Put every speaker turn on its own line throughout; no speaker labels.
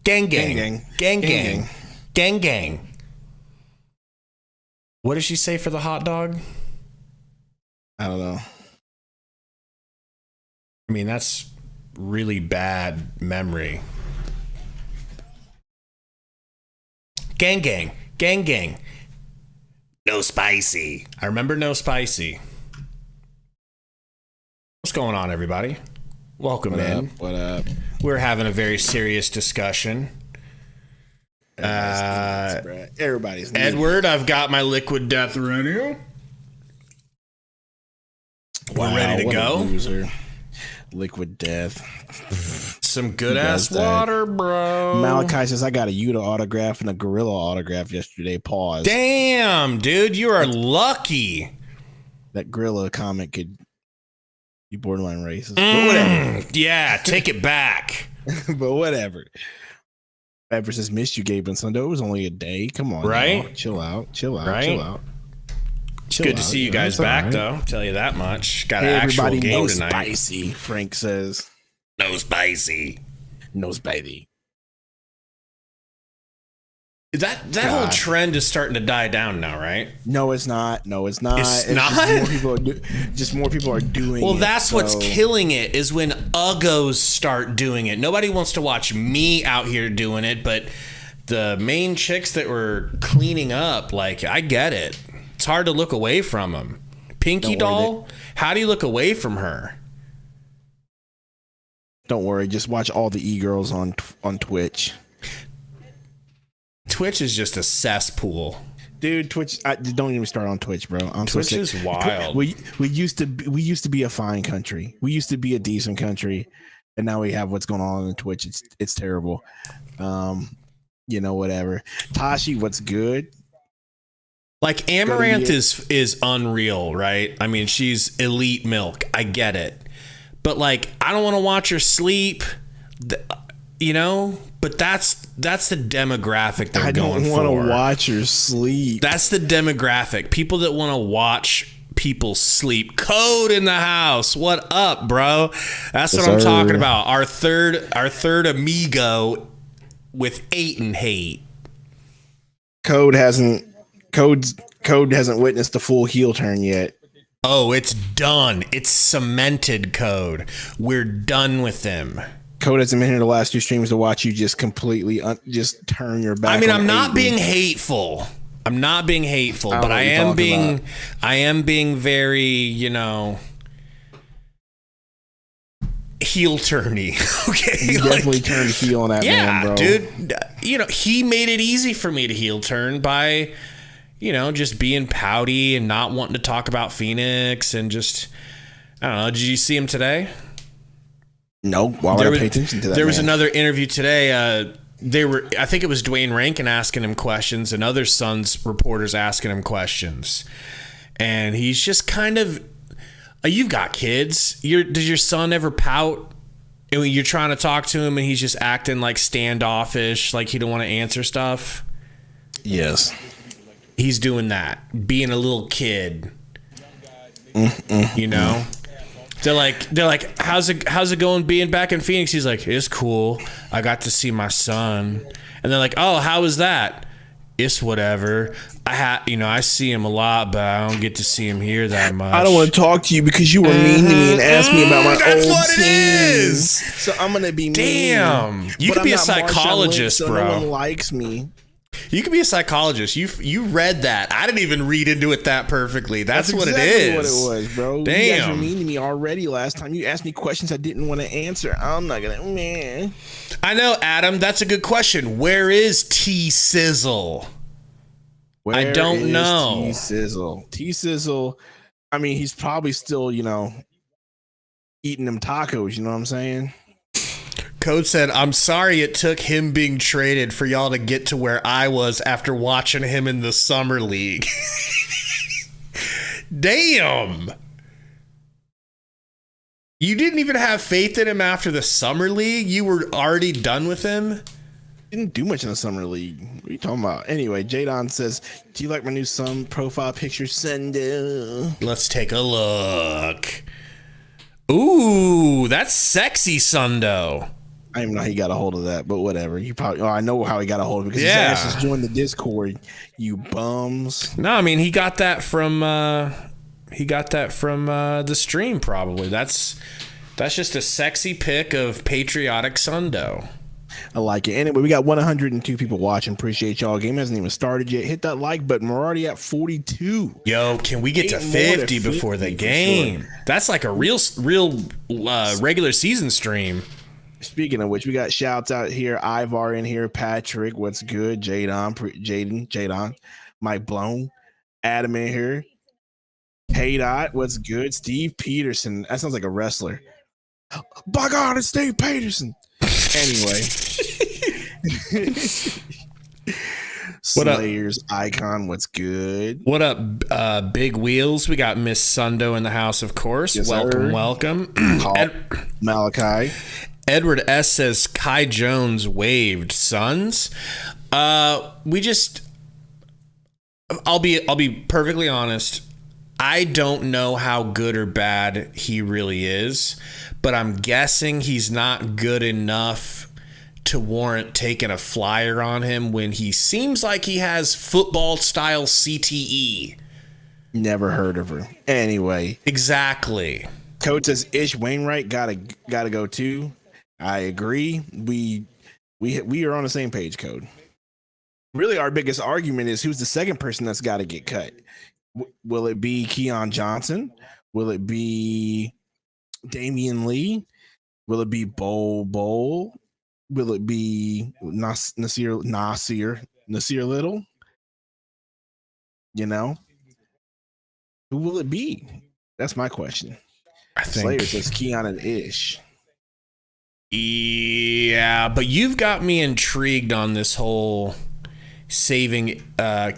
Gang, gang. Gang, gang. Gang, gang. What does she say for the hot dog?
I don't know.
I mean, that's really bad memory. Gang, gang. Gang, gang. No spicy. I remember no spicy. What's going on, everybody? Welcome in.
What up?
We're having a very serious discussion.
Everybody's
Edward, I've got my liquid death ready. We're ready to go.
Loser. Liquid death.
Some good ass water, bro.
Malachi says I got a Yuta autograph and a Gorilla autograph yesterday. Pause.
Damn, dude, you are lucky.
That Gorilla comment could be borderline racist. But whatever.
Yeah, take it back.
But whatever. Ever since missed you, Gabe and Sundo. It was only a day. Come on,
right?
Now. Chill out.
It's good to see you guys back, though. Tell you that much. Got an actual game
no
tonight.
Spicy, Frank says.
No spicy.
No spicy.
That whole trend is starting to die down now, right?
No, it's not. It's
not?
Just more people are doing it.
Well, that's what's killing it is when uggos start doing it. Nobody wants to watch me out here doing it, but the main chicks that were cleaning up, like, I get it. It's hard to look away from them. Pinky Doll, how do you look away from her?
Don't worry. Just watch all the e-girls on Twitch.
Twitch is just a cesspool,
dude. Twitch, don't even start on Twitch, bro.
Twitch is wild.
We used to be a fine country. We used to be a decent country, and now we have what's going on Twitch. It's terrible. Whatever. Tashi, what's good?
Like Amaranth is unreal, right? I mean, she's elite milk. I get it, but like, I don't want to watch her sleep. But that's the demographic they're going for.
I don't want to watch her sleep.
That's the demographic. People that want to watch people sleep. Code in the house. What up, bro? That's what I'm talking about. Our third amigo with Ayton hate.
Code hasn't witnessed the full heel turn yet.
Oh, it's done. It's cemented, Code. We're done with them.
Code hasn't been here the last two streams to watch you just completely just turn your back.
I mean, I'm not being hateful. But I am being very, heel turny. Okay.
You definitely turned heel on that man, bro.
Dude. He made it easy for me to heel turn by, just being pouty and not wanting to talk about Phoenix and just, I don't know. Did you see him today?
No, why would I pay attention to that?
There was another interview today. I think it was Dwayne Rankin asking him questions and other Suns reporters asking him questions. And he's just kind of, you've got kids. Does your son ever pout? And when you're trying to talk to him and he's just acting like standoffish, like he don't want to answer stuff?
Yes.
He's doing that, being a little kid. They're like, how's it going being back in Phoenix? He's like, it's cool. I got to see my son. And they're like, oh, how was that? It's whatever. I see him a lot, but I don't get to see him here that much.
I don't want to talk to you because you were mean to me and asked me about my old team.
That's what it is.
So I'm gonna be mean.
Damn, you could be a psychologist,
Lynch, so
bro.
No one likes me.
You could be a psychologist. You read that. I didn't even read into it that perfectly. That's what
exactly
it is.
What it was, bro.
Damn.
You guys were mean to me already last time. You asked me questions I didn't want to answer. I'm not gonna. Man.
I know, Adam. That's a good question. Where is T Sizzle? I don't know.
T Sizzle. I mean, he's probably still, eating them tacos. You know what I'm saying?
Code said, I'm sorry it took him being traded for y'all to get to where I was after watching him in the summer league. Damn. You didn't even have faith in him after the summer league? You were already done with him?
Didn't do much in the summer league. What are you talking about? Anyway, Jadon says, do you like my new Sun profile picture, Sundo?
Let's take a look. Ooh, that's sexy, Sundo.
I don't even know how he got a hold of that, but whatever. You probably. Oh, I know how he got a hold of it because his
Yeah.
ass just joined the Discord. You bums.
No, I mean he got that from the stream probably. That's just a sexy pic of patriotic Sundo.
I like it. Anyway, we got 102 people watching. Appreciate y'all. Game hasn't even started yet. Hit that like button. We're already at 42.
Yo, can we get to 50 before the game? Sure. That's like a real regular season stream.
Speaking of which, we got shouts out here. Ivar in here. Patrick, what's good? Jadon, Mike Blown. Adam in here. Hey Dot, what's good? Steve Peterson. That sounds like a wrestler. By God, it's Steve Peterson. Anyway. Slayers Icon, what's good?
What up, Big Wheels? We got Miss Sundo in the house, of course.
Yes,
welcome.
Malachi.
Edward S says Kai Jones waived. Suns. I'll be perfectly honest. I don't know how good or bad he really is, but I'm guessing he's not good enough to warrant taking a flyer on him when he seems like he has football style CTE.
Never heard of her. Anyway.
Exactly.
Code says Ish Wainwright gotta go too. I agree. We are on the same page, Code. Really, our biggest argument is who's the second person that's got to get cut. Will it be Keon Johnson? Will it be Damian Lee? Will it be Bowl? Will it be Nasir Little? You know? Who will it be? That's my question.
I think
Slayer says Keon and Ish.
Yeah, but you've got me intrigued on this whole saving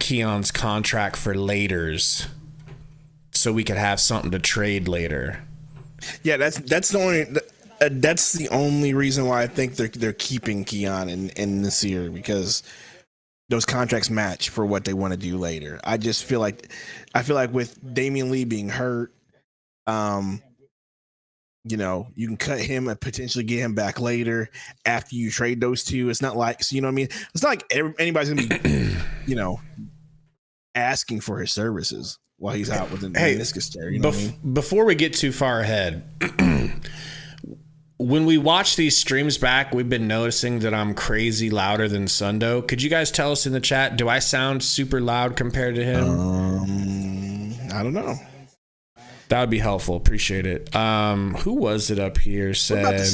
Keon's contract for laters so we could have something to trade later.
Yeah, that's the only reason why I think they're keeping Keon in this year, because those contracts match for what they want to do later. I feel like with Damian Lee being hurt, you know, you can cut him and potentially get him back later after you trade those two. It's not like, so you know what I mean? It's not like anybody's going to be, you know, asking for his services while he's out with the meniscus tear. You know what I mean?
Before we get too far ahead, when we watch these streams back, we've been noticing that I'm crazy louder than Sundo. Could you guys tell us in the chat, do I sound super loud compared to him?
I don't know.
That would be helpful. Appreciate it. Who was it up here? Said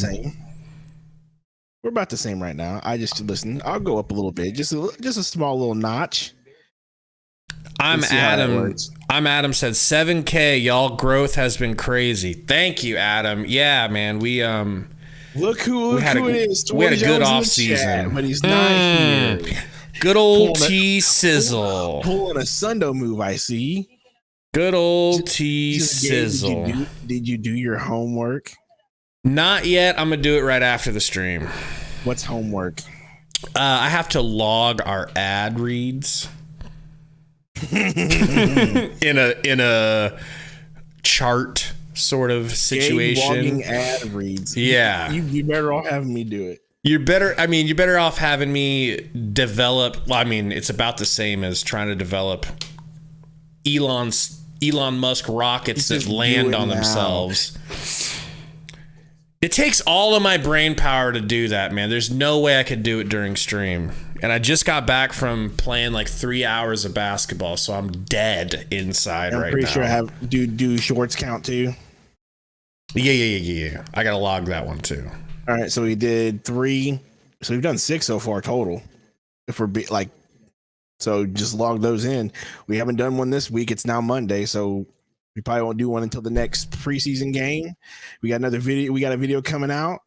we're about the same right now. I just listen. I'll go up a little bit, just a small little notch.
I'm Adam. Said 7K. Y'all growth has been crazy. Thank you, Adam. Yeah, man. We
look who it is.
We had a good off season,
but he's not here.
Good old T Sizzle
pulling a Sundo move. I see.
Good old T Sizzle.
Did you do your homework?
Not yet. I'm gonna do it right after the stream.
What's homework?
I have to log our ad reads in a chart sort of situation.
Logging ad reads.
Yeah,
you better off having me do it.
You're better off having me develop. Well, I mean, it's about the same as trying to develop Elon Musk rockets that land on themselves. It takes all of my brain power to do that, man. There's no way I could do it during stream. And I just got back from playing like 3 hours of basketball, so I'm dead inside right now. I'm
pretty sure I have do shorts count too.
Yeah. I gotta log that one too.
All right, so we did 3. So we've done 6 so far total. If we're so just log those in. We haven't done one this week. It's now Monday, so we probably won't do one until the next preseason game. We got another video. We got a video coming out.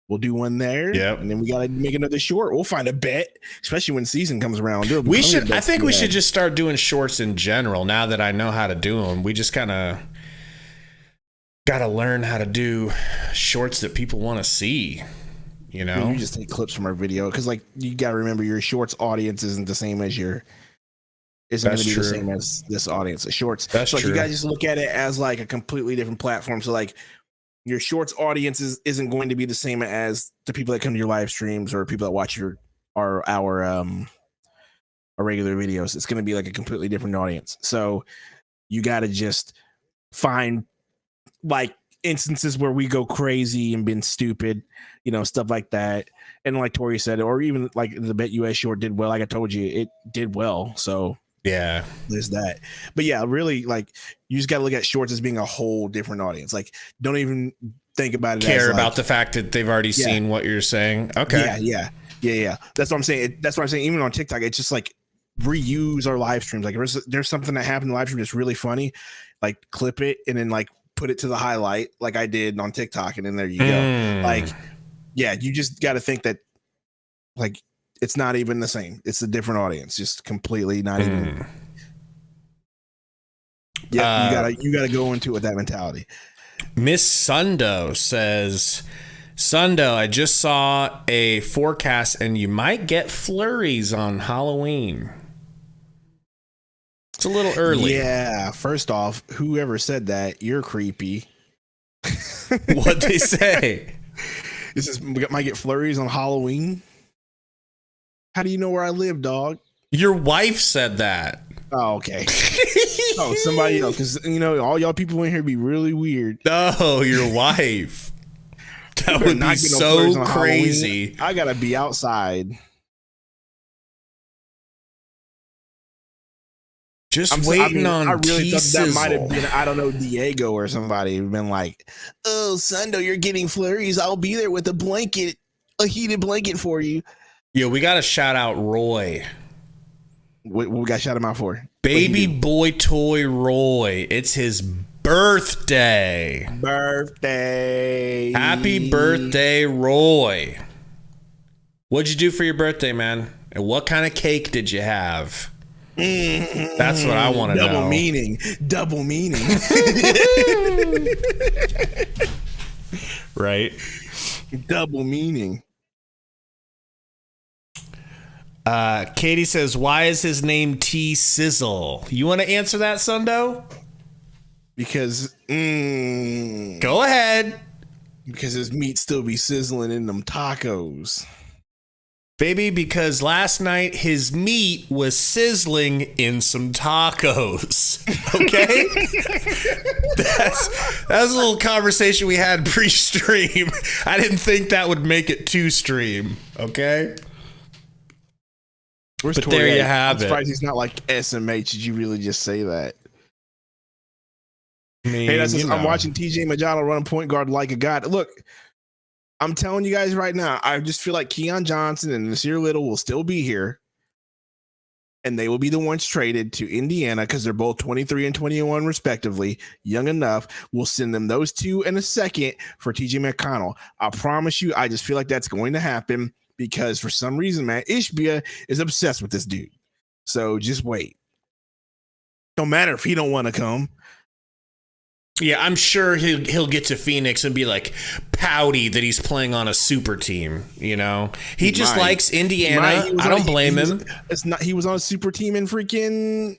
We'll do one there.
Yep.
And then we got to make another short. We'll find a bet, especially when season comes around.
I think we should just start doing shorts in general. Now that I know how to do them, we just kind of got to learn how to do shorts that people want to see. You know,
you just take clips from our video because, like, you got to remember your shorts audience isn't the same as isn't going to be the same as this audience of shorts.
That's
so
true.
You guys just look at it as like a completely different platform. So, like, Your shorts audience isn't going to be the same as the people that come to your live streams or people that watch our regular videos. It's going to be like a completely different audience. So you got to just find like instances where we go crazy and been stupid, stuff like that. And like Torey said, or even like the BetUS short did well. Like I told you, it did well. So
yeah,
there's that. But yeah, really, like you just got to look at shorts as being a whole different audience. Like, don't even think about it.
Care about the fact that they've already seen what you're saying. Okay.
Yeah. That's what I'm saying. That's what I'm saying. Even on TikTok, it's just like reuse our live streams. Like there's something that happened in the live stream that's really funny. Like clip it and then like put it to the highlight, like I did on TikTok, and then there you go. Like, yeah, you just got to think that like it's not even the same. It's a different audience, just completely not even. Yeah, you gotta go into it with that mentality.
Miss Sundo says, Sundo, I just saw a forecast and you might get flurries on Halloween. It's a little early.
Yeah, first off, whoever said that, you're creepy.
What'd they say?
We might get flurries on Halloween. How do you know where I live, dog?
Your wife said that.
Oh, okay. Oh, somebody else, because all y'all people in here be really weird.
No, your wife. That would be so crazy.
I gotta be outside.
Just waiting on
I really thought
T-Sizzle.
that might have been, I don't know, Diego or somebody who'd been like, "Oh, Sundo, you're getting flurries. I'll be there with a heated blanket for you."
Yeah, we got to shout out Roy.
What we got to shout him out for?
Baby boy toy Roy. It's his birthday. Happy birthday, Roy. What'd you do for your birthday, man? And what kind of cake did you have? That's what I want to know.
Double meaning.
Right?
Double meaning.
Katie says, why is his name T-Sizzle? You want to answer that, Sundo?
Because
go ahead.
Because his meat still be sizzling in them tacos.
Baby, because last night his meat was sizzling in some tacos. Okay? That's a little conversation we had pre-stream. I didn't think that would make it to stream. Okay?
But
Torey there you have it.
I'm surprised he's not like SMH. Did you really just say that?
I mean,
hey, I'm watching TJ Majalo run point guard like a god. Look, I'm telling you guys right now, I just feel like Keon Johnson and Nasir Little will still be here. And they will be the ones traded to Indiana because they're both 23 and 21 respectively. Young enough. We'll send them those two in a second for TJ McConnell. I promise you, I just feel like that's going to happen because for some reason, man, Ishbia is obsessed with this dude. So just wait. Don't matter if he don't want to come.
Yeah, I'm sure he'll get to Phoenix and be like pouty that he's playing on a super team. He just likes Indiana. I don't blame him.
He was on a super team in freaking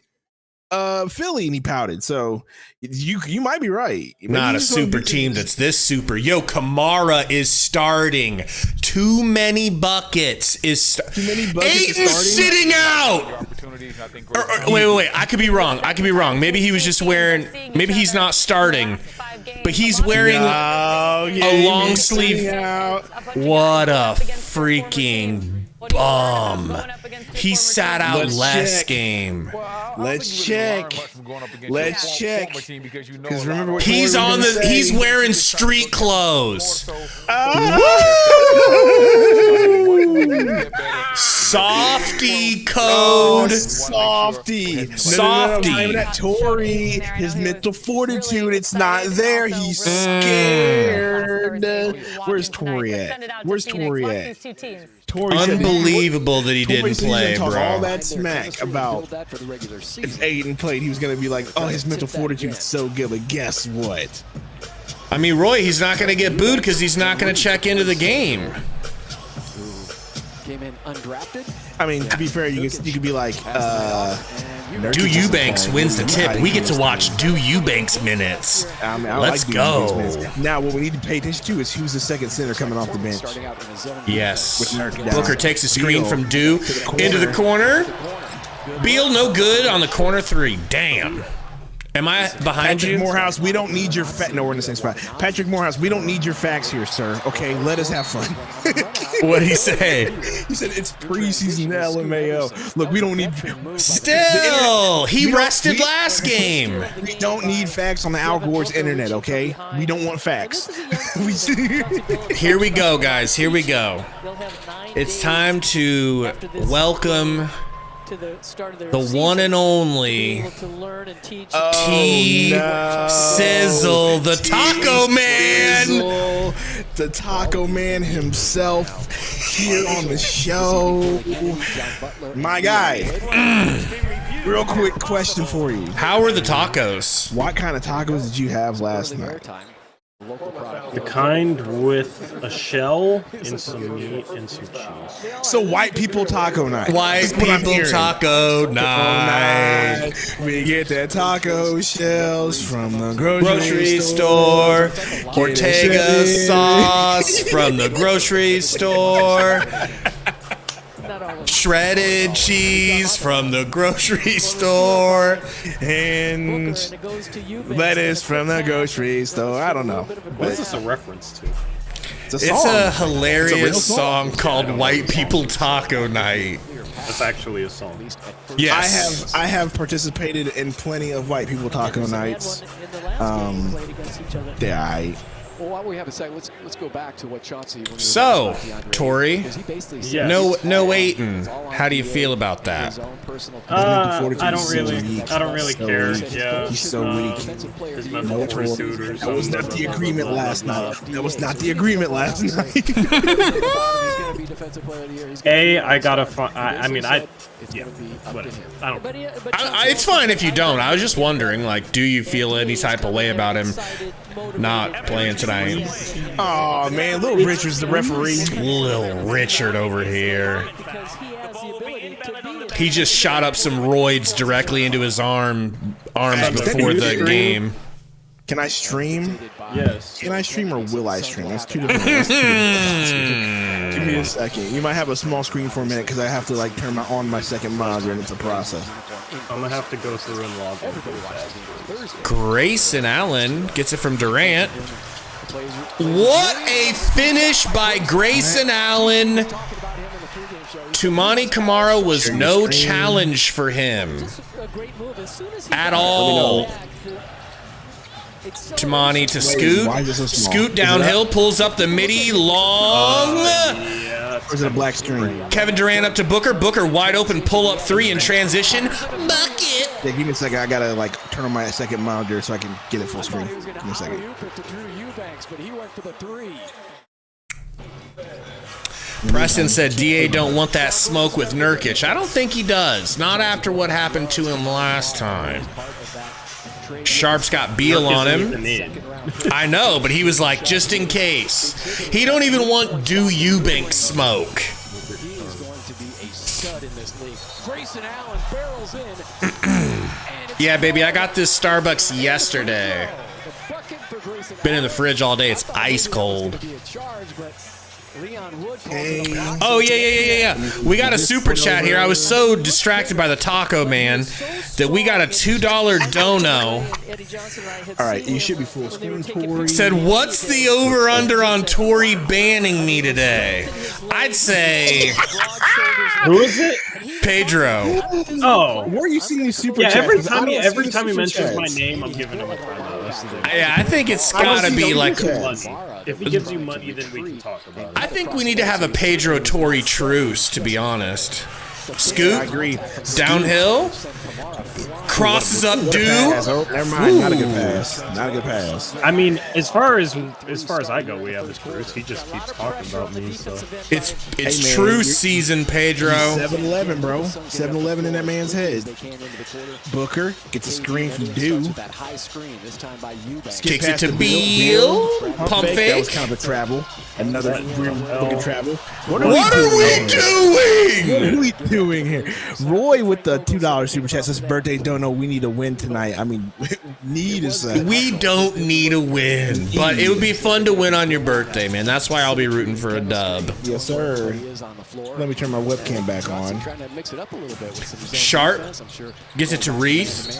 Philly and he pouted. So you might be right.
Not a super team that's this super. Yo, Kamara is starting. Too many buckets is Ayton sitting out. Wait. I could be wrong. Maybe he was just wearing. Maybe he's not starting, but he's wearing a long sleeve. What a freaking bum! He sat out last game.
Let's check. Because remember,
he's wearing street clothes. Softy code.
Softy. No, that Torey, his mental fortitude, it's not there. He's scared. Where's Torey at?
Unbelievable that he didn't play, bro.
All that smack about if Ayton played, he was going to be like, oh, his mental fortitude is so good. But guess what?
I mean, Roy, he's not going to get booed because he's not going to check into the game.
came in undrafted.
I mean, to be fair, you could be like,
Do Eubanks wins the tip. We get to watch Do Eubanks minutes.
I mean, I
Let's
like
go.
minutes. Now, what we need to pay attention to is who's the second center coming off the bench.
Yes.
Nurkic
Booker
down.
takes a screen
Beal
from Do into the corner. Beal no good on the corner three. Damn. Am I behind
Patrick
you?
Morehouse, we don't need your no, we're in the same spot. Patrick Morehouse, we don't need your facts here, sir. Okay, let us have fun.
What'd he say?
He said it's preseason LMAO. Look, we don't need.
Still, he rested last game.
We don't need facts on the Al Gore's internet. Okay, we don't want facts.
Here we go, guys. Here we go. It's time to welcome the one and only Sizzle, the Taco Man.
Sizzle, the Taco Man himself here on the show. My guy, real quick question for you.
How were the tacos?
What kind of tacos did you have last night?
The kind with a shell and some meat and some cheese.
So white people taco night.
White
That's what I'm
people
hearing.
taco night.
We get that taco shells from the grocery
Store.
Get
Ortega
it.
sauce from the grocery store. Shredded cheese from the grocery store.
And lettuce from the grocery store. I don't know.
What's this a reference to?
It's a
It's
song.
a
It's a real
hilarious
song.
song called White People Taco Night.
That's actually a song.
Yes.
I have participated in plenty of white people taco nights. Yeah,
Well, while we have a second, let's go back to what Chauncey.
So, Torey,
Yes.
no Ayton. How do you feel about that?
I don't really care. Yeah.
he's so weak.
His mental pursuit or
That was not the
something.
agreement last night. That was not the agreement last night.
I gotta find. Yeah. Whatever. I don't.
It's fine if you don't. I was just wondering, like, do you feel any type of way about him not playing tonight?
Oh man, Little Richard's the referee.
Little Richard over here. He just shot up some roids directly into his arms before the game.
Can I stream?
Yes.
Can I stream or will I stream? That's two different things. Give me a second. You might have a small screen for a minute because I have to like turn on my second monitor and it's a process.
I'm gonna have to go through and log in.
Grayson Allen gets it from Durant. What a finish by Grayson Allen. Tumani Kamara was no challenge for him at all. Tumani to Scoot.
Why is it so small?
Scoot downhill, pulls up the midi, long.
Or is it a black string?
Kevin Durant up to Booker. Booker wide open, pull up three in transition. Bucket.
Yeah, give me a second. I gotta like turn on my second monitor so I can get it full screen. Give me a second.
Preston said DA don't want that smoke with Nurkic. I don't think he does. Not after what happened to him last time. Sharp's got Beal on him. I know, but he was like, just in case. He don't even want Do Eubanks smoke. Yeah, baby, I got this Starbucks yesterday. Been in the fridge all day. It's ice cold. Oh, yeah. We got a super chat here. I was so distracted by the Taco Man that we got a $2 dono.
All right, you should be full screen, Torey.
Said, what's the over-under on Torey banning me today? I'd say
Who is it?
Pedro.
Oh.
Where are you seeing these super
Yeah.
chats?
Every
'Cause I
time
don't
he
see
mentions
super
my
chats.
name, I'm giving him a friend. That's the thing.
Yeah, I think it's
I don't
gotta
see
be
no
like...
super
Money. If he gives you money, then we can talk about it.
I think we need to have a Pedro Torey truce, to be honest. Scoot.
I agree.
Downhill. Crosses up, dude.
Oh, never mind. Not a good pass. Not a good pass.
I mean, as far as I go, we have Bruce. He just keeps talking about me. So
It's
Hey, man,
true season, Pedro.
7-Eleven, bro. 7-Eleven in that man's head. Booker gets a screen from Dew.
Kicks it to Beal. Pump
That
fake.
was kind of a travel. Another weird looking travel.
What are we doing?
What are we doing here? Roy with the $2 super chat says, birthday dono, we need a win tonight. I mean, need is
We don't need a win, but it would be fun to win on your birthday, man. That's why I'll be rooting for a dub.
yes, sir. Let me turn my webcam back on.
Sharp gets it to Reese.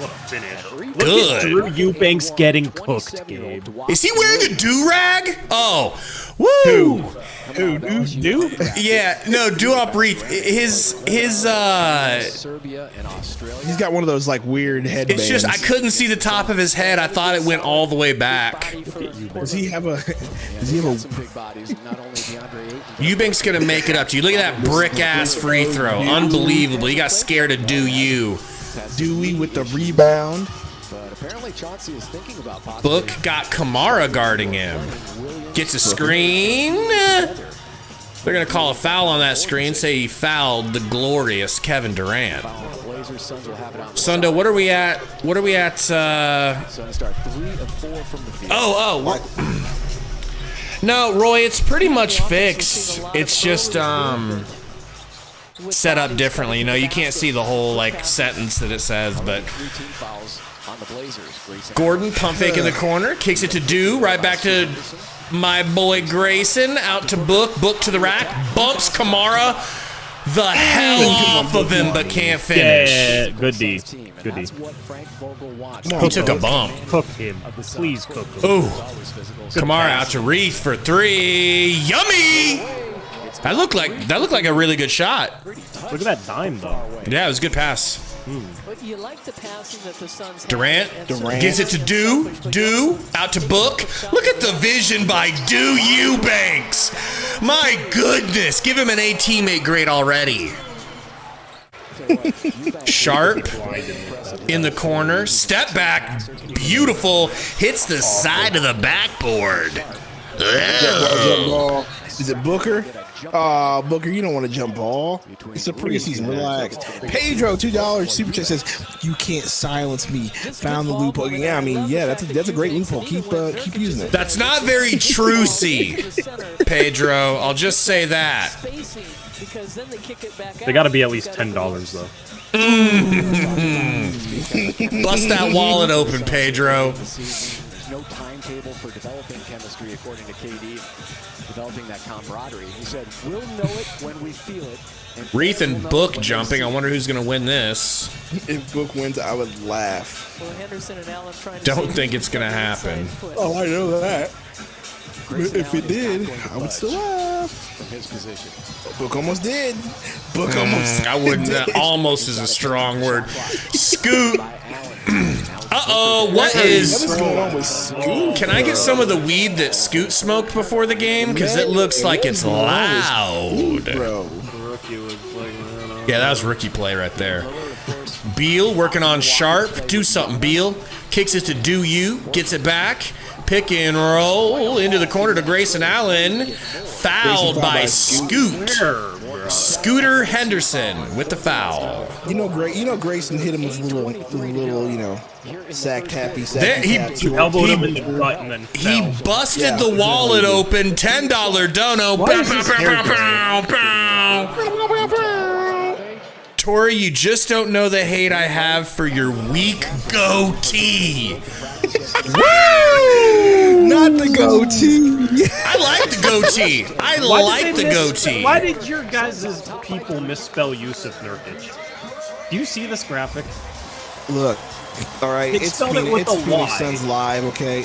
what a finish!
Good.
Drew Eubanks getting cooked, Gabe.
Is he wearing a do-rag? Oh, woo!
Dew?
Yeah, no, do-up Reese. His
Serbia and Australia.
He's got one of those like weird headbands.
it's just I couldn't see the top of his head. I thought it went all the way back.
Does he have a? Does he have a?
Some big bodies, not only Deandre Ayton.
Eubanks gonna make it up to you. Look at that brick-ass free throw. Unbelievable. He got scared to do you.
Dewey with the rebound.
But apparently Chauncey is thinking about possibly
Book got Kamara guarding him. Gets a screen. They're going to call a foul on that screen, say he fouled the glorious Kevin Durant.
Blazers. Suns will have it on.
Sundo, what are we at? What are we at?
Suns start 3 of 4 from the field.
No, Roy, it's pretty much fixed. It's just set up differently. You know, you can't see the whole like sentence that it says, but
3 team fouls on the Blazers.
Gordon pump fake in the corner, kicks it to Dew, right back to my boy Grayson, out to Book to the rack, bumps Kamara the hell off of him, but can't finish.
Yeah, good D. Good D.
He took a bump.
Cook him. Please cook him.
Ooh, Kamara out to Reith for 3. Yummy! That looked like a really good shot.
Look at that dime, though.
Yeah, it was a good pass.
But you like the passing that the Suns have.
Durant gives it to Dew, out to Book. Look at the vision by Dew Eubanks. My goodness, give him an A teammate grade already. Sharp in the corner, step back, beautiful, hits the side of the backboard. Oh.
Is it Booker? Booker, you don't want to jump ball. It's a preseason. Relax. Pedro, $2 super chat says, "You can't silence me." Found the loophole. Yeah, I mean, yeah, that's a great loophole. Keep using it.
That's not very true-y, Pedro. I'll just say that.
They got to be at least $10 though.
Bust that wallet open, Pedro.
No timetable for developing chemistry, according to KD. Developing that camaraderie. He said, "We'll know it when we feel it."
Reith and Book jumping. I wonder who's going to win this.
If Book wins, I would laugh.
Well, Henderson and Allen trying to
Don't think it's going to happen.
Oh, I know that. If it did, I would still laugh.
From his position.
Book almost did. Book almost.
I wouldn't. Almost is a strong word. Scoot. Uh-oh, what is... Can I get some of the weed that Scoot smoked before the game? Because it looks like it's loud.
Bro.
Yeah, that was rookie play right there. Beal working on Sharp. Do something, Beal. Kicks it to Do-You. Gets it back. Pick and roll into the corner to Grayson Allen. Fouled by Scoot. Scooter Henderson with the foul.
You know, Grayson hit him with a little, sack tappy.
He
elbowed him in the butt and then
He
fell.
busted the wallet open. $10 dono. Torey, you just don't know the hate I have for your weak goatee. Woo!
Not the goatee.
I like the goatee. I like the goatee.
Why did your guys' people misspell Yusuf Nurkic? Do you see this graphic?
Look, all right,
It's spelled it with
it's
a
Phoenix
Y.
Suns live, okay?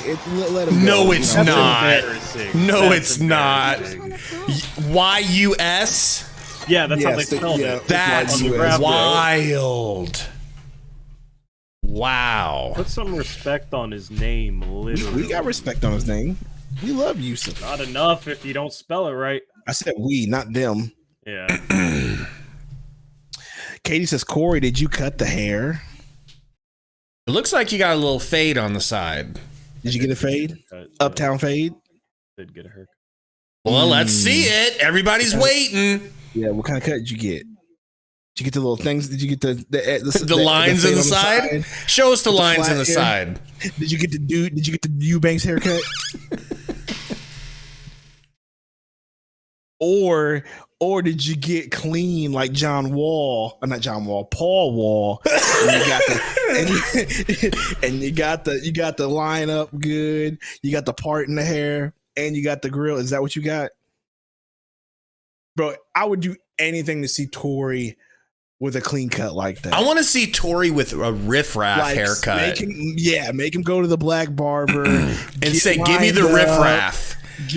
Let him go.
No, it's
That's
not.
embarrassing.
No,
That's
it's not.
embarrassing.
YUS?
Yeah, that's how they
Yes,
spelled
yeah.
it.
That's
YUS.
wild. Wow.
Put some respect on his name, literally.
We got respect on his name. We love Yusuf.
Not enough if you don't spell it right.
I said we, not them.
Yeah.
Katie says, Corey, did you cut the hair?
It looks like you got a little fade on the side.
Did you get a fade? Uptown fade?
Did get a haircut.
Well, let's see it. Everybody's waiting.
Yeah, what kind of cut did you get? Did you get the little things? Did you get
the lines in the side? Show us the lines in the side.
Did you get the Eubanks haircut? or did you get clean like Paul Wall? And you got the line up good. You got the part in the hair, and you got the grill. Is that what you got, bro? I would do anything to see Torey with a clean cut like that.
I want to see Torey with a riffraff haircut.
Make him go to the black barber
and say, "Give me the riffraff."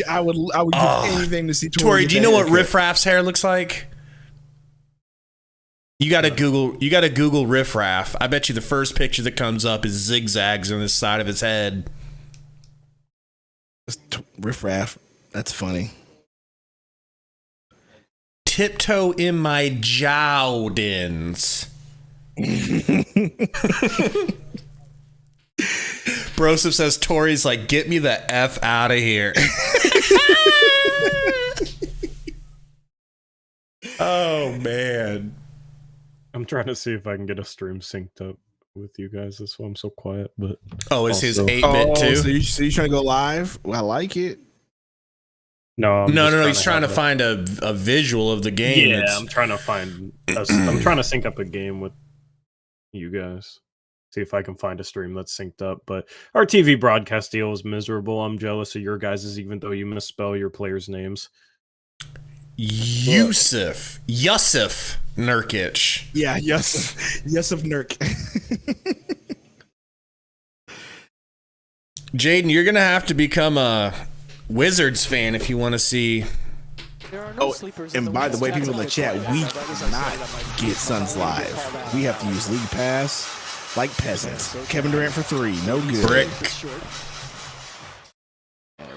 I would do anything to see
Torey. Do you know what riffraff's hair looks like? You got to Google riffraff. I bet you the first picture that comes up is zigzags on the side of his head.
Riffraff. That's funny.
Tiptoe in my Jowdins. Broseph says Torey's like, get me the F out of here. Oh, man.
I'm trying to see if I can get a stream synced up with you guys. That's why I'm so quiet. But
is his 8-bit too?
So you trying to go live? Well, I like it.
No.
He's trying to find a visual of the game.
Yeah, I'm trying to find. I'm trying to sync up a game with you guys. See if I can find a stream that's synced up. But our TV broadcast deal is miserable. I'm jealous of your guys's, even though you misspell your players' names.
Yusuf Nurkic.
Yeah, Yusuf Nurk.
Jaden, you're gonna have to become a Wizards fan if you want to see.
There are no sleepers
and by the way, people in the chat, we
Brothers
cannot get Suns live. We have to use League Pass like peasants. Kevin Durant for 3, no good.
Brick.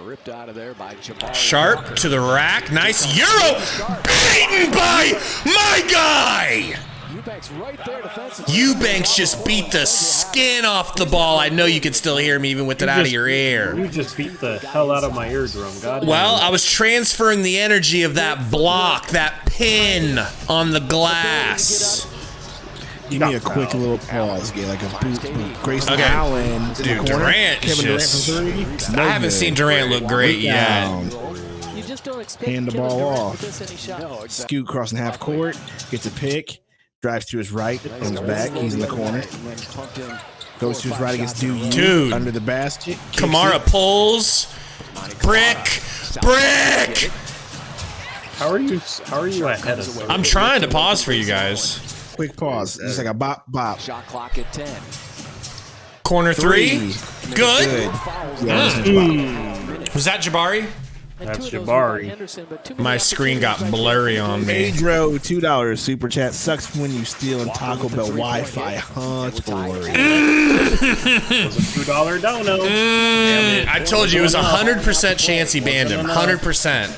Ripped out of there by Jabari.
Sharp to the rack. Nice Euro. Beaten by my guy. Eubanks just beat the skin off the ball. I know you can still hear me even with it out of your ear.
You just beat the hell out of my eardrum. God.
Well, I was transferring the energy of that block, that pin on the glass.
Give me a quick little pause. Get like a boot. Grayson Allen.
Dude, Durant.
Kevin Durant for 3.
I haven't seen Durant look great yet.
You just don't expect
Hand the
Kevin
ball
Durant
off.
to miss any shot.
Scoot crossing half court. Gets a pick. Drives to his right. Comes back. He's in the corner. Goes to his right against
Dude.
Under the basket.
Kamara pulls. Brick.
How are you ahead of me?
I'm trying to pause for you guys.
Quick pause. Just like a bop.
Shot clock at 10.
Corner 3. Good.
Yeah,
Was that Jabari?
That's Jabari.
My screen got blurry on me.
Pedro, $2 super chat. Sucks when you steal in Taco Bell Wi-Fi, huh? Torey.
It was a $2 dono.
I told you it was 100% chance he banned him. 100%.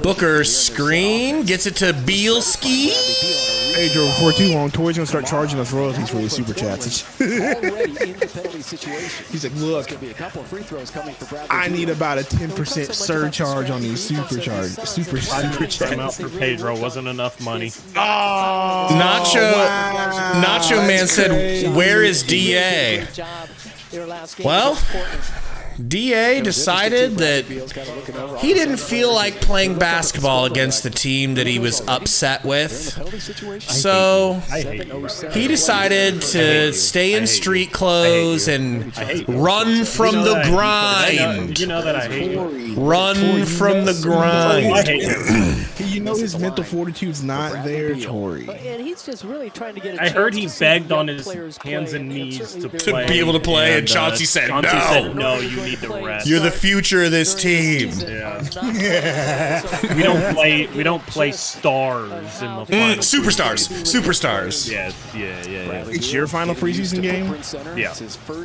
Booker screen gets it to Bielski.
Pedro, before too long, Torey's gonna start charging us royalties for these super chats. He's like, look, I need about a 10% surcharge on these super chats.
Time out for Pedro wasn't enough money.
Oh,
Nacho Man said, "Where is DA?" Well, DA decided that he didn't feel like playing basketball against the team that he was upset with. So he decided to stay in street clothes and run from the grind.
You know that I hate you.
Run from the grind.
I hate you.
You know his mental fortitude's not there, Torey.
And he's just really trying to get a
I heard he
chance to see
begged
young
on his
players
hands
play,
and knees
certainly
to
very
play.
be able to play, and Chauncey said, no.
No, you need to rest.
You're the future of this team.
Yeah. We don't play stars in the final
Superstars.
Yeah.
It's your final preseason game?
Yeah.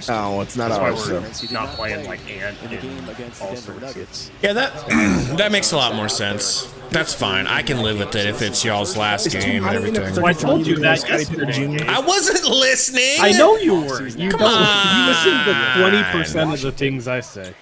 Oh, it's not
That's why
ours.
we're not playing like Ant and All-Stars.
Yeah, that makes a lot more sense. That's fine. I can live with it if it's y'all's last game and everything.
Well, I told you that yesterday.
I wasn't listening.
I know you were. You
Come
listen to
on.
20% of the things I say.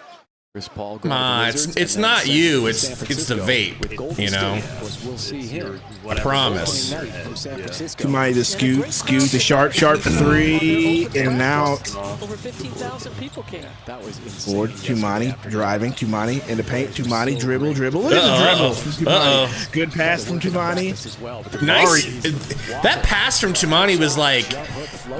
Chris Paul
Come on, it's not you. It's the vape. You know.
We'll see him.
I promise.
Tumani the scoot, the sharp for 3, and now
Over 15,000 people came.
That was insane.
forward. Tumani driving. Tumani in the paint. Tumani dribble. Look at the dribble from Tumani. Good pass from Tumani.
As well, but
Nice. That pass from Tumani was like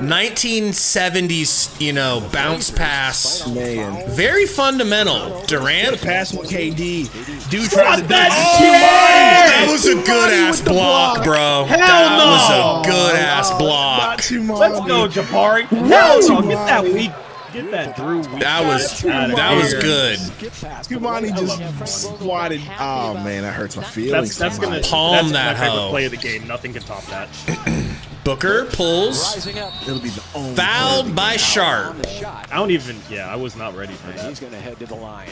1970s, bounce pass.
Man.
Very fundamental. Durant.
Pass from KD. Dude tries to
That was a good ass block, bro. That was a good ass block.
Let's go, Jabari. Hell no. Get that weak. Get that Drew.
That was good.
Tumani just swatted. Oh man, that hurts my feelings.
That's gonna
Palm
that's
that
my favorite
hoe.
play of the game. Nothing can top that.
Booker pulls.
rising up.
It'll be the only
Fouled by Sharp.
On the shot.
I don't even. Yeah, I was not ready for
And
that.
he's going to head to the line.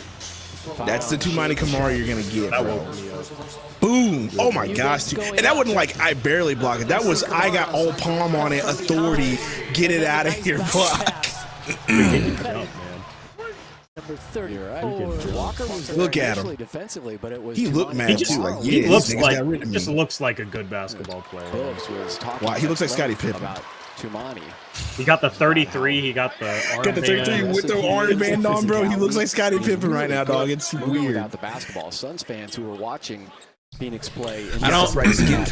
That's the Tumani Kamara you're gonna get,
That
bro.
woke me up.
Boom! Oh my gosh! And that wasn't like I barely blocked it. That was I got all palm on it. Authority, get it out of here, block.
Jump, man.
Number 30.
You're right. Walker was
Look
there
at him.
initially defensively, but it was
He looked
Tumani.
mad
He
too. Like
He
yeah,
looks
these niggas
like
got rid of me.
just looks like a good basketball player.
Phillips was talking
Wow, he looks like Scottie
about
Pippen.
Tumani.
He got the 33. He got the armband.
Got the 33 with the armband on, bro. He looks like Scottie Pippen right now, dog. It's weird.
Without the basketball, Suns fans who were watching Phoenix play.
I don't,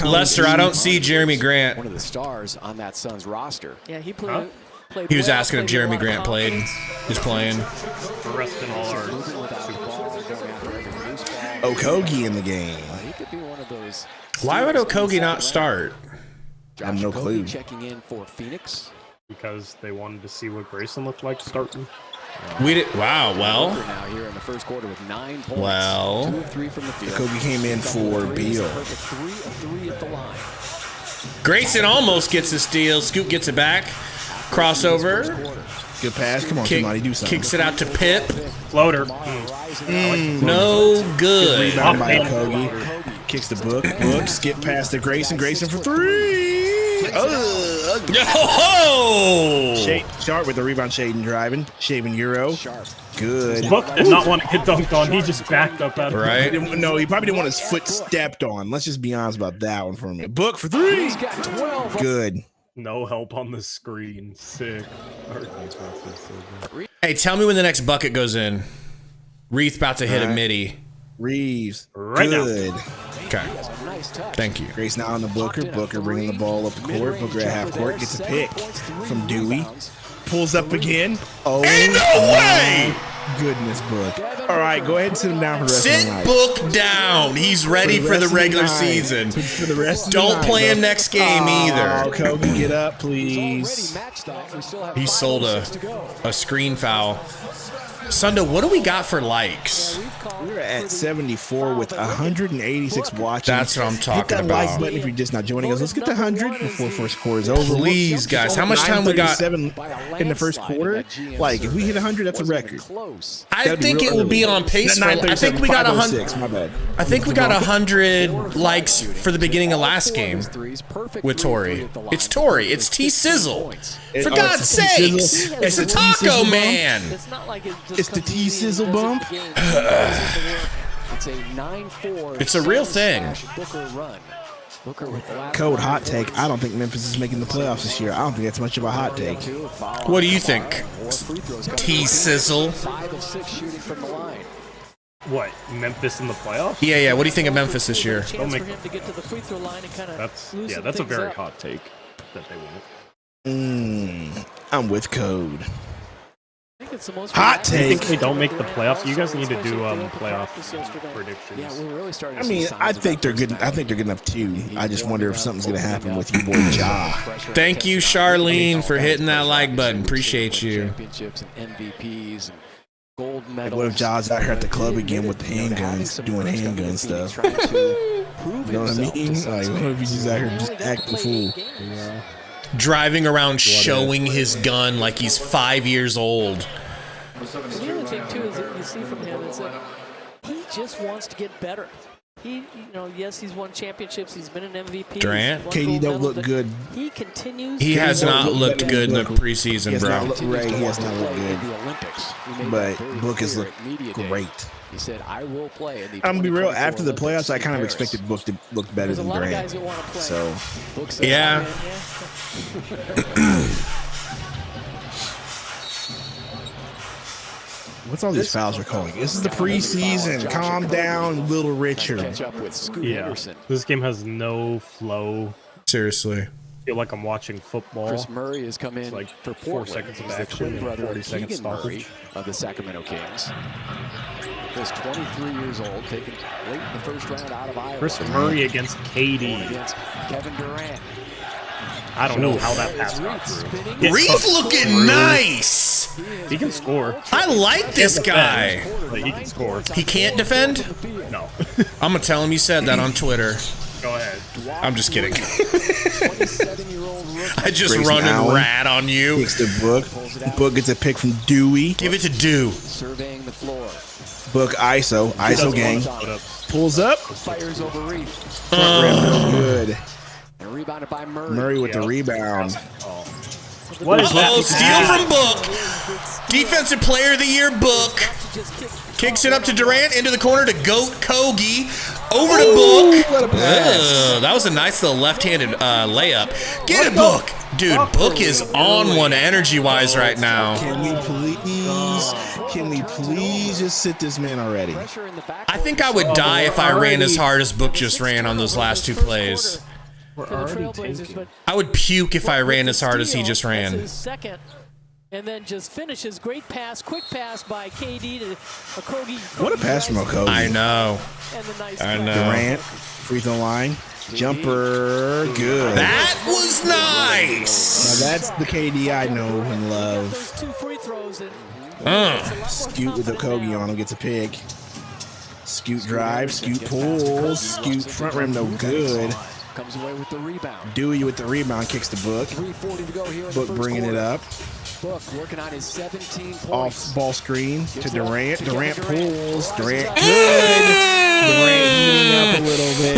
Lester, I don't see Jeremy Grant.
One of the stars on that Suns roster.
Yeah, he played.
He was
well,
asking if
played
Jeremy
a lot of
Grant played.
confidence.
He's playing.
For resting all our
Moving without the ball, going after every loose ball.
Okogie in the game.
He could be one of those.
Why would Okogie not start?
I have no
Josh Okogie
clue.
Checking in for Phoenix.
because they wanted to see what Grayson looked like starting.
We did. Wow. Well.
Now here in the first quarter with 9 points.
Well.
2 of 3 from the field.
Kobe came in for Beal.
Perfect 3 of 3 at the line.
Grayson almost gets the steal. Scoot gets it back. Crossover.
Good pass. Come on, somebody do something.
Kicks it out to Pip.
Floater.
No good.
Rebound by Kobe. Kicks the book. Skip past the Grayson. Grayson for 3.
Oh!
Sharp with the rebound. Shaden driving. Shaving Euro. Good.
Book did not want to get dunked on. He just backed up out of
Right.
No, he probably didn't want his foot stepped on. Let's just be honest about that one for a minute. Book for 3.
He's got 12.
Good.
No help on the screen. Sick. Our defense is so good.
Hey, tell me when the next bucket goes in. Reith about to hit a
All right.
midi.
Reeves.
Right now.
Good.
Okay.
Nice touch.
Thank you.
Grace now on the Booker. Booker bringing the ball up the court. Booker at half court gets a pick from Dewey. Pulls up again. Oh,
Ain't no way!
goodness, Book. All right, go ahead and sit him down for the rest of the
Sit
night.
Book down. He's ready for the
rest of
regular
night.
season.
For the rest of the
Don't
night,
play
bro.
him next game
Oh,
either.
Kobe, get up,
Already
please.
matched up. We still have
He
5
sold
and 6 to go.
a screen foul. Sundo, what do we got for likes?
We're at 74 with 186 watching.
That's what I'm
Hit
talking
that
about.
like button if you're just not joining us. Let's get to 100 before first quarter is over.
Please, guys. How much time we got?
9:37 in the first quarter. Like, if we hit 100, that's a record.
Close.
I
That'd be
think
real
it will be
early.
on pace for. I
9:37,
think we got 100.
5:06, my bad.
I think we got 100 likes for the beginning of last game with Torey. It's Torey. It's T Sizzle. For God's
it's the
sakes,
T-Sizzle.
it's the
It's the
Taco
T-Sizzle
Man.
It's not like it just
It's the
comes easy
T-Sizzle
and does it
bump.
again.
It's a 9-4.
It's a real thing.
Booker run. Booker with the last
Code hot take. I don't think Memphis is making the playoffs this year. I don't think that's much of a hot take.
What do you think, T Sizzle?
5 of 6 shooting from the line.
What? Memphis in the playoffs?
Yeah. What do you think of Memphis this year?
Chance
make-
for him to get to the free throw line and kind of
That's
loosen
that's a
things
very
up.
hot take that they won't.
I'm with Code.
I think it's the most
Hot
relaxing
I think
take.
they don't make the playoffs. You guys need to do
Especially at the
playoff
practice yesterday.
predictions.
Yeah, we're really starting to
I
see
mean,
signs
I
of
think they're good.
Memphis
I think they're good enough too. I just wonder if something's gonna happen with you, boy Ja.
Thank you, Charlene, for hitting that like button. Appreciate you.
Championships and MVPs and gold
Like,
medals.
what if Ja's out here at the club again with the handguns, doing handgun stuff? You know what I mean? Like, what if he's just out here just acting fool?
Driving around showing his gun like he's 5 years old.
The other thing too is that you see from him is that he just wants to get better. Yes, he's won championships. He's been an MVP.
Durant?
KD don't look good.
He continues.
He has
don't
not
look
looked
better
good in
than
the
Book.
preseason,
He has
bro.
not looked right. He has not looked good.
The Olympics. He made
But
that very
Book has
clear
looked
at media day.
great.
He said, "I will play." In the
I'm gonna be real.
2024
After the playoffs,
Olympics
I kind of
in Paris.
expected Book to look better
There's a
than
lot of guys
Durant.
that want to play.
So
Book said,
Yeah.
what's all these fouls we're calling? This is the preseason. Calm down, Little Richard.
catch up with Scoot
Yeah,
Henderson.
this game has no flow.
Seriously.
I feel like I'm watching football.
Chris Murray has come in
like
for
4
Portland.
seconds of
He's the
action
twin
and
brother
40
of
seconds
Keegan Murray
stoppage.
of the Sacramento Kings. He's 23 years old, taken late in the first round out of Iowa.
Chris Murray against
Going
KD.
against Kevin Durant.
I don't know how that pass got through. Get
Reef
hooked
looking
through.
nice.
He can score.
I like this guy.
But he can score.
He can't defend?
No.
I'm going to tell him you said that on Twitter.
Go ahead.
I'm just kidding.
27-year-old rookie.
I just
Grayson
run and
Allen.
rat on you.
Kicks the Book. Book gets a pick from Dewey.
Give it to Do.
Surveying the floor.
Book ISO. ISO gang.
Put up.
Pulls up.
Fires over Reef.
Good.
And rebounded by Murray.
Murray with the rebound.
What is that?
Oh, steal from Book. Defensive Player of the Year, Book. Kicks it up to Durant into the corner to Goat Kogi. Over to Book.
What a pass.
That was a nice little left-handed layup. Get it, Book. Dude, Book is on one energy-wise right now.
Can we please just sit this man already?
Pressure in the back.
I think I would die if I ran as hard as Book just ran on those last two plays.
We're
For the
already
Trailblazers,
tanking.
but
I would puke if I ran as hard as he just
That's
ran.
his second, and then just finishes. Great pass, quick pass by KD to Okogie.
What a pass from Okogie.
I know.
And the nice
I
play.
know.
Durant, free throw line, jumper, good.
That was
Now
nice.
that's the KD I know and love.
Those 2 free throws. And
Scoot with the Kogi on him, gets a pick. Scoot drive, Scoot pulls, Scoot front rim, no good.
Comes away with the rebound.
Dewey with the rebound, kicks the Book.
3:40 to go here. in the
Book
first
bringing it
quarter.
up.
Book working on his 17 points.
Off ball screen to Durant. Durant pulls. Durant
Mm.
good. Durant heating up a little bit.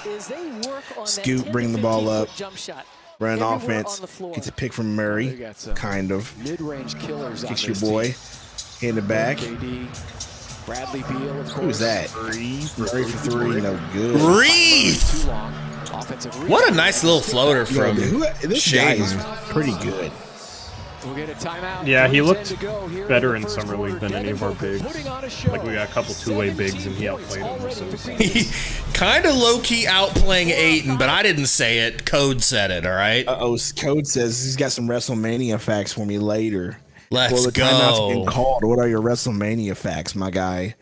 is they work on that
Scoot
10
bringing
to
the ball
15
up.
foot jump shot.
Running
Everywhere
offense.
on the floor.
Gets a pick from
They
Murray.
got some
Kind of.
mid-range killers on
Kicks your
this
boy.
team.
In the back.
KD, Bradley Beal, of course.
Who's that? Murray for three. No good.
Reef.
Too long. Offensive
What a
rebound.
nice little floater from
This guy
Shaden.
is pretty good.
We'll get a timeout.
Yeah, he
10
looked
to go here
better
in
in
the first
Summer League
quarter.
than any of our bigs.
Putting on a show.
Like, we got a couple two-way bigs, and he outplayed them.
Already
So.
in the preseason.
Kind of low-key outplaying Ayton, but I didn't say it. Code said it, all right?
Code says he's got some WrestleMania facts for me later.
Let's
Well, the timeout's been
go.
called. What are your WrestleMania facts, my guy?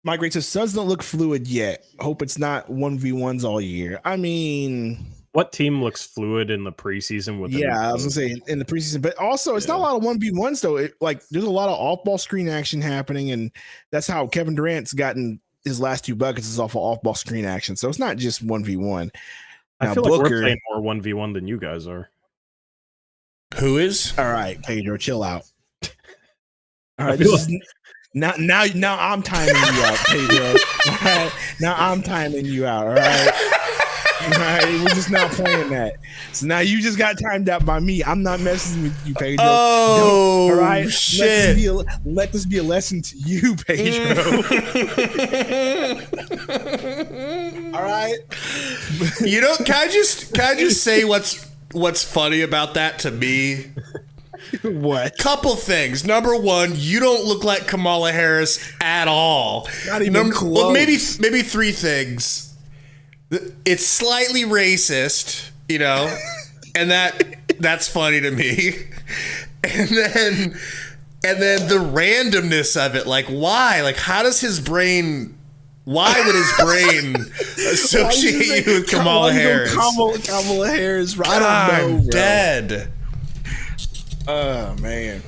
Mike Ray says Suns don't look fluid yet. Hope it's not 1v1s all year. I mean,
What team looks fluid in the preseason with?
yeah, I was gonna say in the preseason, but also it's not a lot of 1v1s though. There's a lot of off-ball screen action happening, and that's how Kevin Durant's gotten his last 2 buckets is off of off-ball screen action. So it's not just 1v1.
I
Now,
feel like
Booker-
we're playing more 1v1 than you guys are.
Who is?
All right, Pedro, chill out. All
I
right,
feel
this is, now I'm timing you out, Pedro. All right, now I'm timing you out. All right. All right, we're just not playing that. So now you just got timed out by me. I'm not messing with you, Pedro.
Oh,
All right,
shit.
Let this be a lesson to you, Pedro. All right.
You know, can I just say what's funny about that to me?
What?
Couple things. Number one, you don't look like Kamala Harris at all.
Not even close.
Well, maybe 3 things. It's slightly racist, you know, and that's funny to me. And then the randomness of it, like why? Like how does his brain? Why would his brain associate you with Kamala Harris?
Kamala Harris. I
God,
don't know.
I'm
Bro.
dead.
Oh man,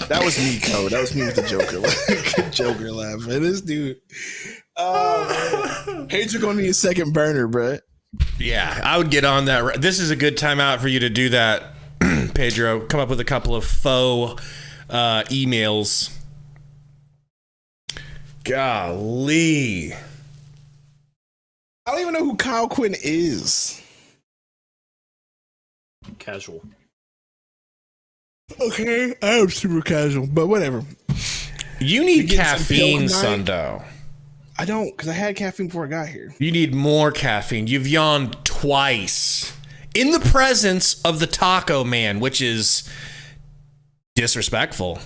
that was me, Code. That was me with the Joker laugh. And this dude, oh man, Pedro gonna need a second burner, bro.
Yeah, I would get on that. This is a good timeout for you to do that, Pedro. Come up with a couple of faux emails. Golly.
I don't even know who Kyle Quinn is.
Casual.
Okay, I am super casual, but whatever.
You need
getting some
caffeine,
pills tonight?
Sundo.
I don't, because I had caffeine before I got here.
You need more caffeine. You've yawned twice in the presence of the taco man, which is disrespectful.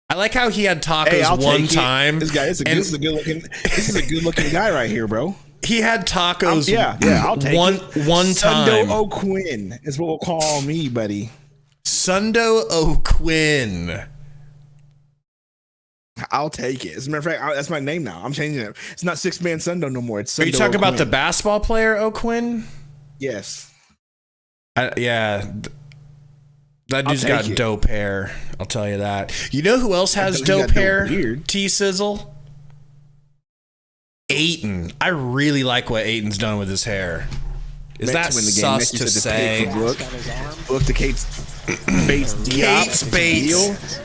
I like how he had tacos
I'll
one
take it.
time.
This guy, this is a good looking guy right here, bro.
He had tacos.
I'll take
one time.
Sundo O'Quinn is what we'll call me, buddy.
Sundo O'Quinn.
I'll take it. As a matter of fact, that's my name now. I'm changing it. It's not Six Man Sundo no more. It's
Are
Sundo
you talking about the
O'Quinn.
basketball player O'Quinn?
Yes.
Yeah. That dude's got
take it.
dope hair. I'll tell you that. You know who else has
He's got
dope
dope
hair?
beard.
T-Sizzle? Ayton. I really like what Ayton's done with his hair. Is that sus to say?
Look to Kate Bates.
Kate Bates.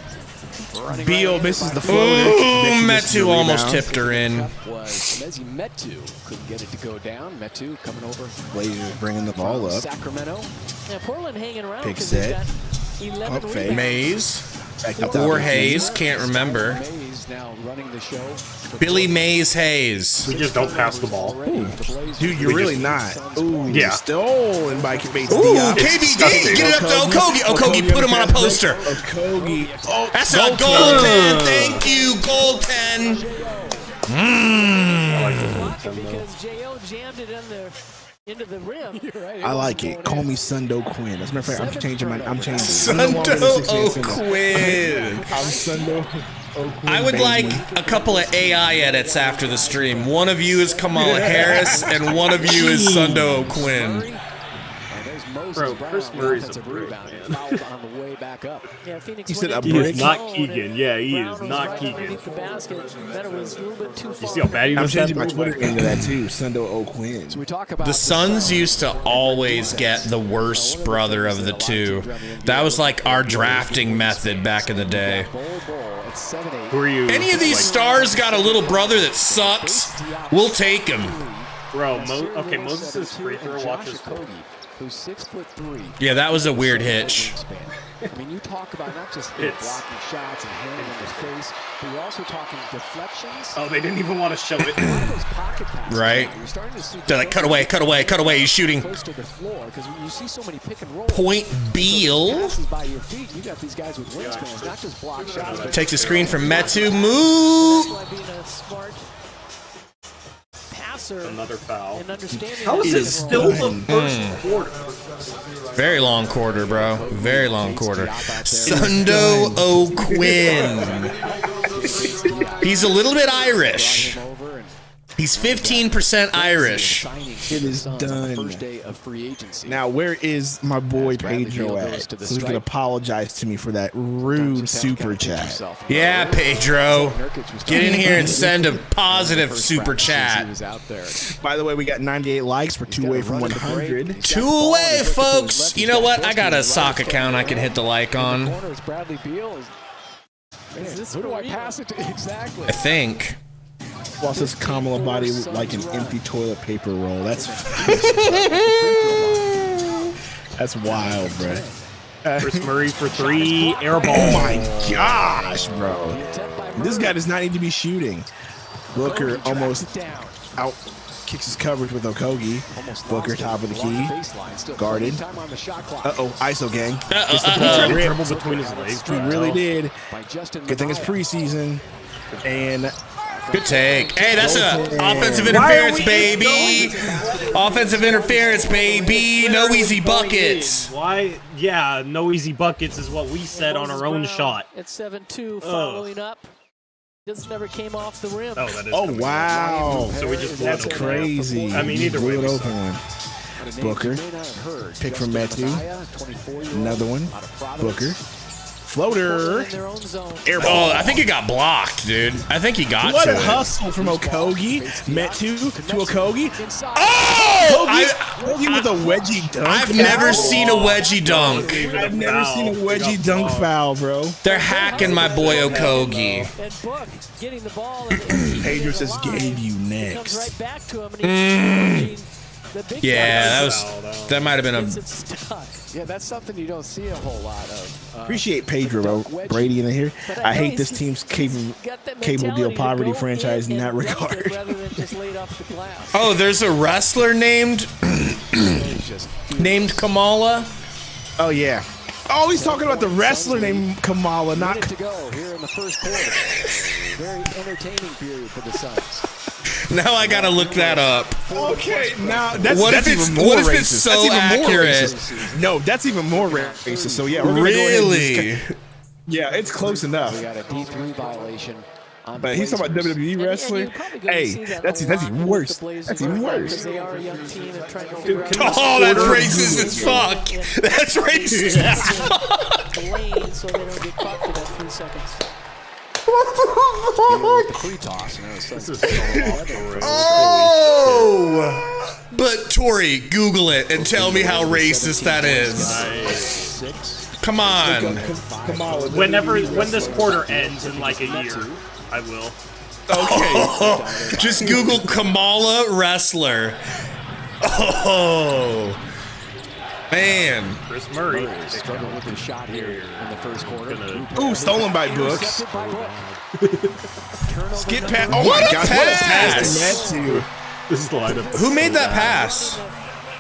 Beal misses the floater.
Ooh, Metu almost tipped her in.
Was Mezzi Metu couldn't get it to go down. Metu coming over.
Blazers bringing the ball up.
Sacramento.
Yeah, Portland hanging around.
Pick
'cause
set.
they've got 11
Pump fake.
rebounds.
Mays.
Back up
Or
top.
Hayes. Can't remember.
Mays now running the show.
Billy Mays Hayes.
We just don't pass the ball.
Dude, you're really not. Ooh,
Yeah.
stolen by Bates.
Ooh,
Diop.
KBD. Get it up to Okogie. Okogie, put him on a poster.
Okogie. Oh,
That's a goal 10. Thank you, goal 10.
Because J.O. jammed it into the rim.
I like it. Call me Sundo Quinn. As a matter of fact, I'm changing.
Sundo O'Quinn.
I'm Sundo O'Quinn.
I would
baby.
like a couple of AI edits after the stream. One of you is Kamala Harris, and one of you is Sundo O'Quinn.
Bro, Chris Murray's a brick, man.
On the way back up.
Yeah, Phoenix
You said
went
a
into
brick?
the
Not
zone
Keegan.
and
Yeah, he
Brown
is
was
not
right
Keegan.
underneath the basket. That was a little bit too far.
You see how bad he
I'm
was?
changing my Twitter name to that too. Sundo O'Quinn.
So we talk about
The Suns used to always get the worst brother of the two. That was like our drafting method back in the day.
Who are you?
Any of these stars got a little brother that sucks, we'll take him.
Bro, okay, Moses' free throw watches.
who's 6'3".
Yeah, that was a weird hitch.
I mean, you talk about not just
Hits.
blocking shots and handling in his face, but you're also talking deflections.
Oh, they didn't even want to show it.
A lot of those pocket passes.
Right.
You're starting to see
They're like, cut away, cut away, cut away. He's shooting.
close to the floor because you see so many pick and roll.
Point Beal.
Passes by your feet. You got these guys with wingspans, not just block shots. But
Takes a screen from Metu. Move.
That's why being a smart passer
Another foul.
and understanding
How is
the
it
pick and
still
roll.
the first quarter?
Very long quarter, bro. Very long quarter. Sundo O'Quinn. He's a little bit Irish. He's 15% Irish.
It is done.
First day of free agency.
Now, where is my boy Pedro at? So he can apologize to me for that rude super chat.
Yeah, Pedro. Get in here and send a positive super
He
chat.
was out there.
By the way, we got 98 likes. We're 2 away from 100.
2 away, folks. You know what? I got a sock account I can hit the like on.
Corner is Bradley Beal.
Is this
Who do I
for
pass it to? Exactly.
I think.
While says Kamala body like an empty toilet paper roll. That's that's wild, bro.
Chris Murray for 3, air ball.
Oh my gosh, bro. This guy does not need to be shooting. Booker almost out kicks his coverage with Okogie. Booker top of the key. Guarded. Uh-oh, ISO gang. Gets the
He
ball
tried to
ripped.
dribble between his legs.
He really did. Good thing it's preseason. And
Good take. Hey, that's a offensive interference, baby. Offensive interference, baby. No easy buckets.
Why? Yeah, no easy buckets is what we said on our own
Brown
shot.
At 7-2, following up. This never came off the rim.
Oh, that is.
oh wow,
So we just blew
that's
it open.
crazy.
I mean, either way,
Blew it
we
open one. Booker. Pick from Metu. Another one. Booker. Floater.
in their own zone.
Airball.
Oh, I think it got blocked, dude. I think he got
What
to
a
it.
hustle from Okogie. Metu to Okogie.
Oh!
Okogie with a wedgie dunk.
I've never seen a wedgie dunk.
I've never seen a wedgie dunk foul, bro.
They're hacking my boy Okogie.
And Book getting the ball.
Pedro just gave you
Comes
next.
right back to him. And the big
Yeah,
guy
that might have been
gets
a.
it stuck.
Yeah, that's something you don't see a whole lot of.
Appreciate Pedro Brady in here. I hate this team's cable deal poverty franchise in that regard.
Rather than just laid off the glass.
Oh, there's a wrestler named Kamala.
Oh yeah. Oh, he's talking about the wrestler named Kamala, not.
Minute to go here in the first quarter. Very entertaining period for the Suns.
Now I gotta look that up.
Okay, now that's
What
that's
if it's-
even more
what if
racist.
it's so
That's even more
accurate?
racist. No, that's even more racist. So yeah, we're gonna go ahead and
Really?
yeah, it's close enough.
We got a D3 violation.
But he's talking about WWE wrestler. Hey, that's even worse. That's even worse.
They are a young team and trying to figure out.
Oh, that's racist as fuck. That's racist as fuck.
The lane so they don't get caught for that 3 seconds.
The free toss. You know,
This is so off the rails.
Oh! But Torey, Google it and tell me how racist that is. Come on.
When this quarter ends in like a year, I will.
Okay.
Just Google Kamala wrestler. Oh. Man.
Chris Murray.
Struggling with his shot here in the first quarter.
Ooh, stolen by Books.
Intercepted by Book.
Skip pass. Oh
What
my
a
gosh,
pass!
what a pass to Metu.
This is the lineup.
Who made that pass?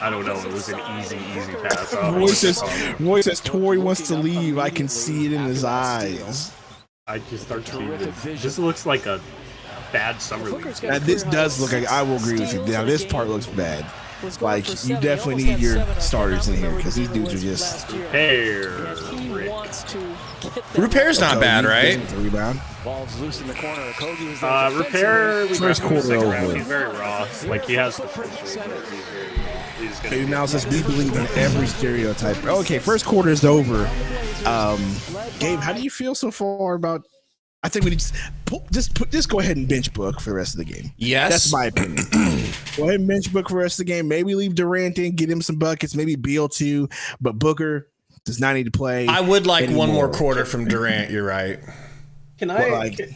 I don't know. It was an easy pass.
Roy says Torey wants to leave. I can see it in his eyes.
I just start to. This looks like a bad summer league.
Now this does look like, I will agree with you. Now this part looks bad. Like, you definitely need your starters in here because these dudes are just.
Hair.
Repair's not bad, right?
Rebound.
Ball's loose in the corner. Kogi was there.
Repair.
First quarter over.
He's very raw. Like he has the potential. He's gonna
Hey, now says we believe in every stereotype. Okay, first quarter is over. Gabe, how do you feel so far about? I think we need to just go ahead and bench Book for the rest of the game.
Yes.
That's my opinion. Go ahead and bench Book for the rest of the game. Maybe leave Durant in, get him some buckets. Maybe Beal too, but Booker does not need to play.
I would like
anymore.
one more quarter from Durant. You're right.
Can
Well,
I?
like,
Can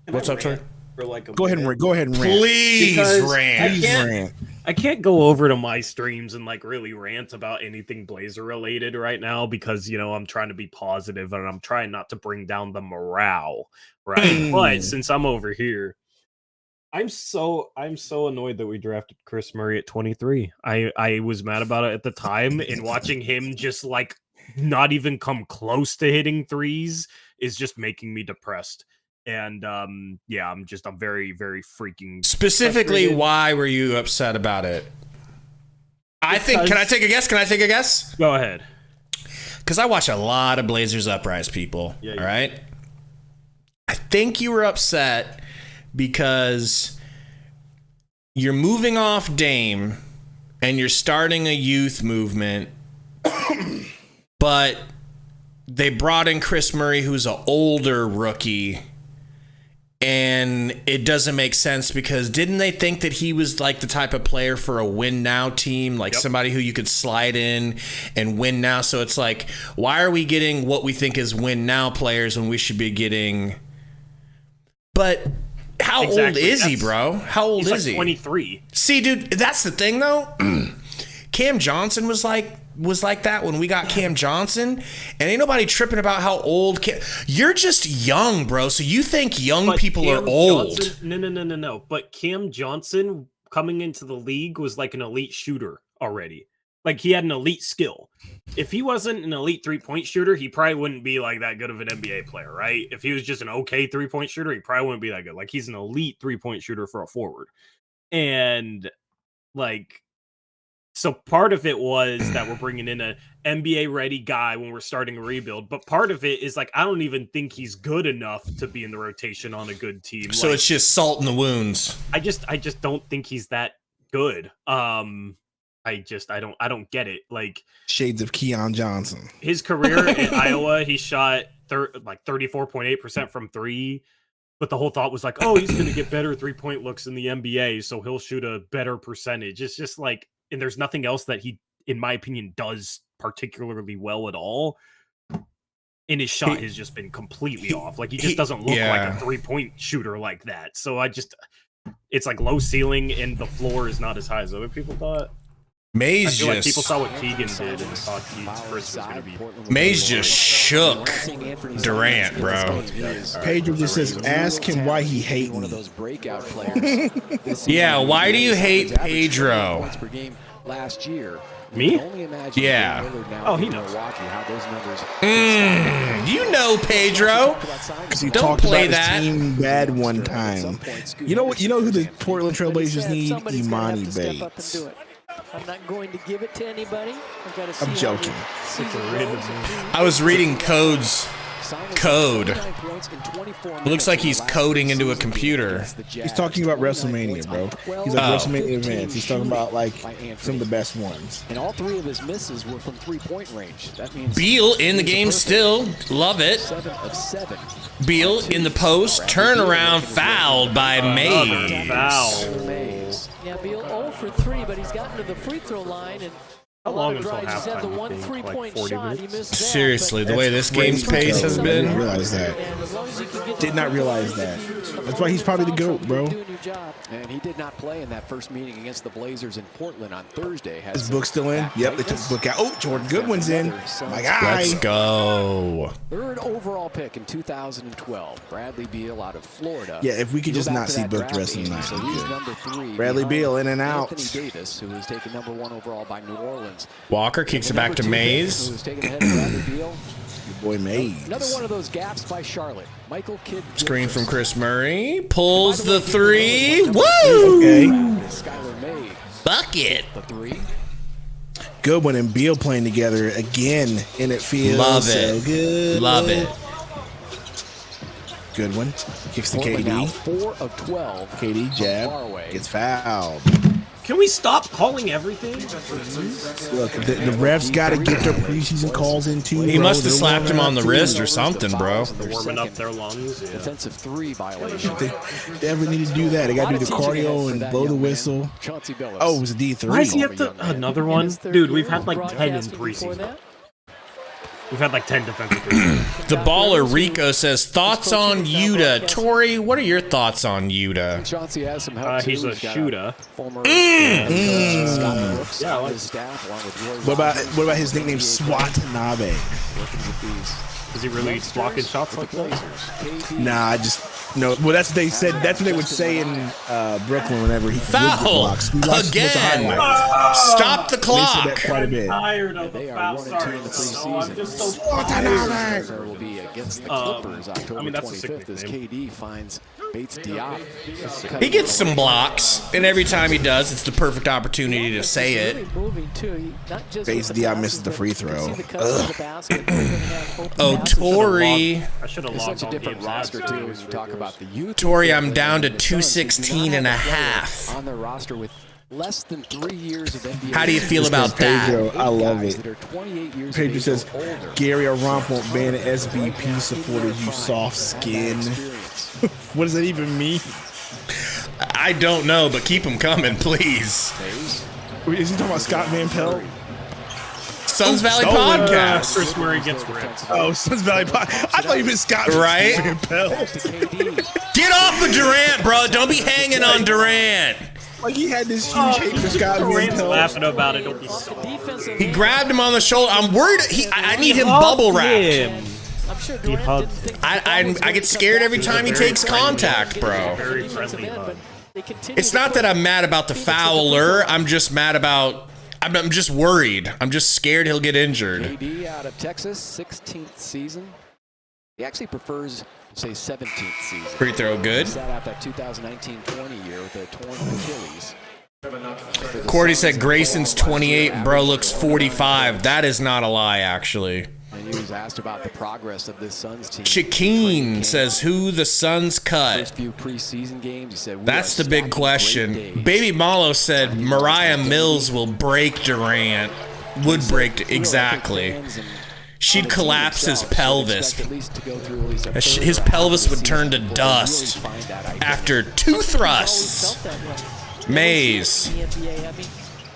What's
I
up, Troy?
rant for like a
Go ahead and
minute?
rant.
Please
Because
rant.
Please rant.
I can't go over to my streams and like really rant about anything Blazer related right now because I'm trying to be positive and I'm trying not to bring down the morale, right? But since I'm over here, I'm so annoyed that we drafted Chris Murray at 23. I was mad about it at the time, and watching him just like not even come close to hitting threes is just making me depressed. And I'm very, very freaking
Specifically,
frustrated.
why were you upset about it? I think. Can I take a guess?
Go ahead.
Because I watch a lot of Blazers Uprise people.
Yeah,
all right. I think you were upset because you're moving off Dame and you're starting a youth movement, but they brought in Chris Murray, who's an older rookie. And it doesn't make sense because didn't they think that he was like the type of player for a win now team, like somebody who you could slide in and win now? So it's like, why are we getting what we think is win now players when we should be getting? But how old is he, bro? How old is he?
23.
See, dude, that's the thing though. Cam Johnson was like that when we got Cam Johnson, and ain't nobody tripping about how old you're just young, bro. So you think young people are old.
No. But Cam Johnson coming into the league was like an elite shooter already. Like he had an elite skill. If he wasn't an elite 3-point shooter, he probably wouldn't be like that good of an NBA player, right? If he was just an okay 3-point shooter, he probably wouldn't be that good. Like he's an elite 3-point shooter for a forward. And like, so part of it was that we're bringing in an NBA ready guy when we're starting a rebuild, but part of it is like I don't even think he's good enough to be in the rotation on a good team.
So
like,
it's just salt in the wounds.
I just don't think he's that good. I don't get it. Like
Shades of Keon Johnson.
his career at Iowa, he shot like 34.8% from three. But the whole thought was like, oh, he's going to get better 3-point looks in the NBA, so he'll shoot a better percentage. It's just like, and there's nothing else that he, in my opinion, does particularly well at all. And his shot has just been completely off. Like, he just doesn't look like a 3-point shooter like that. So it's like low ceiling, and the floor is not as high as other people thought.
Mays
I feel like people saw what Keegan did and thought Chris was going to be.
Mays just shook Durant, bro.
Pedro just says, ask him why he hates me.
Yeah, why do you hate Pedro?
Last year.
Me?
Yeah.
Oh, he knows.
You know Pedro.
Because he
Don't
talked
play
about
that.
his team bad one time. You know what? You know who the Portland Trailblazers need? Imani Bates.
I'm not going to give it to anybody.
I'm joking.
I was reading code. It looks like he's coding into a computer.
He's talking about WrestleMania, bro. He's like WrestleMania events. He's talking about like some of the best ones.
And all three of his misses were from 3-point range. That means
Beal in the game still. Love it.
7 of 7.
Beal in the post. Turnaround fouled by Mays.
Yeah, Beal 0 for 3, but he's gotten to the free throw line and
How long until
he's had the
halftime?
one
You think? Like
3-point
40
shot. He
minutes?
missed that.
Seriously, the way this game's pace has
I
been.
didn't realize that.
And as long as you can get
Did not realize that. That's why he's probably the GOAT, bro.
doing your job.
And he did not play in that first meeting against the Blazers in Portland on Thursday.
His book's still in? Yep, they took the book out. Oh, Jordan Goodwin's in. My guy.
Let's go.
Third overall pick in 2012. Bradley Beal out of Florida.
Yeah, if we could just
Go back
not
to
see
that
Book the
draft
rest of the
meeting.
night,
So
we're
he's
good.
number 3.
Bradley
behind
Beal in and out.
Anthony Davis, who was taken number 1 overall by New Orleans.
Walker kicks it back to
Who
Mays.
was taken ahead of Bradley Beal.
Your boy Mays.
Another one of those gaps by Charlotte. Michael Kidd.
Screen from
Gilchrist.
Chris Murray. Pulls the three. Woo!
Okay.
Skylar May.
Bucket.
The 3.
Goodwin and Beal playing together again, and it feels
Love
so
it.
good.
Love it.
Goodwin kicks to
Portland now
KD.
4 of 12.
KD
far
jab
away.
gets fouled.
Can we stop calling everything?
Look, the refs got to get their preseason calls in too.
He
bro.
must have
They're
slapped him on the
warming up
wrist or something, bro.
They're warming up their lungs. Yeah.
Defensive 3 violation.
too. They ever need to do that. They got to do the cardio and blow the whistle.
Chauncey Billups.
Oh, it was a D3.
Why is he at the another one?
His third
Dude, we've
year
had like 10 in
broadcasting before
preseason.
that.
We've had like 10 defensive preseason.
The baller Rico says, thoughts on Yuta. Torey, what are your thoughts on Yuta?
Chauncey has some help too.
He's a
got
shooter.
Former Scott Brooks
Yeah, I
on
like
his staff, along with Roy
What about his nickname Swatanabe?
working with these
Is he really blocking shots like that?
KD.
Nah, I just no. Well, that's what they said. That's what they would say in Brooklyn whenever he
Foul
blocks. We watched it with the
again.
highlights.
Stop the
They said that
clock.
quite a bit.
Tired of
They
the
are
foul
1 and 2 in the
starts. So I'm
preseason.
just so
Blazers will be against the Clippers October
I mean, that's a sick
25th as
nickname.
KD finds Bates Diop.
He gets some blocks, and every time he does, it's the perfect opportunity to say
He's
it.
really moving too. He, not just
Bates
with the
Diop
passes,
misses the
but
free
you can
throw.
see the cuts of the basket. They're gonna have open
Oh,
passes.
Torey.
I should have
It's
logged
such a
all
different
games
roster
after
too when
these
you
free
talk
throws.
about the youth.
Torey, I'm down to
And the Suns, who do not
216 and a
have players
half.
on their roster with less than 3 years of NBA.
How do you feel about that?
Pedro, I love
Guys
it.
that are 28 years
Pedro
of age
says,
or older.
Gary Aromp won't ban an SVP supported you soft skin. What does that even mean?
I don't know, but keep them coming, please.
Is he talking about Scott Van Pelt?
Suns Valley
stolen.
Podcast.
Chris Murray gets ripped.
Oh, Suns Valley Pod. I thought you meant Scott
Right?
Van Pelt.
Get off of Durant, bro. Don't be hanging on Durant.
Like he had this huge hate for Scott Van
Durant's
Pelt.
laughing about it. Don't be
Off the
so.
defensive
He
end,
grabbed him on the shoulder. I'm worried. I need him bubble wrapped.
I'm sure Durant
hugged
didn't think
I get scared every time he takes contact, bro.
Very friendly
end,
hug.
but they continue
It's
to
not
put
that I'm mad about the fouler. I'm just mad about. I'm just worried. I'm just scared he'll get injured.
KD out of Texas, 16th season. He actually prefers, say, 17th season.
Free throw good.
He sat out that 2019-20 year with a torn Achilles.
Cordy said Grayson's 28, bro looks 45. That is not a lie, actually.
And he was asked about the progress of this Suns team.
Chikeen says who the Suns cut.
First few preseason games, he said, "We
That's
are
the big
stacking
question.
great days."
Baby Malo said Mariah Mills will break Durant. Would break exactly. she'd collapse his pelvis. His pelvis would turn to dust after 2 thrusts. Mays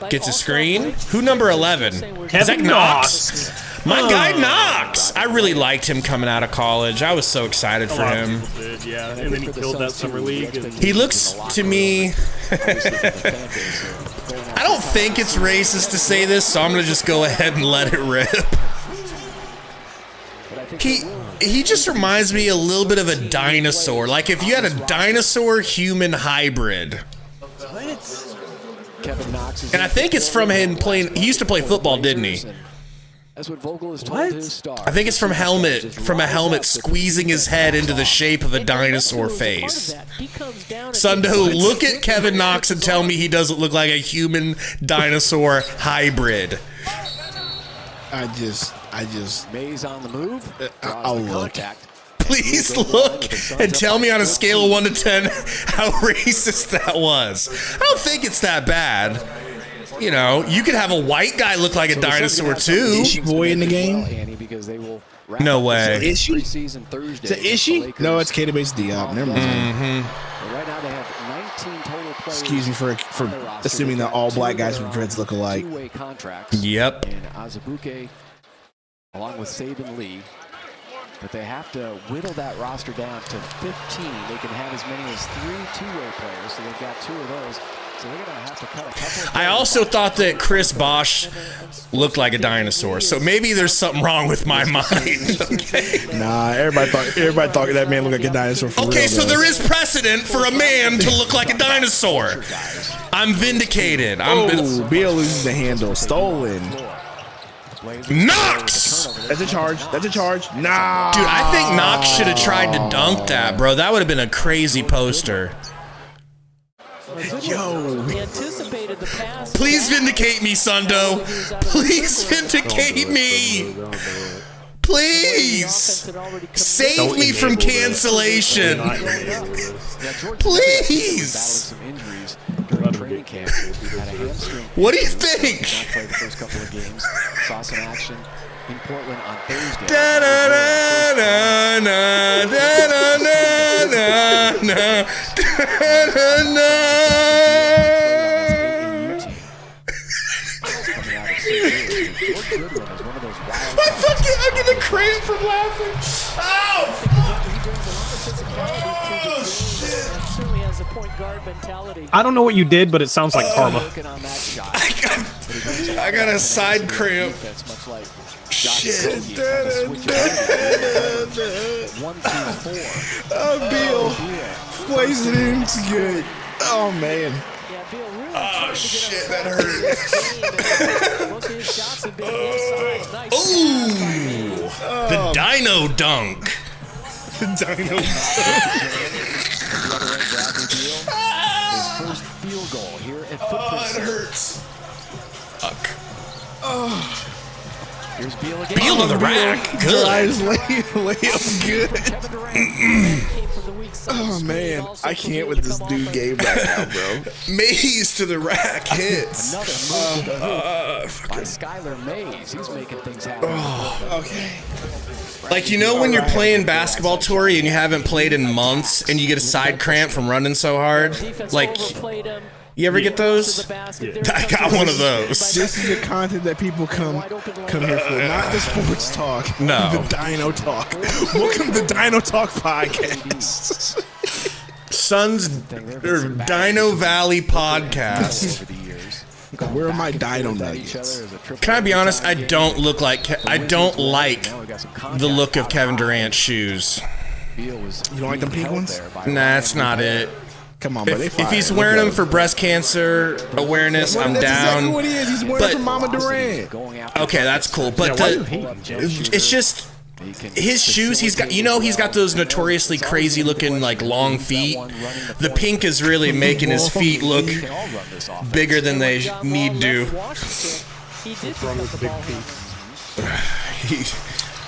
gets a screen. Who number 11? Is that Knox? My guy Knox. I really liked him coming out of college. I was so excited for him.
Yeah, and then he killed that summer league.
He looks to me. I don't think it's racist to say this, so I'm gonna just go ahead and let it rip. He just reminds me a little bit of a dinosaur. Like if you had a dinosaur human hybrid. And I think it's from him playing. He used to play football, didn't he?
That's what Vogel is told his star.
I think it's from a helmet squeezing his head into the shape of a dinosaur face. Sundo, look at Kevin Knox and tell me he doesn't look like a human dinosaur hybrid.
I just.
Mays on the move.
I'll look.
Please look and tell me on a scale of 1 to 10 how racist that was. I don't think it's that bad. You know, you could have a white guy look like a dinosaur too.
Is she boy in the game?
No way.
Is she? Is she? No, it's K-Base Diop. Never mind.
Right now they have 19 total players.
Excuse me for assuming that all black guys with dreads look alike.
Two-way contracts.
Yep.
And Azubuike, along with Saban Lee. But they have to whittle that roster down to 15. They can have as many as 3 two-way players, so they've got 2 of those. So they're going to have to cut a couple of
I also thought that Chris Bosch looked like a dinosaur, so maybe there's something wrong with my mind. Okay.
Nah, everybody thought that man looked like a dinosaur for
Okay,
real,
so
though.
there is precedent for a man to look like a dinosaur. I'm vindicated.
Beal loses the handle. Stolen.
Knox!
That's a charge. That's a charge. Nah.
Dude, I think Knox should have tried to dunk that, bro. That would have been a crazy poster.
Yo.
Please vindicate me, Sundo. Please vindicate me. Please. Save me from cancellation. Please. What do you think?
Played the first couple of games. Saw some action in Portland on Thursday.
Da da da da da da da da I'm getting a cramp from laughing. Oh, shit.
I don't know what you did, but it sounds like karma.
I got a side cramp. Shit.
Oh, Beal. Poisoning's good. Oh, man.
Oh, shit, that hurt. Ooh, the Dino Dunk. The Dino Dunk.
First field goal here at
Oh, it hurts. Fuck.
Oh. Here's Beal again.
Beal to the rack. Good.
Guys, layup good. Oh, man. I can't with this dude Gabe right now, bro.
Mays to the rack hits.
Another move to the hoop by Skylar Mays. He's making things happen.
Oh, okay.
Like, you know when you're playing basketball, Torey, and you haven't played in months, and you get a side cramp from running so hard? Like, you ever get those? I got one of those.
This is the content that people come here for, not the sports talk.
No.
The Dino Talk. Welcome to the Dino Talk podcast.
Dino Valley podcast.
Where are my Dino nuggets?
Can I be honest? I don't like the look of Kevin Durant's shoes.
You don't like them pink ones?
Nah, that's not it.
Come on, but
If he's wearing them for breast cancer awareness, I'm
that's
down.
Exactly what he is. He's wearing
But-
it for Mama Durant.
Okay, that's cool. But it's just his shoes. He's got those notoriously crazy looking like long feet. The pink is really making his feet look bigger than they need to.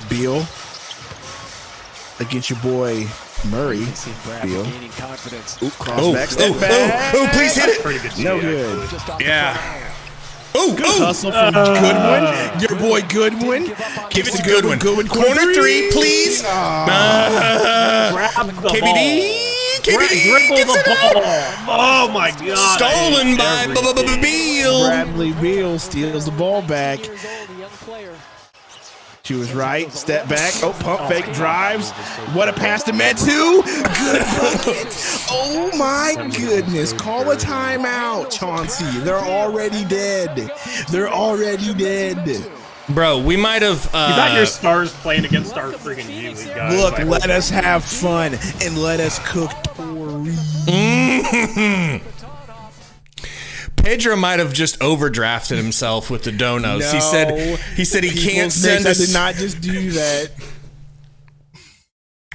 Beal against your boy Murray. Beal. Ooh, crossback. Step back.
Oh, please hit it.
Pretty good.
No good.
Yeah.
Good hustle from Goodwin. Your boy Goodwin.
Give it to Goodwin. Corner three, please.
Grab the
KBD.
Dribble the ball. Oh my God.
Stolen by Beal.
Bradley Beal steals the ball back. To his right, step back. Oh, pump fake, drives. What a pass to Metu. Good bucket. Oh my goodness. Call a timeout, Chauncey. They're already dead.
Bro, we might have.
You got your stars playing against our freaking G League guys.
Look, let us have fun and let us cook Torey.
Pedro might have just overdrafted himself with the donos. He said he can't send us.
I did not just do that.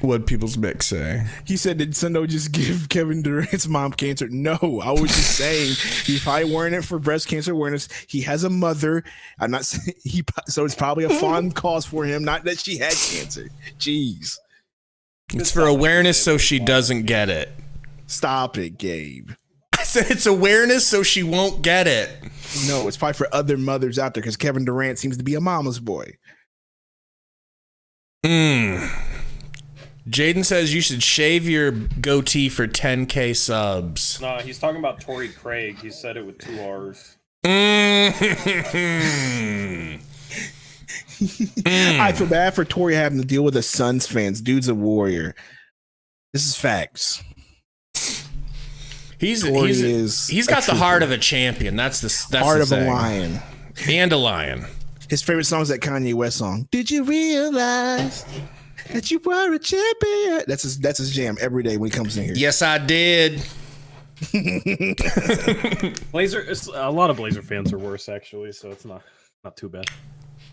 What'd People's Mix say?
He said, did Sundo just give Kevin Durant's mom cancer? No, I was just saying he's probably wearing it for breast cancer awareness. He has a mother. I'm not saying so it's probably a fond cause for him, not that she had cancer. Jeez.
It's for awareness so she doesn't get it.
Stop it, Gabe.
I said it's awareness so she won't get it.
No, it's probably for other mothers out there because Kevin Durant seems to be a mama's boy.
Jaden says you should shave your goatee for 10K subs.
No, he's talking about Torey Craig. He said it with 2 R's.
I feel bad for Torey having to deal with the Suns fans. Dude's a warrior. This is facts.
He's got the heart of a champion. That's
heart
the
of a lion.
And a lion.
His favorite song is that Kanye West song. Did you realize that you were a champion? That's his jam every day when he comes in here.
Yes, I did.
A lot of Blazer fans are worse actually, so it's not too bad.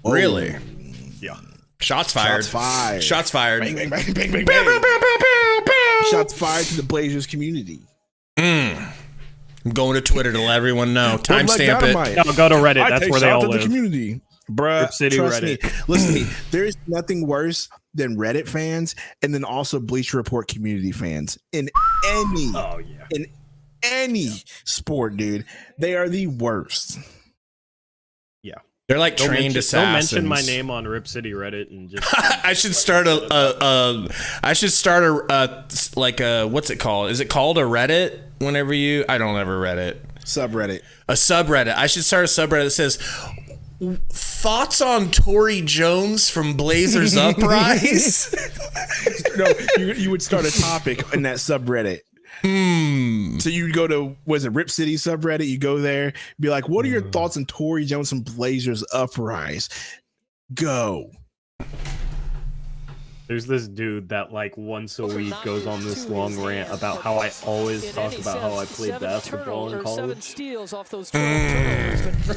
Really?
Yeah.
Shots fired. Shots fired.
Bang, bang, bang, bang, bang, bang. Shots fired to the Blazers community.
I'm going to Twitter to let everyone know. Timestamp it.
No, go to Reddit. That's where they all live.
The community. Bruh,
City
trust
Reddit.
me. Listen to me. There's nothing worse than Reddit fans and then also Bleacher Report community fans in any sport, dude. They are the worst.
Yeah.
They're like trained assassins.
Don't mention my name on Rip City Reddit and just.
I should start a what's it called? Is it called a Reddit? Whenever I don't ever Reddit.
Subreddit.
A subreddit. I should start a subreddit that says thoughts on Torey Jones from Blazers Uprise.
No, you would start a topic in that subreddit. So you go to Rip City subreddit, you go there, be like, what are your thoughts on Torey Jones from Blazers Uprise? Go.
There's this dude that like once a week goes on this long rant about how I always talk about how I played basketball in college.
That's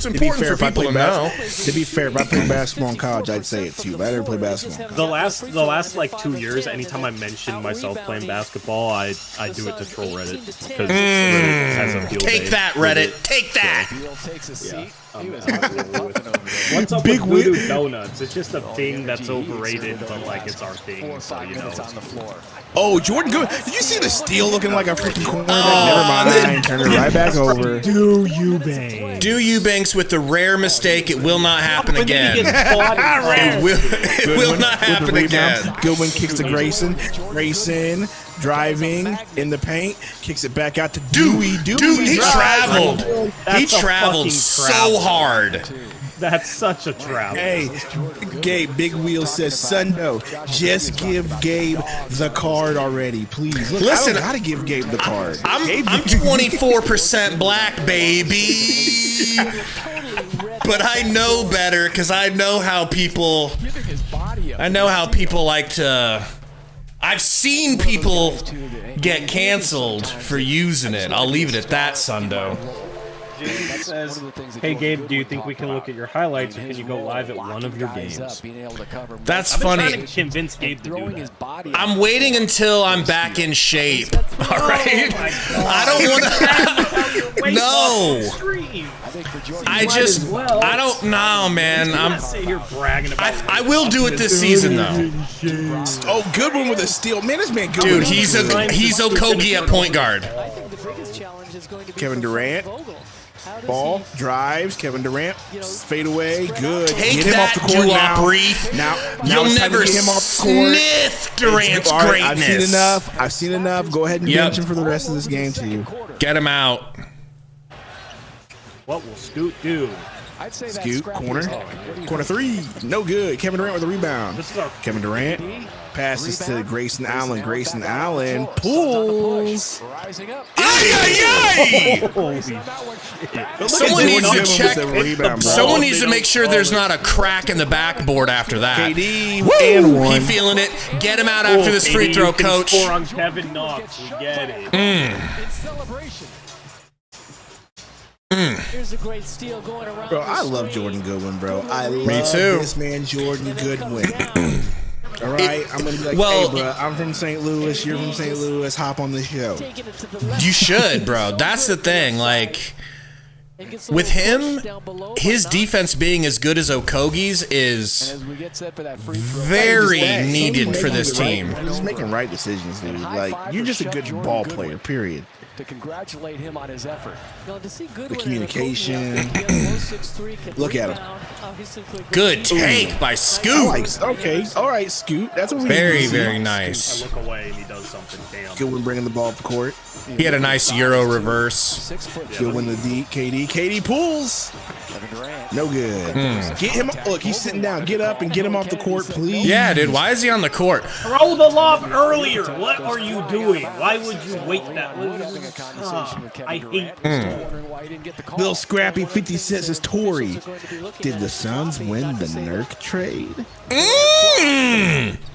important for people to know.
To be fair, if I played basketball in college, I'd say it too. But I never played basketball in college.
The last like 2 years, anytime I mention myself playing basketball, I do it to troll Reddit because Reddit has a field day.
Take that, Reddit. Take that.
Yeah. What's up with Voodoo Donuts? It's just a thing that's overrated, but like it's our thing, so you know.
Oh, Jordan Good. Did you see the steal looking like a freaking cornerback? Never mind. I ain't turning it right back over.
Do
Eubanks with the rare mistake. It will not happen again. It will not happen again.
Goodwin kicks to Grayson. Grayson driving in the paint, kicks it back out to Dewey.
Dude, he traveled. He traveled so hard.
That's such a travel.
Hey, Gabe, Big Wheel says, Sundo, just give Gabe the card already, please. Look,
listen,
I don't gotta give Gabe the card.
I'm 24% black, baby. But I know better because I know how people like to. I've seen people get canceled for using it. I'll leave it at that, Sundo.
Jason says, hey Gabe, do you think we can look at your highlights or can you go live at one of your games?
That's funny.
I'm trying to convince Gabe to do that.
I'm waiting until I'm back in shape. All right? I don't want to. No. I don't know, man. I will do it this season though.
Oh, good one with a steal. Man, this man good.
Dude, he's Okogie at point guard.
Kevin Durant. Ball drives. Kevin Durant fade away. Good.
Take
Get him
that,
off the court now.
Reef.
Now
You'll
it's time to
never
get him off the court.
sniff Durant's
All right,
greatness.
I've seen enough. Go ahead and bench him for the rest of this game too.
Get him out.
What will Scoot do?
I'd say
Scoot, corner 3. No good. Kevin Durant with the rebound. Kevin Durant passes to Grayson Allen. Grayson Allen pulls.
Rising up.
Ay, Someone needs to check. Someone needs to make sure there's not a crack in the backboard after that.
KD
Woo!
and one.
He feeling it. Get him out after this free throw, coach.
Score on Kevin Knox. We get it.
In celebration. Here's a great steal going around.
Bro, I love Jordan Goodwin, bro. I love
too.
this man, Jordan Goodwin. All right, I'm gonna be like,
well,
hey, bro, I'm from St. Louis. You're from St. Louis. Hop on the show.
You should, bro. That's the thing. Like, with him, his defense being as good as Okogie's is very needed for this team.
He's making right decisions, dude. Like, you're just a good ball player, period.
To congratulate him on his effort.
The communication. Look at him.
Good take by Scoot.
Okay, all right, Scoot. That's what we
Very,
need to see.
very nice.
I look away and he does something. Damn.
Goodwin bringing the ball up the court.
He had a nice Euro reverse.
Goodwin the D. KD. KD pulls. No good. Get him. Look, he's sitting down. Get up and get him off the court, please.
Yeah, dude. Why is he on the court?
Throw the lob earlier. What are you doing? Why would you wait that long? I hate
Little scrappy 50 cents is Torey. Did the Suns win the Nurk trade?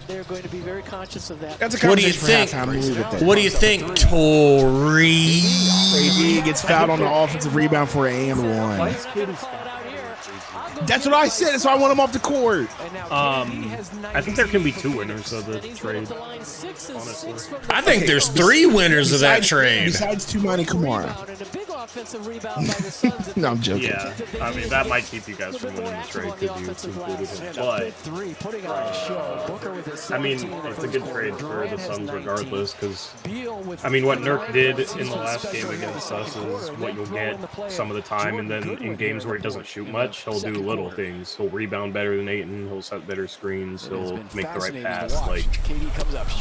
They're going to be very conscious of that.
That's a
What do you
conversation
think?
for halftime. We'll leave it there.
What do you think, Torey?
KD gets fouled on the offensive rebound for an and one. That's what I said. That's why I want him off the court.
I think there can be 2 winners of the trade. Honestly,
I think there's 3 winners of that trade.
Besides Tumani Kumar. No, I'm joking.
yeah. I mean, that might keep you guys from winning the trade because you included him. But I mean, it's a good trade for the Suns regardless. Because I mean, what Nurk did in the last game against us is what you'll get some of the time, and then in games where he doesn't shoot much, he'll do little things. He'll rebound better than Ayton. He'll set better screens. He'll make the right pass, like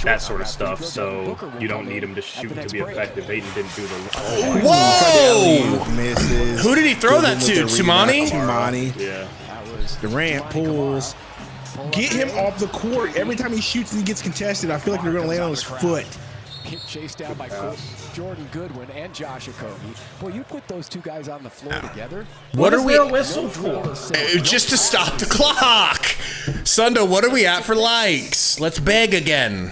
that sort of stuff. So you don't need him to shoot to be effective. Ayton didn't do the.
Whoa!
Misses.
Who did he throw that to? Tumani?
Tumani.
Yeah.
Durant pulls. Get him off the court. Every time he shoots and he gets contested, I feel like they're going to land on his foot.
Chased down by Jordan Goodwin and Josh Okogie. Boy, you put those two guys on the floor together.
What are we?
Whistle for?
Just to stop the clock. Sundo, what are we at for likes? Let's beg again.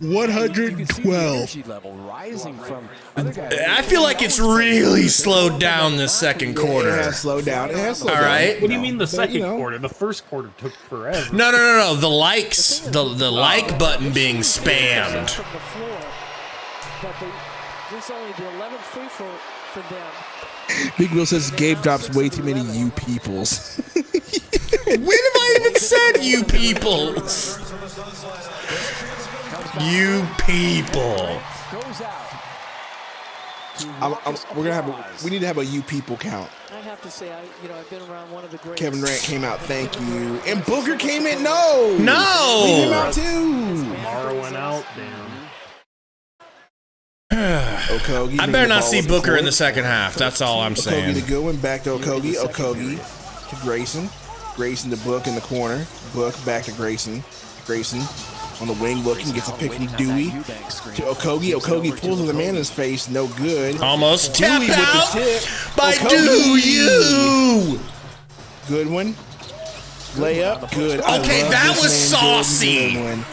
112.
I feel like it's really slowed down this second
It
quarter.
has slowed down. It has slowed
All
down.
right.
What do you mean the second
you know.
quarter? The first quarter took forever.
No. The likes, the like button being spammed.
From the floor, but this only the 11th free for them.
Big Will says Gabe drops way too many you peoples.
When have I even said you people? You people.
We need to have a you people count.
I have to say, I've been around one of the greatest.
Kevin Durant came out, thank you. And Booker came in, no. Leave him
No.
out too.
Mara went out. Damn.
Okogie.
I better not see Booker in the second half. That's all I'm
Okogie
saying.
to Goodwin, back to Okogie. Okogie to Grayson. Grayson to Book in the corner. Book back to Grayson. Grayson on the wing looking, gets a pick from Dewey to Okogie. Okogie pulls with a man in his face, no good.
Almost
Dewey
tapped
with the
out
tip.
by
Okogie.
Do You.
Goodwin. Layup, good. I
Okay,
love
that
this
was
man, Jordan
saucy.
Goodwin.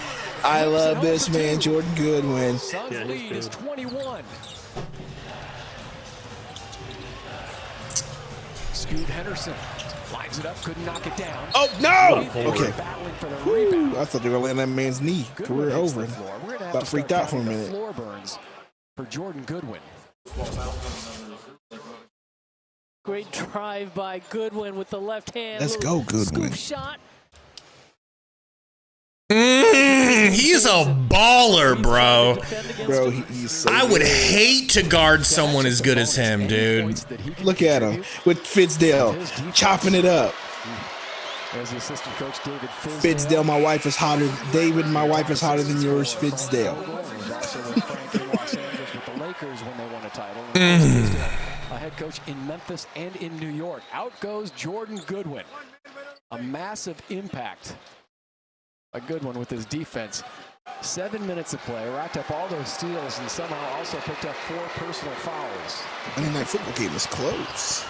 I love this man, Jordan Goodwin.
Suns lead is 21. Scoot Henderson lines it up, couldn't knock it down.
Oh, no! Okay.
Battling for the
Whew,
rebound.
I thought they were landing that man's knee. Career over. About freaked out for a minute.
Floor burns for Jordan Goodwin.
Great drive by Goodwin with the left hand.
Let's
Little
go, Goodwin.
Scoop shot.
He's a baller, bro.
Bro, he's so
I would
good.
hate to guard someone as good as him, dude.
Look at him with Fitzdale chopping it up.
As the assistant coach David
Fitzdale, my wife is hotter. David, my wife is hotter than yours, Fitzdale.
the Lakers when they won a title. A head coach in Memphis and in New York. Out goes Jordan Goodwin. A massive impact. A good one with his defense. 7 minutes of play, racked up all those steals, and somehow also picked up 4 personal fouls.
I mean, that football game is close.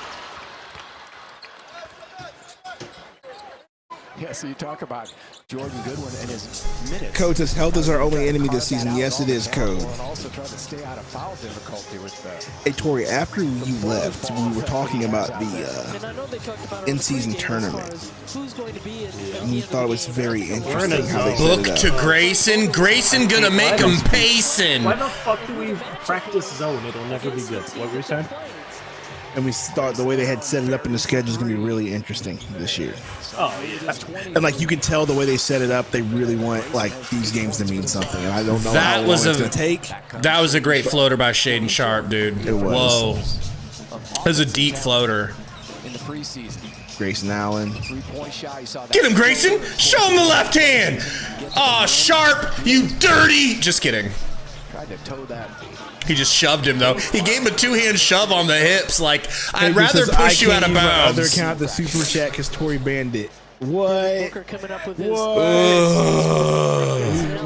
Yeah, so you talk about Jordan Goodwin and his minutes.
Coach, his health is our only enemy this season. Yes, it is, Coach.
And also trying to stay out of foul difficulty with
Hey, Torey, after you left, we were talking about the in-season tournament. And we thought it was very interesting how they
Book
set
to
it up.
Grayson. Grayson gonna make him pacing.
Why the fuck do we practice zone? It'll never be good. What were you saying?
And we thought the way they had set it up in the schedule is going to be really interesting this year.
Oh, yeah.
And, like, you can tell the way they set it up, they really want, like, these games to mean something. And I don't know
That
how long
was
it's
a-
going to take.
That was a great floater by Shaden Sharp, dude.
It was.
Whoa. That was a deep floater.
in the preseason.
Grayson Allen.
3-point shot. You saw that.
Get him, Grayson. Show him the left hand. Aw, Sharp, you dirty. Just kidding.
Tried to toe that.
He just shoved him, though. He gave him a two-hand shove on the hips. Like, I'd
Andrew
rather
says,
push
I
you out
can't
of
use my other
bounds.
account, the super chat, because Torey banned it. What?
Booker coming up with his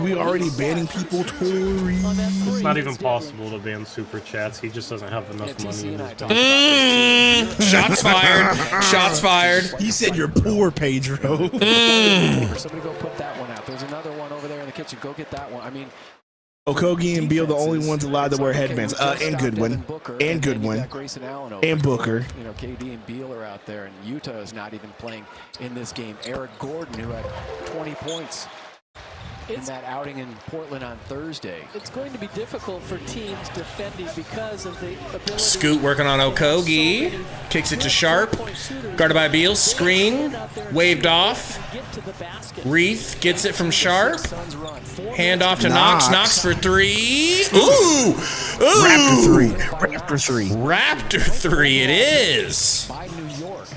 We already banning people, Torey.
It's not even possible to ban super chats. He just doesn't have enough money in his bank.
Shots fired. Shots fired.
He said you're poor, Pedro.
Somebody go put that one out. There's another one over there in the kitchen. Go get that one. I mean,
Okogie and Beal, the only ones allowed to wear headbands. And Goodwin. And Goodwin. And Booker.
You know, KD and Beal are out there, and Utah is not even playing in this game. Eric Gordon, who had 20 points in that outing in Portland on Thursday.
It's going to be difficult for teams defending because of the ability.
Scoot working on Okogie. Kicks it to Sharp. Guarded by Beal. Screen. Waved off. Wreath gets it from Sharp. Hand off to Knox. Knox for three. Ooh! Ooh!
Raptor 3. Raptor 3.
Raptor 3 it is.
By New York.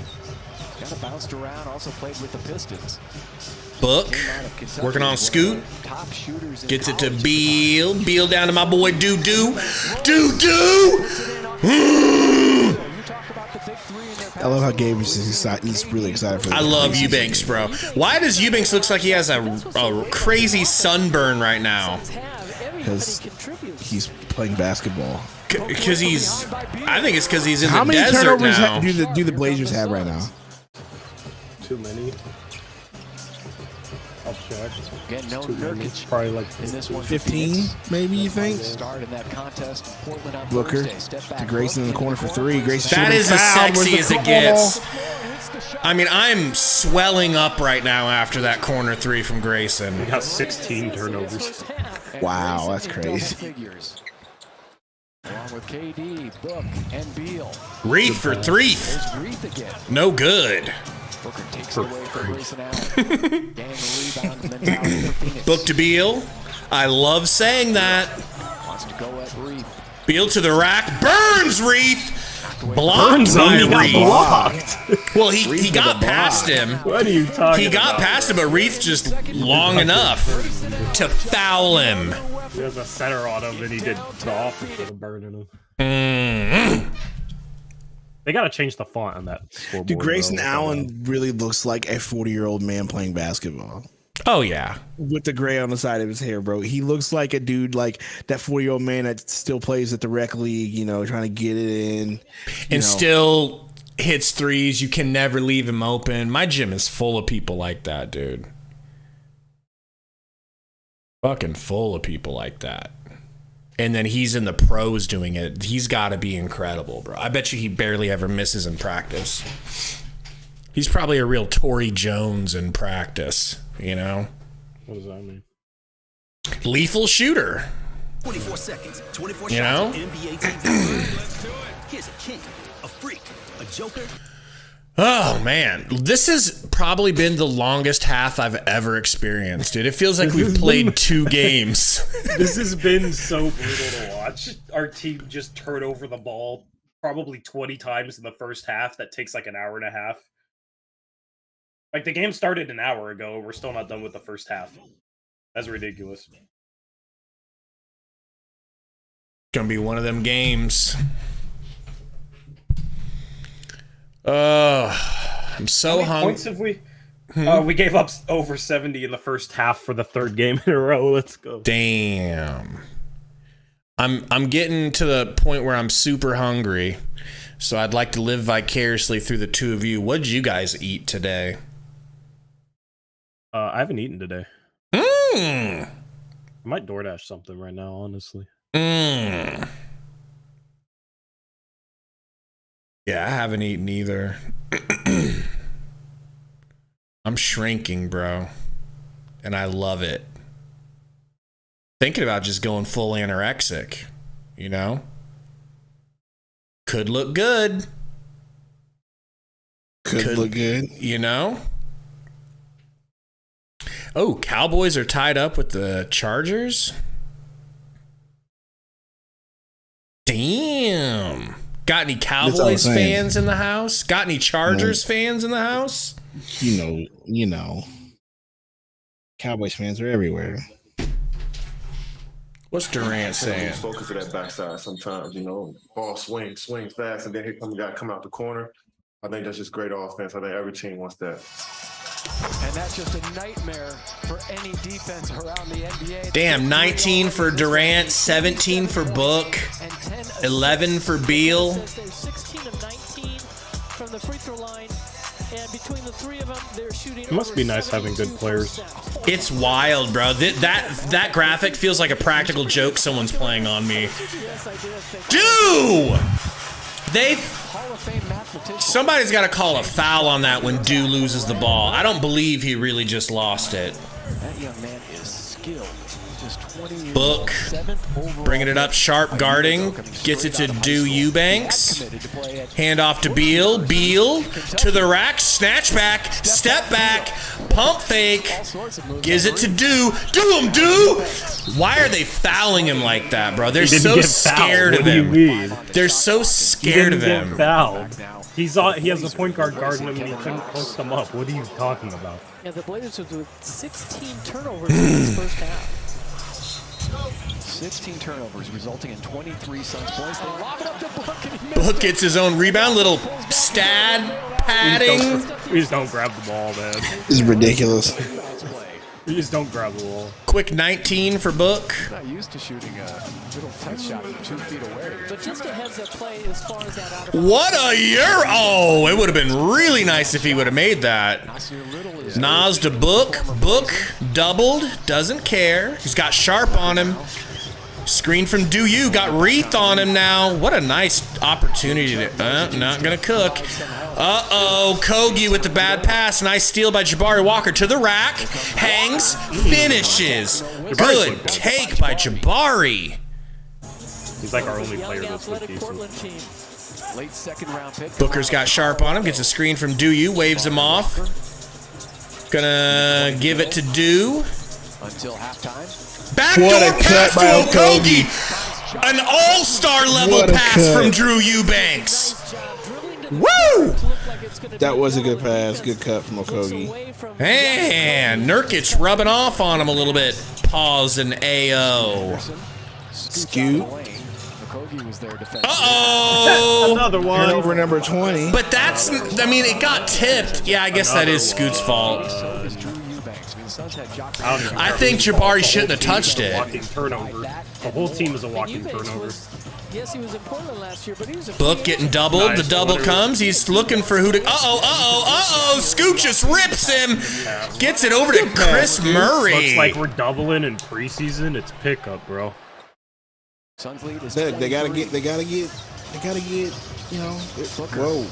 Kind of bounced around, also played with the Pistons.
Book. Working on Scoot.
Top shooters in
Gets it to
college.
Beal. Beal down to my boy Doo-Doo. Doo-Doo!
I love how Gabe is excited. He's really excited for this.
I love Eubanks, bro. Why does Eubanks looks like he has a crazy sunburn right now?
Because he's playing basketball.
Because he's, I think it's because he's in
How
the
many
desert
turnovers
now.
do the Blazers have right now?
Too many. I'll check.
Again, no
Too many.
Nurkic
Probably like
in this one.
15, maybe, you think?
Start in that contest in Portland on
Booker
Thursday. Step back
to Grayson in the
look,
corner for 3. Grayson
That
shooting
is as
foul. Where's
sexy
the
as it
call?
gets. I mean, I'm swelling up right now after that corner 3 from Grayson.
He got 16 turnovers.
Wow, that's
double
crazy.
figures. Along with KD, Book, and Beal.
Reef for 3.
There's Wreath again.
No good.
Booker takes it away from Grayson Allen. Gang rebounds mentality for Phoenix.
Book to Beal. I love saying that.
Wants to go at Wreath.
Beal to the rack. Burns Reef. Blocked by
He got
Reef.
blocked.
Well, he
Reef
got
with a
past
block.
him.
What are you talking
He got
about?
past him, but Reef just long enough to foul him.
He has a center on him, and he did the opposite of burning him. They gotta change the font on that scoreboard.
Dude, Grayson
though.
Allen really looks like a 40-year-old man playing basketball.
Oh, yeah.
With the gray on the side of his hair, bro. He looks like a dude like that 40-year-old man that still plays at the rec league, you know, trying to get it in.
And still hits threes. You can never leave him open. My gym is full of people like that, dude. Fucking full of people like that. And then he's in the pros doing it. He's got to be incredible, bro. I bet you he barely ever misses in practice. He's probably a real Torey Jones in practice, you know?
What does that mean?
Lethal shooter.
24 seconds, 24
You
shots
know?
on NBA TV. Let's do it. Here's a king, a freak, a joker.
Oh, man. This is probably been the longest half I've ever experienced, dude. It feels like we've played 2 games.
This has been so brutal to watch. Our team just turn over the ball probably 20 times in the first half. That takes like an hour and a half. Like, the game started an hour ago. We're still not done with the first half. That's ridiculous.
Gonna be one of them games. I'm so hungry.
Points have we? We gave up over 70 in the first half for the 3rd game in a row. Let's go.
Damn. I'm getting to the point where I'm super hungry, so I'd like to live vicariously through the 2 of you. What did you guys eat today?
I haven't eaten today. I might DoorDash something right now, honestly.
Yeah, I haven't eaten either. I'm shrinking, bro. And I love it. Thinking about just going full anorexic, you know? Could look good.
Could look good.
You know? Oh, Cowboys are tied up with the Chargers? Damn. Got any Cowboys fans in the house? Got any Chargers fans in the house?
You know. Cowboys fans are everywhere.
What's Durant saying?
Focus of that backside sometimes, ball swings fast, and then here come a guy come out the corner. I think that's just great offense. I think every team wants that.
And that's just a nightmare for any defense around the NBA.
Damn, 19 for Durant, 17 for Book, 11 for Beal.
16 of 19 from the free throw line. And between the 3 of them, they're shooting.
It must be nice having good players.
It's wild, bro. That graphic feels like a practical joke someone's playing on me. Dude! Somebody's got to call a foul on that when Dew loses the ball. I don't believe he really just lost it.
That young man is skilled. Just 20 years
Book, bringing it up, sharp guarding, gets it to Dew Eubanks. Hand off to Beal. Beal to the rack, snatch back, step back, pump fake, gives it to Dew. Do him, Dew! Why are they fouling him like that, bro? They're so scared of him. They're so scared of him.
He has a point guard guarding him and he couldn't post him up. What are you talking about?
Yeah, the Blazers with 16 turnovers in this first half.
16 turnovers resulting in 23 Suns points. They lob it up to Book and he
Book gets his own rebound, little stad padding.
We just don't grab the ball, man.
This is ridiculous.
We just don't grab the ball.
Quick 19 for Book.
not used to shooting a little touch shot from 2 feet away.
But just a heads up play as far as that out of
What a year! Oh, it would have been really nice if he would have made that. Nas to Book. Book doubled. Doesn't care. He's got Sharp on him. Screen from Dew. Got Reeth on him now. What a nice opportunity. Not going to cook. Uh-oh. Kogi with the bad pass. Nice steal by Jabari Walker to the rack. Hangs. Finishes. Good take by Jabari.
He's like our only player that's with
Portland team.
Late second round pick.
Booker's got Sharp on him. Gets a screen from Dew. Waves him off. Gonna give it to Dew.
Until halftime.
Backdoor pass to Okogie. An all-star level pass from Drew Eubanks. Woo!
That was a good pass. Good cut from Okogie.
And Nurkic rubbing off on him a little bit. Pause and AO.
Scoot.
Uh-oh!
Another one.
Turnover number 20.
But that's, I mean, it got tipped. Yeah, I guess that is Scoot's fault. I think Jabari shouldn't have touched it.
Walking turnover. The whole team is a walking turnover.
Yes, he was in Portland last year, but he was a
Book getting doubled.
Nice.
The double comes. He's looking for who to. Uh-oh. Scoot just rips him. Gets it over to Chris Murray.
Looks like we're doubling in preseason. It's pickup, bro.
Suns lead is
They gotta get, whoa.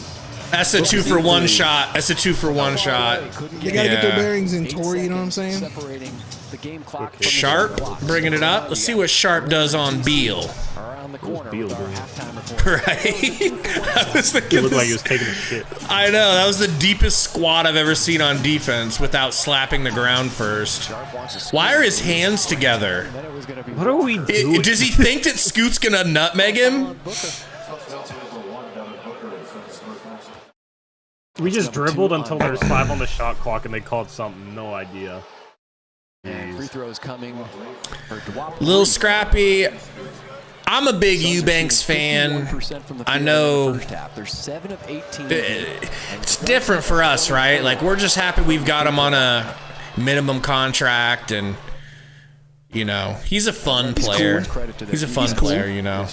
That's a 2-for-1 shot. That's a 2-for-1 shot.
They gotta get their bearings in Torey. You know what I'm saying?
Separating the game clock from the
Sharp
game clock.
bringing it up. Let's see what Sharp does on Beal.
Around the corner with our halftime report.
Right? I was
He
thinking
looked like he
this-
was taking a shit.
I know, that was the deepest squat I've ever seen on defense without slapping the ground first. Why are his hands together?
What are we doing?
Does he think that Scoot's gonna nutmeg him?
We just dribbled until there was 5 on the shot clock and they called something. No idea.
And free throws coming for Dwap.
Little scrappy. I'm a big Eubanks fan. I know
They're 7 of 18.
it's different for us, right? Like, we're just happy we've got him on a minimum contract, and you know, he's a fun player. He's a fun player, you know.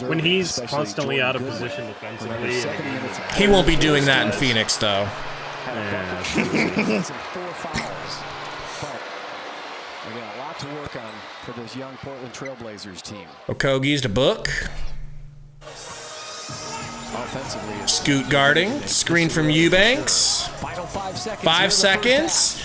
When he's constantly out of position defensively,
He won't be doing that in Phoenix, though.
yeah.
4 fouls. But we got a lot to work on for this young Portland Trailblazers team.
Okogie's to book.
Offensively, it's
Scoot guarding. Screen from Eubanks.
final 5 seconds.
5 seconds.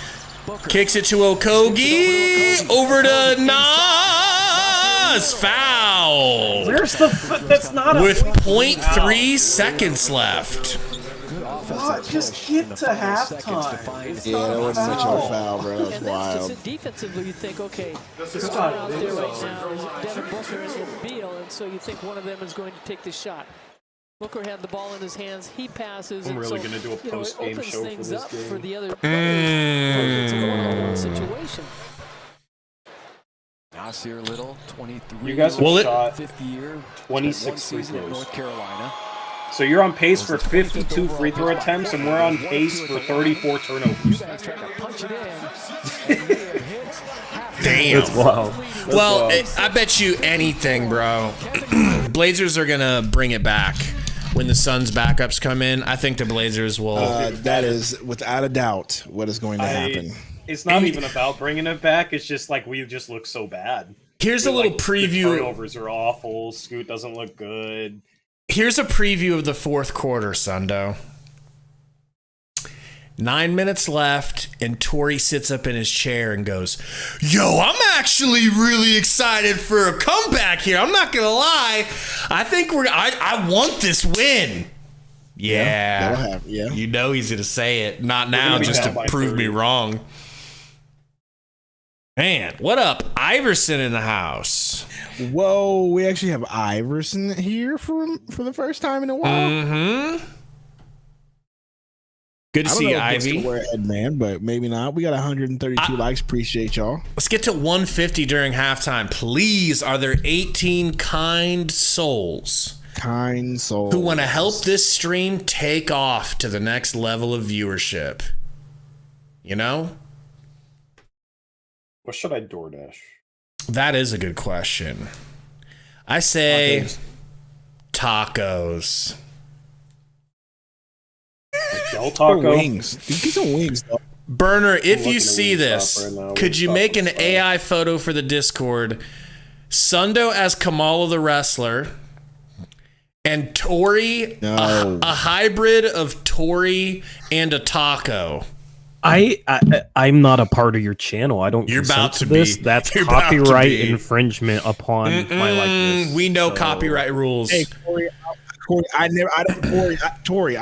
Kicks it to Okogie. Over to Nas. Foul.
Where's the? That's not a.
With 0.3 seconds left.
What? Just get to halftime.
Yeah, that wasn't much of a foul, bro. That was
And
wild.
that's just defensively, you think, okay, who's out there right now is Devin Booker and Beal, and so you think one of them is going to take the shot. Booker had the ball in his hands. He passes.
I'm
and
really
so,
gonna do a
you know, it
post-game
opens
show for
things
this
up
game.
for the other players. It's a one-on-one situation.
Nasir Little, 23.
You guys have
Well,
shot
5th year.
26 free
season at
throws.
North Carolina.
So you're on pace for 52 free throw attempts, and we're on pace for 34 turnovers.
Eubanks tried to punch it in. And they have hit half.
Damn.
Wow.
Well, I bet you anything, bro. Blazers are going to bring it back when the Suns' backups come in. I think the Blazers will.
That is without a doubt what is going to happen.
It's not even about bringing it back. It's just like we just look so bad.
Here's a little
The
preview.
turnovers are awful. Scoot doesn't look good.
Here's a preview of the fourth quarter, Sundo. 9 minutes left, and Torey sits up in his chair and goes, "Yo, I'm actually really excited for a comeback here. I'm not gonna lie. I think I want this win." Yeah,
that'll happen. Yeah.
You know he's gonna say it. Not now,
gonna be
just to
down by
prove me
30.
wrong. Man, what up, Iverson in the house?
Whoa, we actually have Iverson here for the first time in a while.
Mm-hmm. Good to
I don't
see
know
you,
if it's
Ivy.
still wear a headband, but maybe not. We got 132 likes. Appreciate y'all.
Let's get to 150 during halftime. Please, are there 18 kind souls
Kind soul
who want to help this stream take off to the next level of viewership? You know?
What should I DoorDash?
That is a good question. I say tacos.
Del
Or
Taco?
wings. Get some wings, though.
Burner, if
looking
you
at
see
Wingstop
this,
right now.
could you
Wingstop
make an
looks fine.
AI photo for the Discord? Sundo as Kamala the wrestler, and Torey,
No.
a hybrid of Torey and a taco.
I'm not a part of your channel. I don't.
You're
consent
about to
this.
be.
That's
You're about to
copyright
be.
infringement upon my likeness.
We know
So,
copyright rules.
Hey, Corey, I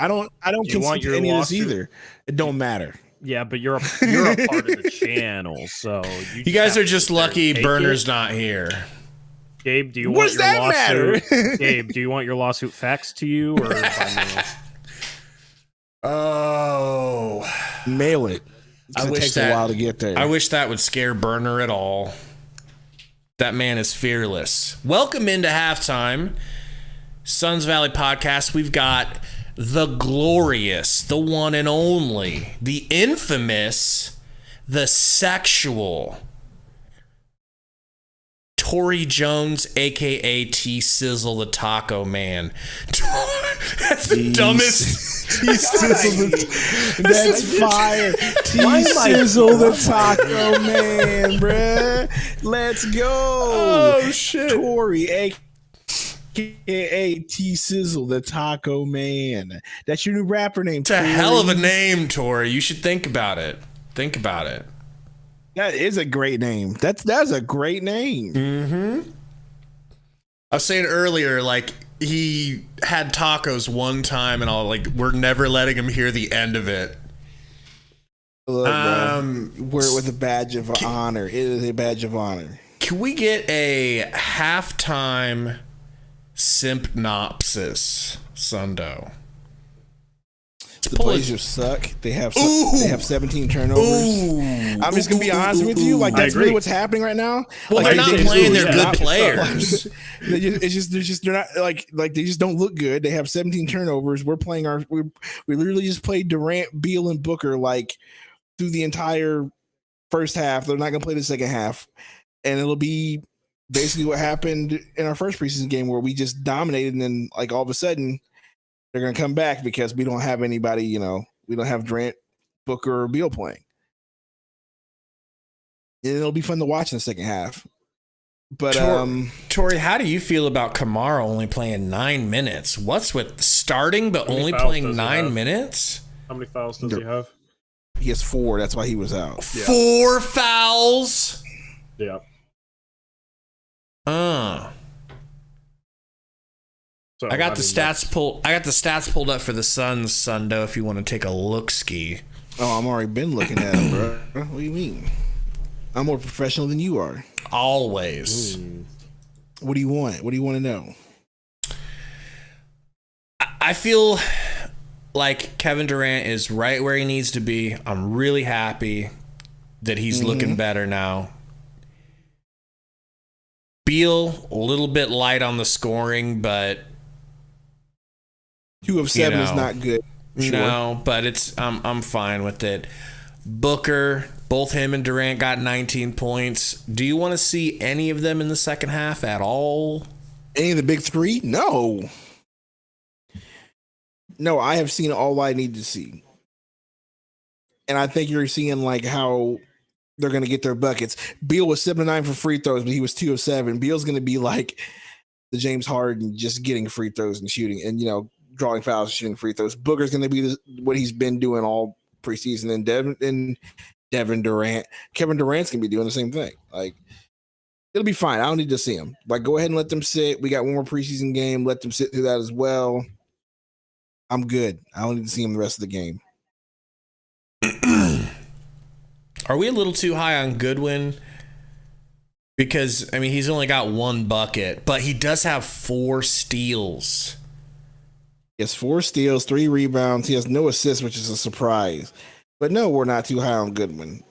don't
you want
consent to
your
any of this
lawsuit?
either. It don't matter.
Yeah, but you're a part of the channel, so
You guys are just lucky
Take
Burner's
it.
not here.
Gabe, do you
What
want
does
your
that
lawsuit?
matter?
Gabe, do you want your lawsuit faxed to you or by mail?
Oh,
Mail it.
I
It
wish
takes
that-
a while to get there.
I wish that would scare Burner at all. That man is fearless. Welcome into halftime. Suns Valley Podcast. We've got the glorious, the one and only, the infamous, the sexual Torey Jones, aka T Sizzle the Taco Man. That's the dumbest.
That's fire. T-Sizzle the Taco Man, bruh. Let's go.
Oh shit.
Torey, T Sizzle, the Taco Man. That's your new rapper name.
It's a hell of a name, Torey. You should think about it. Think about it.
That is a great name. That's a great name.
Mm-hmm. I was saying earlier, like, he had tacos one time, and we're never letting him hear the end of it.
Look, wear it with a badge of honor. It is a badge of honor.
Can we get a halftime sympnopsis, Sundo?
The Blazers suck. They have 17 turnovers. I'm just gonna be honest with you. Like, that's really what's happening right now.
Well,
like,
they're not playing their good players.
they're not like they just don't look good. They have 17 turnovers. We're playing we literally just played Durant, Beal, and Booker like through the entire first half. They're not gonna play the second half, and it'll be basically what happened in our first preseason game where we just dominated, and then like all of a sudden they're going to come back because we don't have anybody, we don't have Durant, Booker, or Beal playing. And it'll be fun to watch in the second half. But
Torey, how do you feel about Kamara only playing 9 minutes? What's with starting but only playing 9 minutes?
How many fouls does he have?
He has 4. That's why he was out.
Yeah. 4 fouls?
Yeah. So,
I got the stats pulled up for the Suns, Sundo, if you want to take a look-ski.
Oh, I'm already been looking at them, bro. What do you mean? I'm more professional than you are.
Always.
What do you want? What do you want to know?
I feel like Kevin Durant is right where he needs to be. I'm really happy that he's looking better now. Beal, a little bit light on the scoring, but
2 of 7 is not good.
Sure. No, but I'm fine with it. Booker, both him and Durant got 19 points. Do you want to see any of them in the second half at all?
Any of the big 3? No. No, I have seen all I need to see. And I think you're seeing like how they're going to get their buckets. Beal was 7-9 for free throws, but he was 2 of 7. Beal's going to be like the James Harden, just getting free throws and shooting and, drawing fouls and shooting free throws. Booker's going to be what he's been doing all preseason. And Devin Durant. Kevin Durant's going to be doing the same thing. Like, it'll be fine. I don't need to see him. Like, go ahead and let them sit. We got one more preseason game. Let them sit through that as well. I'm good. I don't need to see him the rest of the game.
Are we a little too high on Goodwin? Because, he's only got 1 bucket, but he does have 4 steals.
He has 4 steals, 3 rebounds. He has no assists, which is a surprise. But no, we're not too high on Goodwin.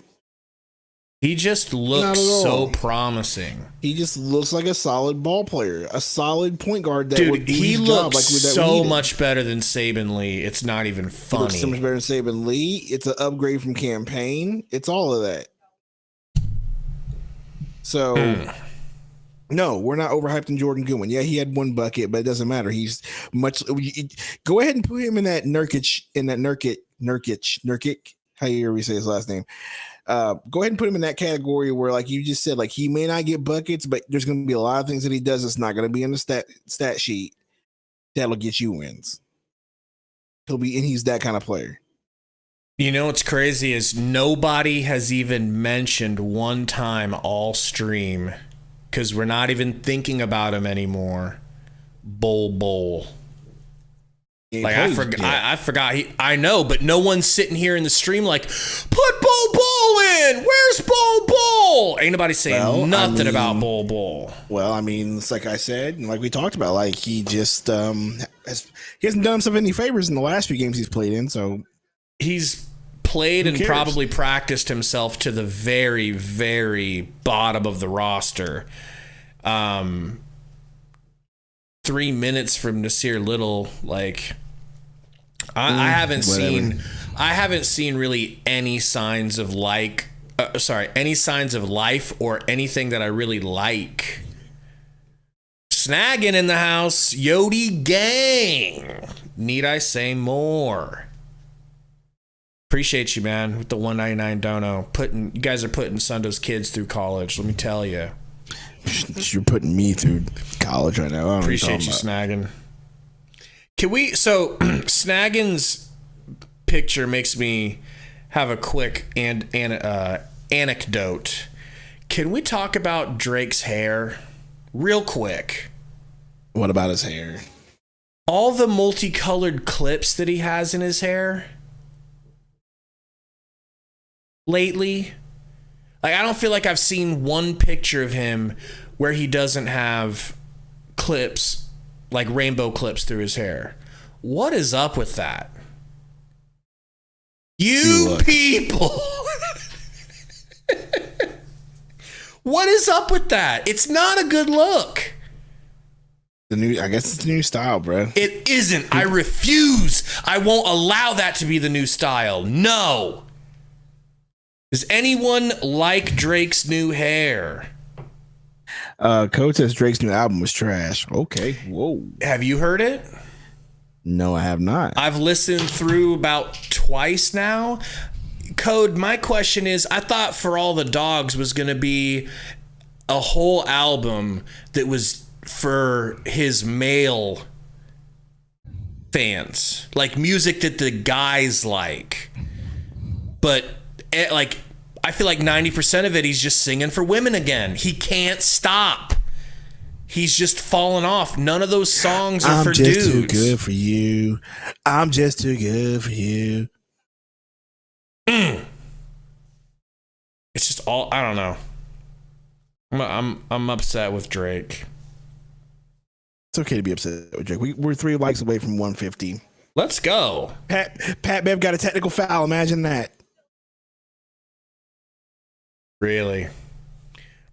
He just looks so promising.
He just looks like a solid ball player, a solid point guard.
He looks so much better than Saben Lee. It's not even funny. He looks
so much better than Saben Lee. It's an upgrade from Campaign. It's all of that. So, no, we're not overhyped in Jordan Goodwin. Yeah, he had 1 bucket, but it doesn't matter. He's much. Go ahead and put him in that Nurkic. How you ever say his last name? Go ahead and put him in that category where, like you just said, like he may not get buckets, but there's going to be a lot of things that he does that's not going to be in the stat sheet that'll get you wins. He's that kind of player.
What's crazy is nobody has even mentioned one time all stream because we're not even thinking about him anymore. Bol. Like I forgot. I know, but no one's sitting here in the stream like, put Bol in. Where's Bol? Ain't nobody saying nothing about Bol.
Well, it's like I said, and like we talked about, like he just he hasn't done himself any favors in the last few games he's played in. So
he's played and probably practiced himself to the very, very bottom of the roster. 3 minutes from Nasir Little, like I haven't seen really any signs of any signs of life or anything that I really like. Snagging in the house, Yodi gang. Need I say more? Appreciate you, man, with the $1.99 dono. You guys are putting Sundo's kids through college. Let me tell you.
You're putting me through college right now. I don't know what
Appreciate you
you're talking
snagging. Can we? So snagging's picture makes me have a quick anecdote. Can we talk about Drake's hair real quick?
about. What about his hair?
All the multicolored clips that he has in his hair lately. Like, I don't feel like I've seen one picture of him where he doesn't have clips, like rainbow clips through his hair. What is up with that? You people! What is up with that? It's not a good look.
I guess it's the new style, bro.
It isn't. I refuse. I won't allow that to be the new style. No. Does anyone like Drake's new hair?
Code says Drake's new album was trash. Okay. Whoa.
Have you heard it?
No, I have not.
I've listened through about twice now. Code, my question is, I thought For All the Dogs was going to be a whole album that was for his male fans, like music that the guys like. But like, I feel like 90% of it, he's just singing for women again. He can't stop. He's just fallen off. None of those songs are for dudes.
I'm just too good for you. I'm just too good for you.
It's just all, I don't know. I'm upset with Drake.
It's okay to be upset with Drake. We're 3 likes away from 150.
Let's go.
Pat Bev got a technical foul. Imagine that.
Really?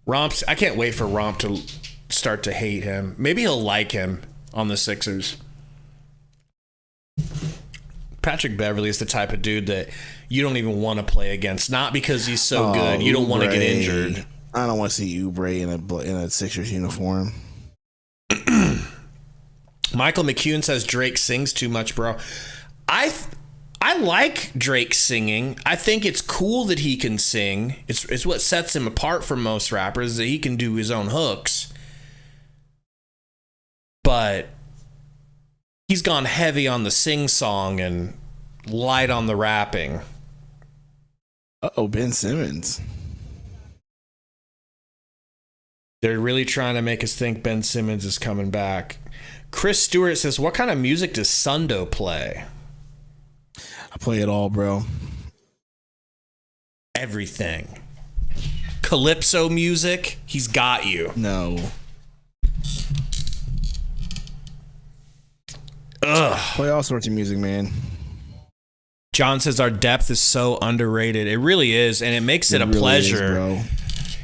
Romp's, I can't wait for Romp to start to hate him. Maybe he'll like him on the Sixers. Patrick Beverly is the type of dude that you don't even want to play against. Not because he's so good. You don't want to get injured.
I don't want to see Oubre in a Sixers uniform.
Michael McCune says Drake sings too much, bro. I like Drake singing. I think it's cool that he can sing. It's what sets him apart from most rappers, that he can do his own hooks. But he's gone heavy on the sing song and light on the rapping.
Ben Simmons.
They're really trying to make us think Ben Simmons is coming back. Chris Stewart says, what kind of music does Sundo play?
I play it all, bro.
Everything. Calypso music, he's got you.
No.
Ugh.
Play all sorts of music, man.
John says our depth is so underrated. It really is, and it makes it a pleasure.
Bro.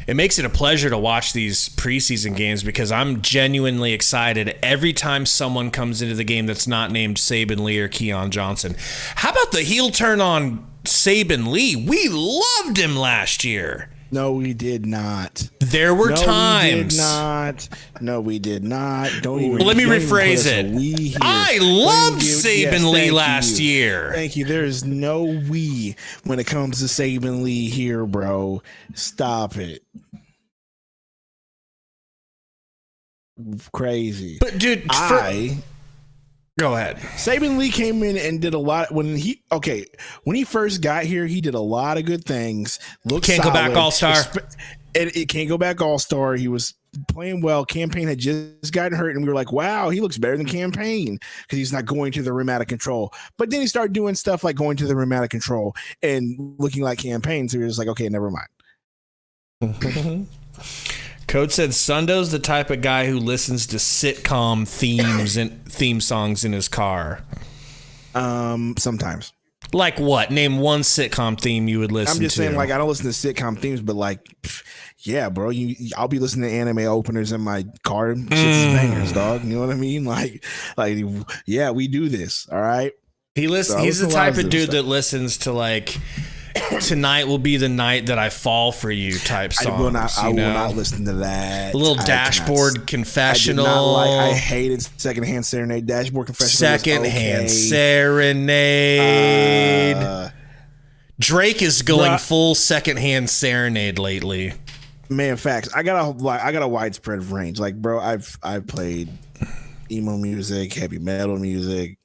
It makes it a pleasure to watch these preseason games because I'm genuinely excited every time someone comes into the game that's not named Saban Lee or Keon Johnson. How about the heel turn on Saban Lee? We loved him last year.
No, we did not.
There were times.
We did not. No, we did not. Don't even.
Let me rephrase it. I loved Saban Lee last year.
Thank you. There is no we when it comes to Saban Lee here, bro. Stop it. Crazy.
But dude, go ahead.
Saban Lee came in and did a lot when he first got here. He did a lot of good things.
Can't go back all-star.
It can't go back all-star. He was playing well. Campaign had just gotten hurt, and we were like, "Wow, he looks better than Campaign because he's not going to the rim out of control." But then he started doing stuff like going to the rim out of control and looking like Campaign. So we were just like, "Okay, never mind."
Code said Sundo's the type of guy who listens to sitcom themes and theme songs in his car.
Sometimes.
Like what? Name one sitcom theme you would listen to.
I'm just saying, like, I don't listen to sitcom themes, but like, yeah, bro, I'll be listening to anime openers in my car. Shit's bangers, dog. You know what I mean? Like, yeah, we do this. All right.
He's the type of dude that listens to like Tonight Will Be the Night That I Fall for You type songs.
I will not listen to that.
A little Dashboard Confessional.
I hated Secondhand Serenade. Dashboard Confessional.
Secondhand Serenade. Drake is going full Secondhand Serenade lately.
Man, facts. I got a widespread range. Like, bro, I've played emo music, heavy metal music,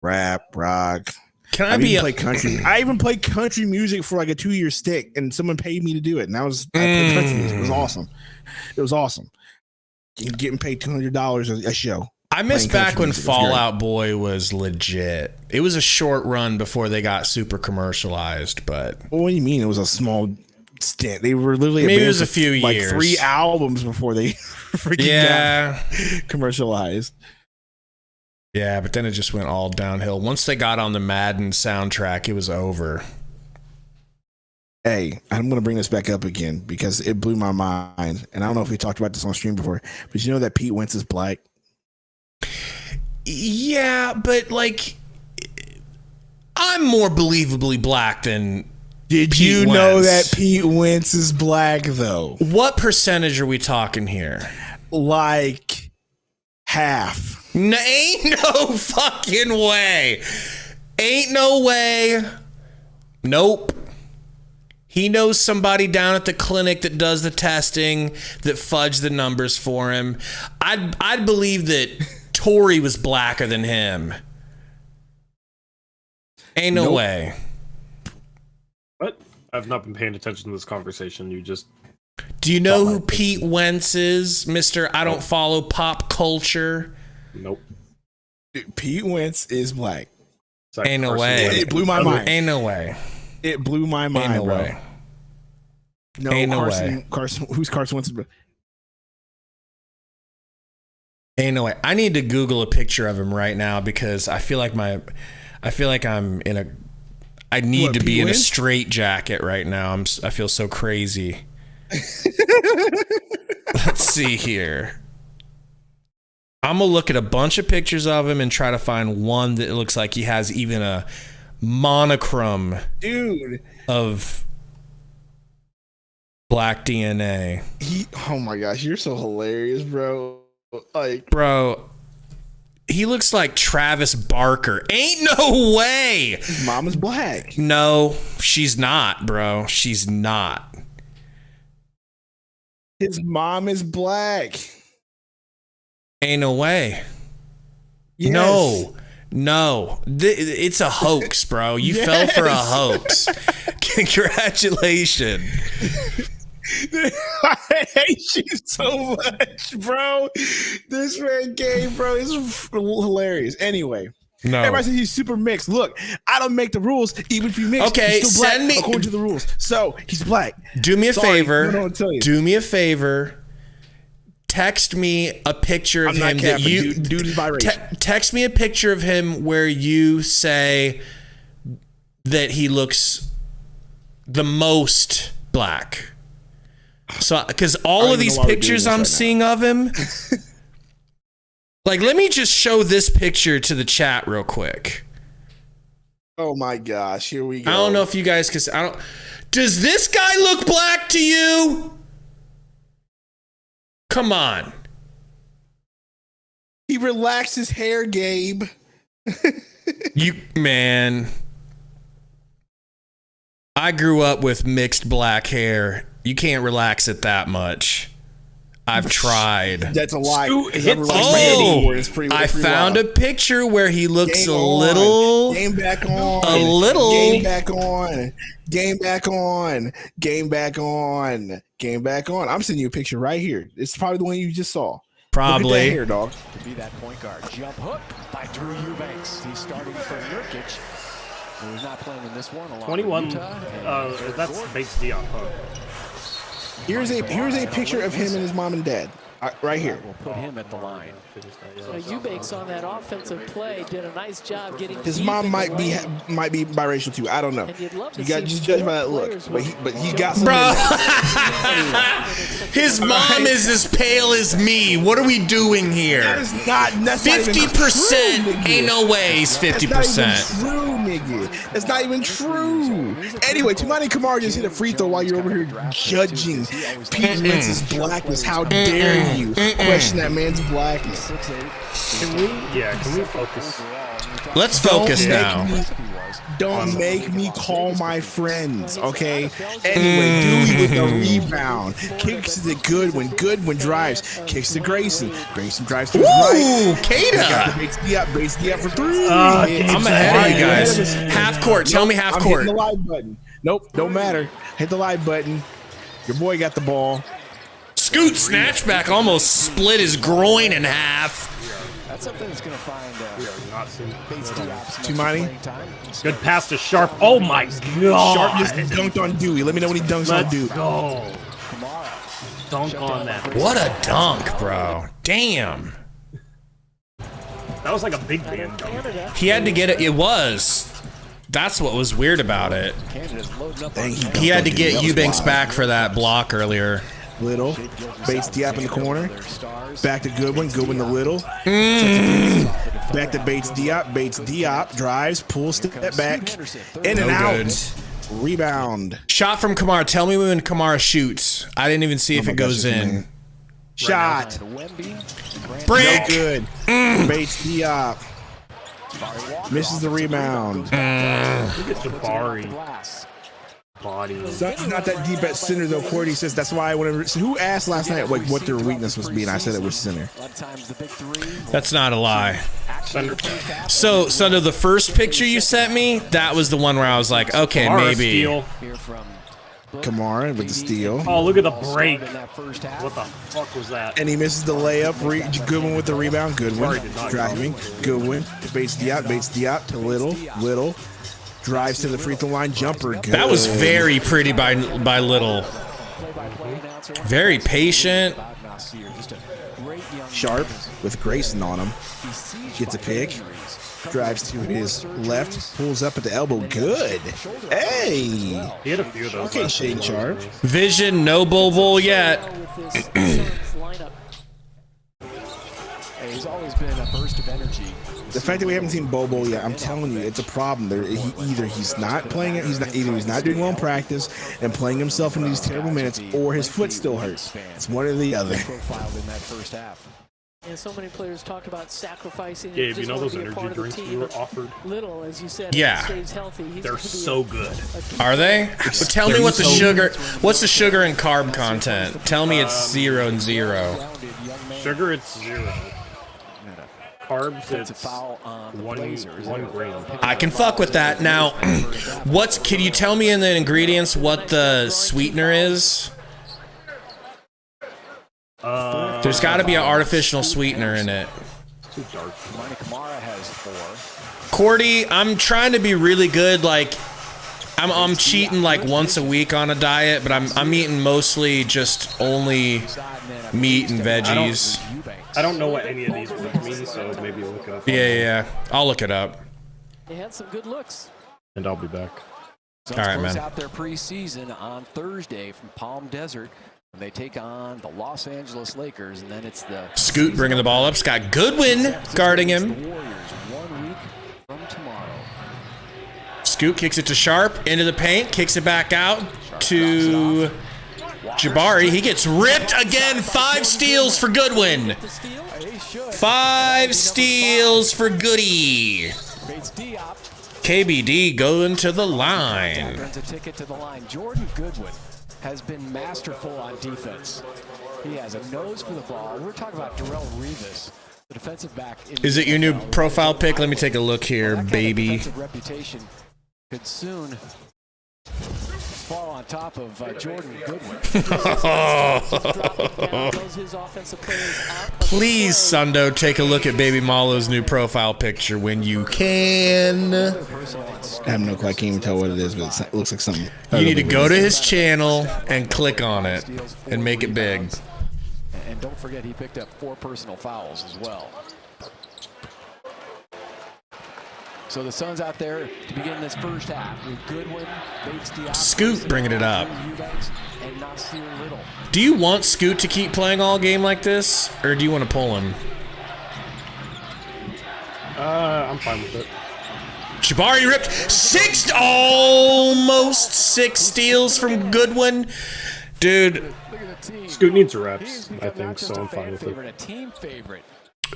rap, rock. I even country? I even played country music for like a 2-year stick, and someone paid me to do it. And I played country music. It was awesome. It was awesome. Getting paid $200 a show.
I miss back when Fall Out Boy was legit. It was a short run before they got super commercialized, but
what do you mean? It was a small stint. They were literally
maybe it was a few
years, like 3 albums before they freaking got commercialized.
Yeah, but then it just went all downhill. Once they got on the Madden soundtrack, it was over.
Hey, I'm going to bring this back up again because it blew my mind. And I don't know if we talked about this on stream before, but you know that Pete Wentz is black?
Yeah, but like, I'm more believably black than
Did
Pete
you
Wentz.
know that Pete Wentz is black, though?
What percentage are we talking here?
Like half.
No, ain't no fucking way. Ain't no way. Nope. He knows somebody down at the clinic that does the testing, that fudged the numbers for him. I'd believe that Torey was blacker than him. Ain't no way.
What? I've not been paying attention to this conversation. You just...
Do you know who Pete Wentz is, Mr. I don't follow pop culture?
Nope.
Pete Wentz is black.
Like
Ain't no way.
It blew my mind.
Ain't no way.
It blew my mind,
Ain't no
bro.
way.
No,
Ain't no
Carson,
way.
Carson, who's Carson Wentz?
Ain't no way. I need to Google a picture of him right now because I feel like I'm in a. I need to be in a straight jacket right now. I feel so crazy. Let's see here. I'm gonna look at a bunch of pictures of him and try to find one that looks like he has even a monochrome,
dude,
of black DNA.
Oh my gosh, you're so hilarious, bro. Like,
bro, he looks like Travis Barker. Ain't no way.
His mom is black.
No, she's not, bro. She's not.
His mom is black.
Ain't no way.
Yes.
No. It's a hoax, bro. You fell for a hoax. Congratulations.
I hate you so much, bro. This man Gabe, bro, is hilarious. Anyway.
No.
Everybody says he's super mixed. Look, I don't make the rules. Even if you mix,
okay,
he's still black
send me
according to the rules. So he's black.
Do me a favor.
No, tell you.
Do me a favor. Text me a picture of him that you.
Dude is biracial.
Text me a picture of him where you say that he looks the most black. So, because all of these pictures I'm seeing of him. Like, let me just show this picture to the chat real quick.
Oh my gosh, here we go.
I don't know if you guys can. Does this guy look black to you? Come on.
He relaxed his hair, Gabe.
Man. I grew up with mixed black hair. You can't relax it that much. I've tried.
That's a lie.
I found a picture where he looks a little.
Game back on.
A little.
Game back on. Game back on. Game back on. Game back on. I'm sending you a picture right here. It's probably the one you just saw.
Probably.
Look at that hair, dog.
To be that point guard. Jump hook by Drew Eubanks. He's starting for Nurkic. Who's not playing in this one.
21. That's Bates Dion Hook.
Here's a picture of him and his mom and dad. Right here.
We'll put him at the line.
Eubanks on that offensive play did a nice job getting.
His mom might be biracial too. I don't know. You got just judge by that look, but he got some.
Bro, his mom is as pale as me. What are we doing here?
That's
50%. Ain't no way he's 50%.
That's not even true, nigga. That's not even true. Anyway, Tumani Kamara just hit a free throw while you're over here judging Pete Wentz's blackness. How dare you question that man's blackness?
Can we focus?
Let's focus now.
Don't make me call my friends, okay? Anyway, Dewey with the rebound. Kicks to Goodwin. Goodwin drives. Kicks to Grayson. Grayson drives to his right.
Ooh, Kada.
Base D up for three.
I'm ahead of you guys. Half court. Tell me half
I'm
court.
hitting the live button. Nope, don't matter. Hit the live button. Your boy got the ball.
Scoot snatchback almost split his groin in half.
That's something that's going to find
Too money.
Good pass to Sharp. Oh my God.
Sharp just dunked on Dewey. Let me know when he dunks on Dewey.
Go. Dunk on that.
What a dunk, bro. Damn.
That was like a big man dunk.
He had to get it. It was. That's what was weird about it. He had to get Eubanks back for that block earlier.
Little. Bates Diop in the corner. Back to Goodwin. Goodwin to Little. Back to Bates Diop. Bates Diop drives, pulls, step back. In and out.
Good.
Rebound.
Shot from Kamara. Tell me when Kamara shoots. I didn't even see if it goes in.
Shot.
Brick.
No good. Bates Diop. Misses the rebound.
Look at Jabari. Body.
That's not that deep at center though. Cordy says that's why whenever. So who asked last night like what their weakness was being? I said it was center.
That's not a lie. So, Sundo, the first picture you sent me, that was the one where I was like, okay, maybe.
Kamara with the steal.
Oh, look at the break. What the fuck was that?
And he misses the layup. Goodwin with the rebound. Goodwin driving. Goodwin to Bates Diop. Bates Diop to Little. Little drives to the free throw line. Jumper. Good.
That was very pretty by Little. Very patient.
Sharp with Grayson on him. Gets a pick. Drives to his left. Pulls up at the elbow. Good. Hey.
He had a few of those.
Okay, Shane Sharp.
Vision, no bull yet.
He's always been a burst of energy.
The fact that we haven't seen Bobo yet, I'm telling you, it's a problem. Either he's not playing it, he's not doing well in practice and playing himself in these terrible minutes, or his foot still hurts. It's one or the other.
Profiled in that first half.
And so many players talk about sacrificing.
Gabe, you know those energy drinks we were offered?
Little, as you said,
Yeah.
stays healthy.
They're so good.
Are they? But tell me what's the sugar and carb content? Tell me it's 0 and 0.
Sugar, it's 0. Carbs, it's 1 gram.
I can fuck with that. Now, can you tell me in the ingredients what the sweetener is? There's got to be an artificial sweetener in it.
Too dark.
Kamara has 4.
Cordy, I'm trying to be really good. Like, I'm cheating like once a week on a diet, but I'm eating mostly just only meat and veggies.
I don't know what any of these words mean, so maybe look it up.
Yeah. I'll look it up.
They had some good looks.
And I'll be back.
All right, man.
Out their preseason on Thursday from Palm Desert. They take on the Los Angeles Lakers, and then it's the
Scoot bringing the ball up. Scott Goodwin guarding him.
The Warriors 1 week from tomorrow.
Scoot kicks it to Sharp into the paint, kicks it back out to Jabari. He gets ripped again. 5 steals for Goodwin. 5 steals for Goody. KBD going to the line.
Turns a ticket to the line. Jordan Goodwin has been masterful on defense. He has a nose for the ball. We're talking about Darrell Revis, the defensive back.
Is it your new profile pic? Let me take a look here, baby.
Defensive reputation could soon fall on top of Jordan Goodwin.
Please, Sundo, take a look at Baby Malo's new profile picture when you can.
I have no clue. I can't even tell what it is, but it looks like something.
You need to go to his channel and click on it and make it big.
And don't forget, he picked up 4 personal fouls as well. So the Suns out there to begin this first half with Goodwin, Bates Diop,
Scoot bringing it up.
and Nasir Little.
Do you want Scoot to keep playing all game like this, or do you want to pull him?
I'm fine with it.
Jabari ripped almost 6 steals from Goodwin. Dude.
Scoot needs reps, I think, so I'm fine with it.
A team favorite.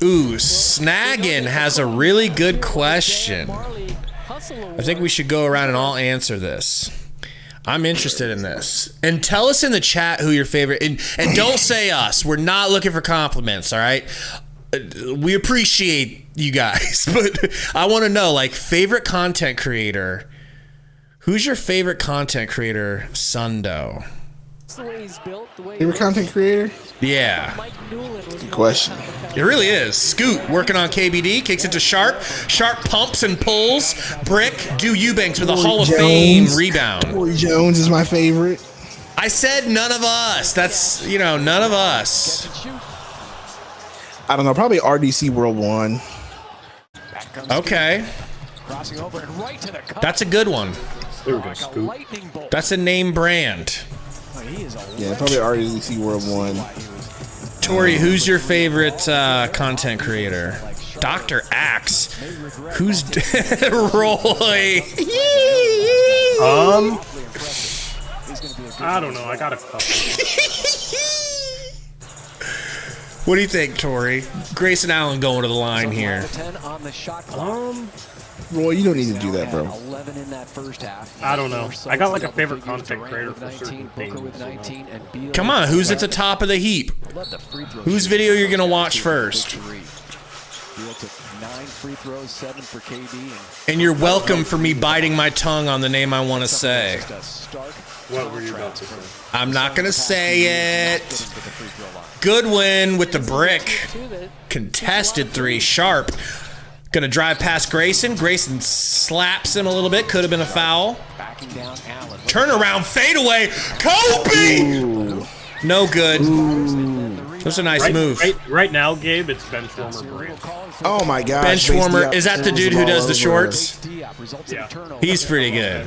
Ooh, Snaggin has a really good question. I think we should go around and all answer this. I'm interested in this. And tell us in the chat who your favorite... And don't say us. We're not looking for compliments, all right? We appreciate you guys. But I want to know, like, favorite content creator. Who's your favorite content creator, Sundo?
The way he's built, the way
Favorite content creator?
Yeah.
Good question.
It really is. Scoot working on KBD, kicks it to Sharp. Sharp pumps and pulls. Brick, do Eubanks with a Hall of Fame rebound.
Torey Jones is my favorite.
I said none of us. That's, none of us.
I don't know. Probably RDC World 1.
Okay. That's a good one.
There we go, Scoot.
That's a name brand.
Yeah, probably RDC World 1.
Torey, who's your favorite content creator? Dr. Axe. Who's Roy?
I don't know. I got a couple.
What do you think, Torey? Grayson Allen going to the line here.
Roy, you don't need to do that, bro.
I don't know. I got like a favorite content creator for certain things.
Come on, who's at the top of the heap? Whose video you're gonna watch first? And you're welcome for me biting my tongue on the name I want to say.
What were you about to say?
I'm not gonna say it. Goodwin with the brick. Contested three. Sharp. Gonna drive past Grayson. Grayson slaps him a little bit. Could have been a foul. Turnaround fadeaway. Kobe! No good. That was a nice move.
Right now, Gabe, it's bench warmer Grant.
Oh my gosh.
Bench warmer. Is that the dude who does the shorts?
Yeah.
He's pretty good.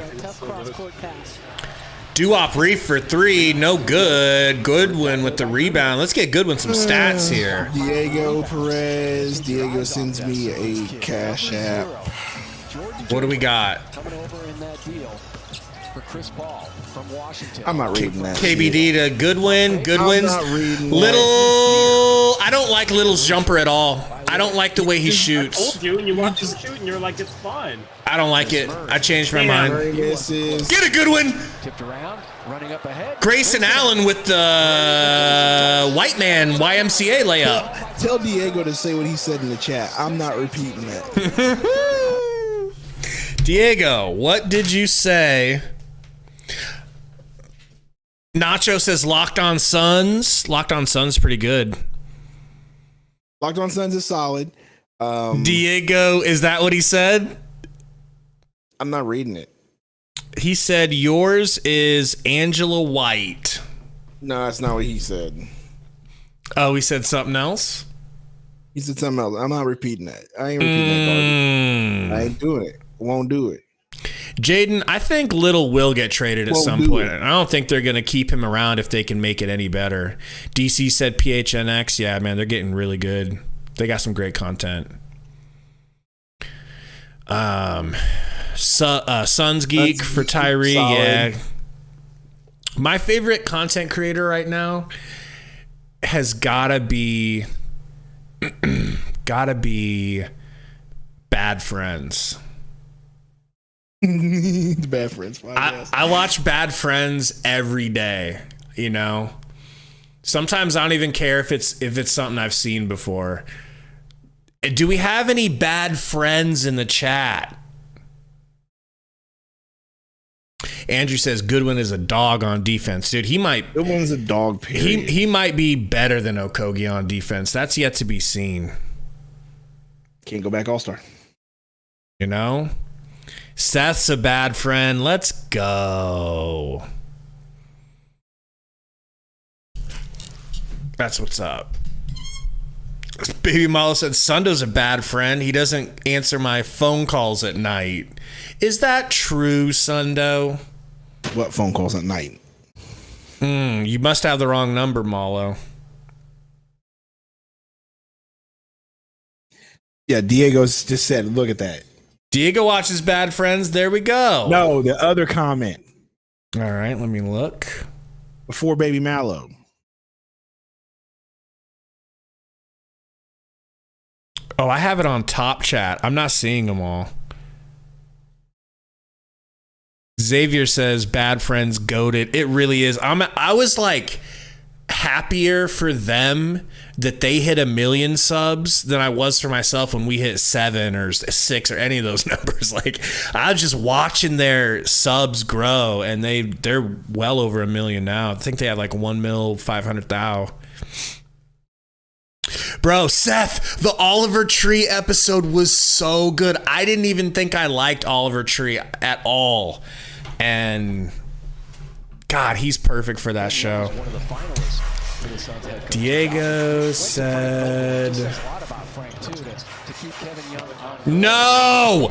Doo-Wop Reef for three. No good. Goodwin with the rebound. Let's get Goodwin some stats here.
Diego Perez. Diego sends me a cash app.
What do we got?
I'm not reading that.
KBD to Goodwin. Goodwin's
I'm not reading
Little. I don't like Little's jumper at all. I don't like the way he
I
shoots.
told you, and you watch him shoot, and you're like, it's fine.
I don't like it. I changed my mind.
Misses.
Get a Goodwin.
Tipped around, running up ahead.
Grayson Allen with the white man YMCA layup.
Tell Diego to say what he said in the chat. I'm not repeating that.
Diego, what did you say? Nacho says Locked On Suns. Locked On Suns pretty good.
Locked On Suns is solid.
Diego, is that what he said?
I'm not reading it.
He said yours is Angela White.
No, that's not what he said.
Oh, he said something else?
He said something else. I'm not repeating that. I ain't repeating that garbage. I ain't doing it. Won't do it.
Jaden, I think Little will get traded at some point. I don't think they're going to keep him around if they can make it any better. DC said PHNX. Yeah, man, they're getting really good. They got some great content. Suns Geek for Tyree. Solid. Yeah. My favorite content creator right now has gotta be Bad Friends.
The Bad Friends podcast.
I watch Bad Friends every day, you know. Sometimes I don't even care if it's something I've seen before. Do we have any bad friends in the chat? Andrew says Goodwin is a dog on defense. Dude,
Goodwin's a dog, period.
He might be better than Okogie on defense. That's yet to be seen.
Can't go back All-Star.
You know? Seth's a bad friend. Let's go. That's what's up. Baby Malo said Sundo's a bad friend. He doesn't answer my phone calls at night. Is that true, Sundo?
What phone calls at night?
You must have the wrong number, Malo.
Yeah, Diego's just said, look at that.
Diego watches Bad Friends. There we go.
No, the other comment.
All right, let me look.
Before Baby Mallow.
Oh, I have it on top chat. I'm not seeing them all. Xavier says, bad friends goated. It really is. I was like happier for them that they hit 1 million subs than I was for myself when we hit 7 or 6 or any of those numbers. Like, I was just watching their subs grow, and they're well over 1 million now. I think they have like 1,500,000. Bro, Seth, the Oliver Tree episode was so good. I didn't even think I liked Oliver Tree at all. And God, he's perfect for that show. Diego said, no,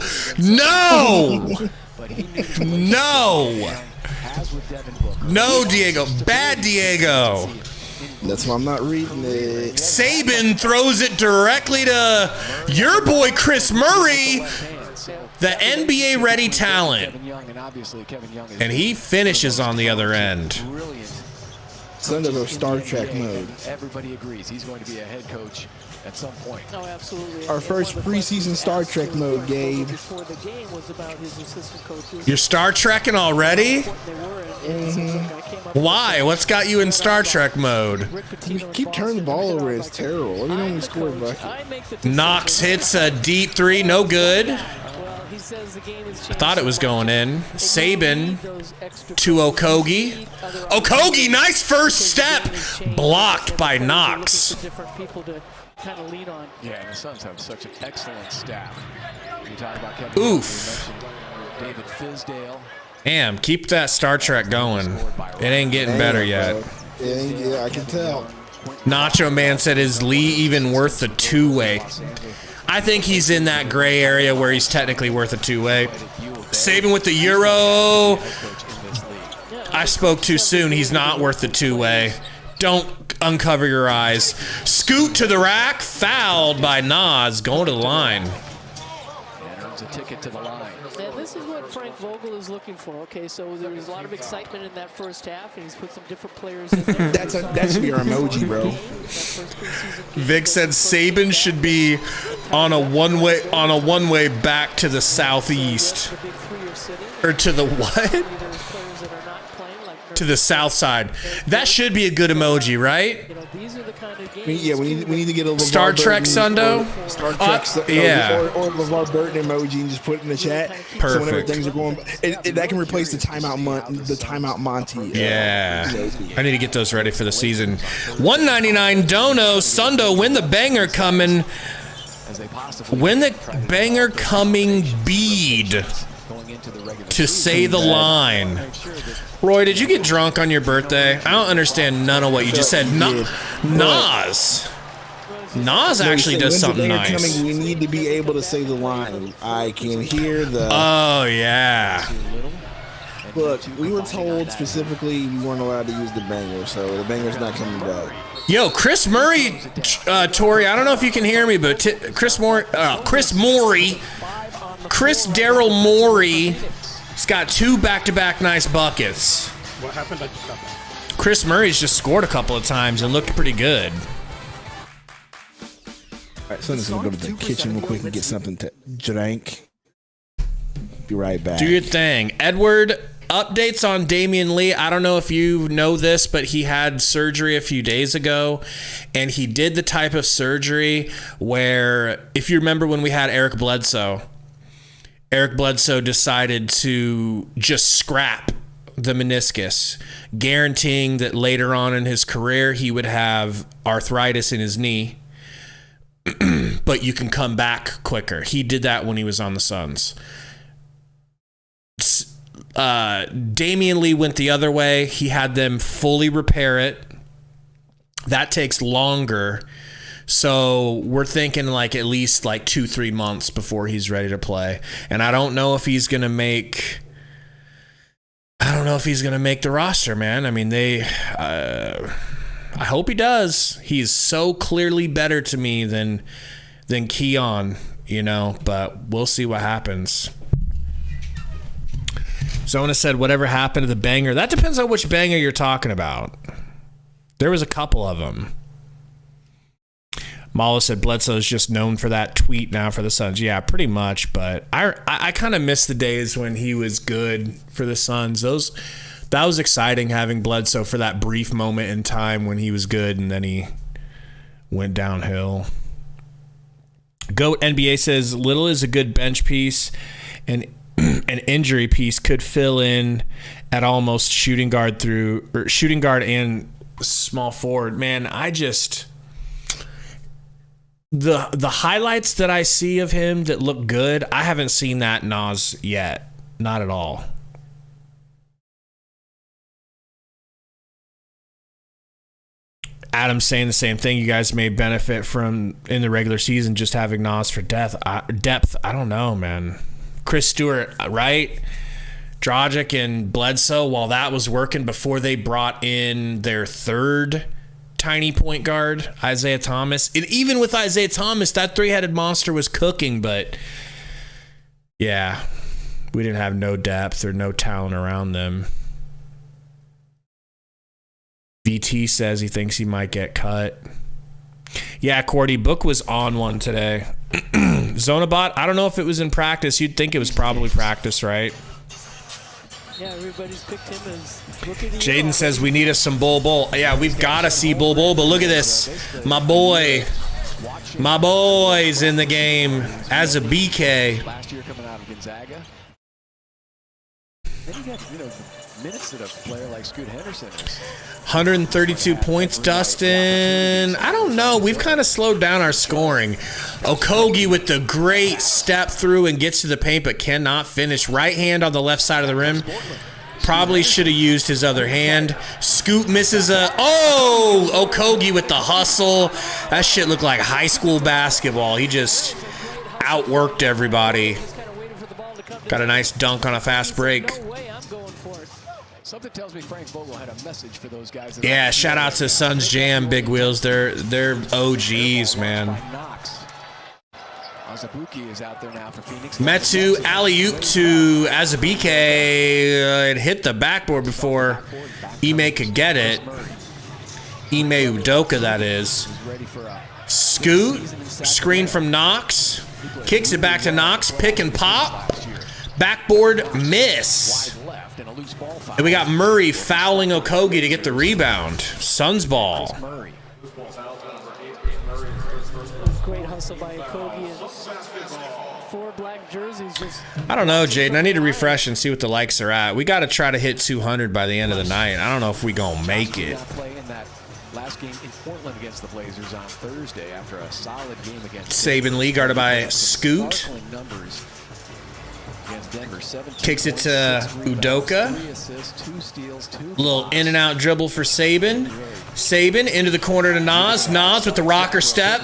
Diego, bad Diego.
That's why I'm not reading it.
Saban throws it directly to your boy Chris Murray, the NBA ready talent, and he finishes on the other end.
Sundo goes Star Trek mode.
Everybody agrees he's going to be a head coach at some point.
No, absolutely.
Our first preseason Star Trek mode, Gabe.
Before the game was about his assistant coaches.
You're Star Trekking already? Why? What's got you in Star Trek mode?
You keep turning the ball over. It's terrible. Let me know when you score a bucket.
Knox hits a deep 3, no good. I thought it was going in. Saban to Okogie. Okogie, nice first step. Blocked by Knox.
Yeah, and the Suns have such an excellent staff. You talk about Kevin.
Oof.
David Fizdale.
Damn, keep that Star Trek going. It ain't getting better yet.
Yeah, I can tell.
Nacho Man said, is Lee even worth the 2-way? I think he's in that gray area where he's technically worth a 2-way. Saban with the Euro. I spoke too soon. He's not worth the 2-way. Don't uncover your eyes. Scoot to the rack. Fouled by Nas. Going to the line.
And earns a ticket to the line.
And this is what Frank Vogel is looking for. Okay, so there was a lot of excitement in that first half, and he's put some different players in there.
That should be your emoji, bro.
Vic said Saban should be on a one-way back to the southeast. Or to the what? To the south side. That should be a good emoji, right?
Yeah, we need to get a LeVar
Star Trek Sundo?
Star Trek,
yeah.
or LeVar Burton emoji and just put it in the chat.
Perfect.
So whenever things are going, that can replace the timeout Monty.
Yeah. I need to get those ready for the season. $1.99 Dono. Sundo, when the banger coming. When the banger coming bead. To say the line. Roy, did you get drunk on your birthday? I don't understand none of what you just said. Nas actually does something nice.
We need to be able to say the line. I can hear the...
Oh, yeah.
Look, we were told specifically we weren't allowed to use the banger, so the banger's not coming back.
Yo, Chris Murray, Torey, I don't know if you can hear me, but Chris Daryl Morey, he's got 2 back-to-back nice buckets.
What happened? I just got that.
Chris Murray's just scored a couple of times and looked pretty good.
All right, so I'm just going to go to the kitchen real quick and get something to drink. Be right back.
Do your thing. Edward, updates on Damian Lee. I don't know if you know this, but he had surgery a few days ago, and he did the type of surgery where, if you remember when we had Eric Bledsoe decided to just scrap the meniscus, guaranteeing that later on in his career he would have arthritis in his knee, but you can come back quicker. He did that when he was on the Suns. Damian Lee went the other way. He had them fully repair it. That takes longer. So we're thinking like at least like 2-3 months before he's ready to play. And I don't know if he's going to make the roster, man. I mean, I hope he does. He's so clearly better to me than Keon, but we'll see what happens. Zona said, whatever happened to the banger? That depends on which banger you're talking about. There was a couple of them. Malo said Bledsoe's just known for that tweet now for the Suns. Yeah, pretty much. But I kind of miss the days when he was good for the Suns. That was exciting having Bledsoe for that brief moment in time when he was good and then he went downhill. Goat NBA says Little is a good bench piece and an injury piece could fill in at almost shooting guard and small forward. Man, the highlights that I see of him that look good, I haven't seen that Nas yet. Not at all. Adam's saying the same thing. You guys may benefit from, in the regular season, just having Nas for depth. I don't know, man. Chris Stewart, right? Dragic and Bledsoe, while that was working before they brought in their third tiny point guard, Isaiah Thomas. And even with Isaiah Thomas, that three-headed monster was cooking, but yeah, we didn't have no depth or no talent around them. VT says he thinks he might get cut. Yeah, Cordy, Book was on one today. Zonabot, I don't know if it was in practice. You'd think it was probably practice, right?
Yeah, everybody's picked him as Rookie of the
Jaden
Year.
says we need us some Bull. Yeah, we've got to see Bull, but look at this. My boy's in the game as a BK.
Last year coming out of Gonzaga. Then you got, minutes that a player like Scoot Henderson is.
132 points, Dustin. I don't know. We've kind of slowed down our scoring. Okogie with the great step through and gets to the paint but cannot finish. Right hand on the left side of the rim. Probably should have used his other hand. Scoot misses Okogie with the hustle. That shit looked like high school basketball. He just outworked everybody. Got a nice dunk on a fast break.
Something tells me Frank Vogel had a message for those guys.
Yeah, shout out to Suns Jam, Big Wheels. They're OGs, man.
Azubuike is out there now for Phoenix.
Metsu alley-oop to Azubike. It hit the backboard before Ime could get it. Ime Udoka, that is. Scoot, screen from Knox. Kicks it back to Knox. Pick and pop. Backboard miss. And we got Murray fouling Okogie to get the rebound. Suns ball.
Great hustle by Okogie and 4 black jerseys.
I don't know, Jaden. I need to refresh and see what the likes are at. We got to try to hit 200 by the end of the night. I don't know if we gonna make it.
Last game in Portland against the Blazers on Thursday after a solid game against
Saban Lee guarded by Scoot. Kicks it to Udoka. Little in and out dribble for Saban. Saban into the corner to Nas. Nas with the rocker step.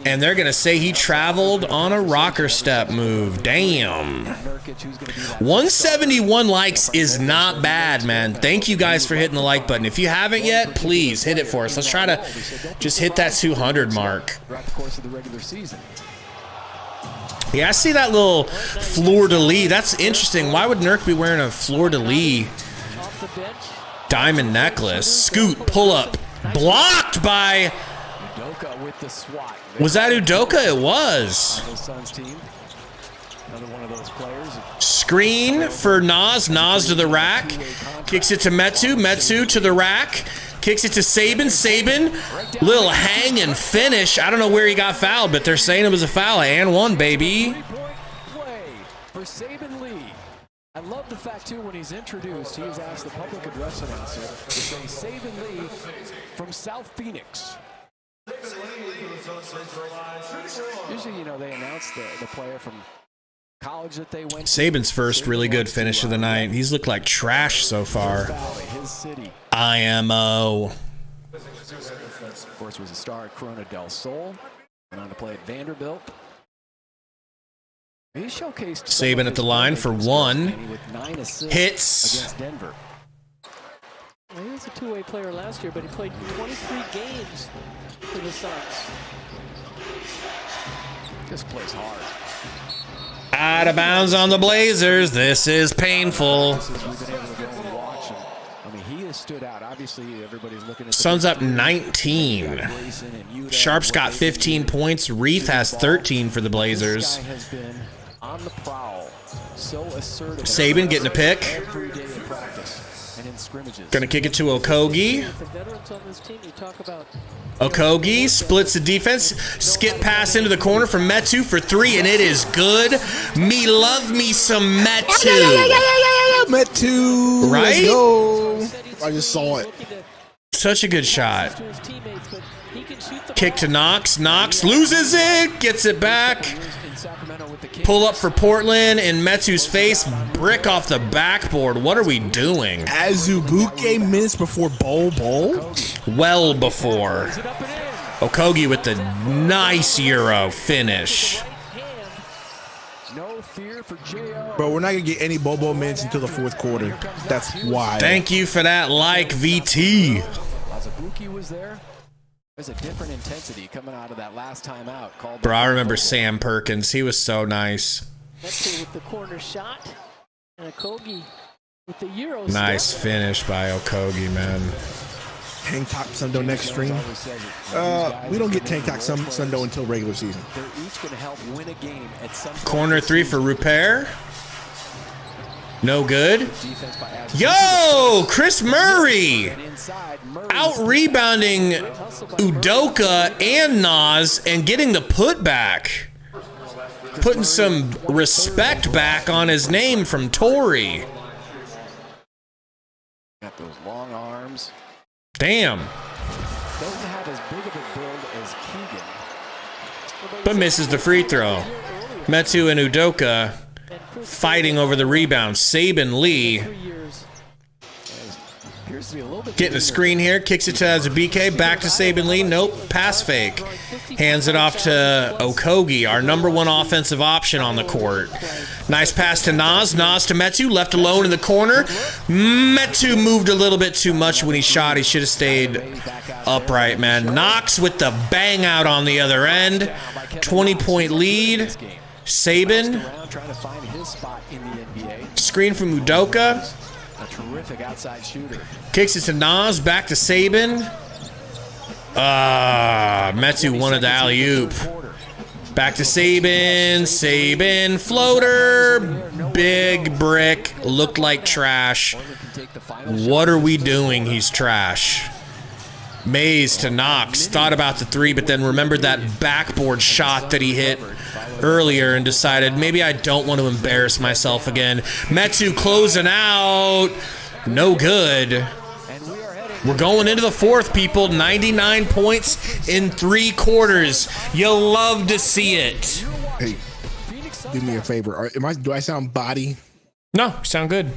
And they're going to say he traveled on a rocker step move. Damn. 171 likes is not bad, man. Thank you guys for hitting the like button. If you haven't yet, please hit it for us. Let's try to just hit that 200 mark. Yeah, I see that little fleur-de-lis. That's interesting. Why would Nurk be wearing a fleur-de-lis diamond necklace? Scoot, pull up. Blocked by... Was that Udoka? It was. Screen for Nas. Nas to the rack. Kicks it to Metu. Metu to the rack. Kicks it to Saban. Saban, little hang and finish. I don't know where he got fouled, but they're saying it was a foul. And one, baby.
For Saban Lee. I love the fact, too, when he's introduced, he has asked the public address announcer to say Saban Lee from South Phoenix. Usually, they announce the player from college that they went to.
Saban's first really good finish of the night. He's looked like trash so far. IMO.
Of course, was a star at Corona del Sol. Went on to play at Vanderbilt. He showcased
Saban at the line for 1. Hits.
Against Denver.
Well, he was a two-way player last year, but he played 23 games for the Suns.
This plays hard.
Out of bounds on the Blazers. This is painful.
We've been able to go and watch him. He has stood out. Obviously, everybody's looking at
Suns up 19. Sharp's got 15 points. Reith has 13 for the Blazers.
This guy has been on the prowl, so assertive.
Saban getting a pick.
Every day in practice and in scrimmages.
Gonna kick it to Okogie.
The veterans on this team, you talk about
Okogie splits the defense. Skip pass into the corner from Metu for 3, and it is good. Me love me some Metu.
Metu.
Right?
Let's go. I just saw it.
Such a good shot. Kick to Knox. Knox loses it. Gets it back. Pull up for Portland in Metu's face. Brick off the backboard. What are we doing?
Azubuike minutes before bowl.
Well before. Okogie with the nice Euro finish.
No fear for J.O.
Bro, we're not going to get any Bobo minutes until the fourth quarter. That's why.
Thank you for that like, VT.
Azubuike was there. There's a different intensity coming out of that last timeout.
Bro, I remember Sam Perkins. He was so nice.
Metu with the corner shot, and Okogie with the Euro.
Nice finish by Okogie, man.
Tank Top Sundo next stream. We don't get Tank Top Sundo until regular season.
They're each going to help win a game at some point.
Corner 3 for Rupert. No good. Yo, Chris Murray out rebounding Udoka and Nas and getting the putback. Putting some respect back on his name from Torey.
Got those long arms.
Damn.
Doesn't have as big of a build as Keegan.
But misses the free throw. Metu and Udoka fighting over the rebound. Saban Lee getting a screen here. Kicks it to Azubuike. Back to Saban Lee. Nope. Pass fake. Hands it off to Okogie, our number one offensive option on the court. Nice pass to Nas. Nas to Metu. Left alone in the corner. Metu moved a little bit too much when he shot. He should have stayed upright, man. Knox with the bang out on the other end. 20-point lead. Saban. Screen from Udoka.
A terrific outside shooter.
Kicks it to Nas. Back to Saban. Metu wanted the alley-oop. Back to Saban. Saban floater. Big brick. Looked like trash. What are we doing? He's trash. Mays to Knox. Thought about the 3, but then remembered that backboard shot that he hit earlier and decided maybe I don't want to embarrass myself again. Metu closing out. No good. We're going into the fourth, people. 99 points in 3 quarters. You'll love to see it.
Hey, do me a favor. Do I sound body?
No, sound good.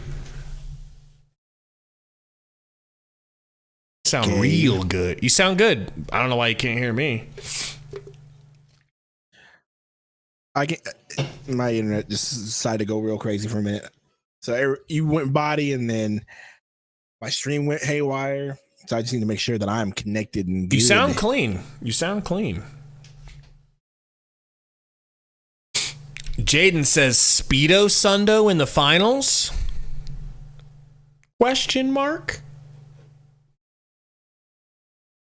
Sound real good. You sound good. I don't know why you can't hear me.
I can't. My internet just decided to go real crazy for a minute. So you went body, and then my stream went haywire. So I just need to make sure that I'm connected and good.
You sound clean. You sound clean. Jaden says Speedo Sundo in the finals? Question mark?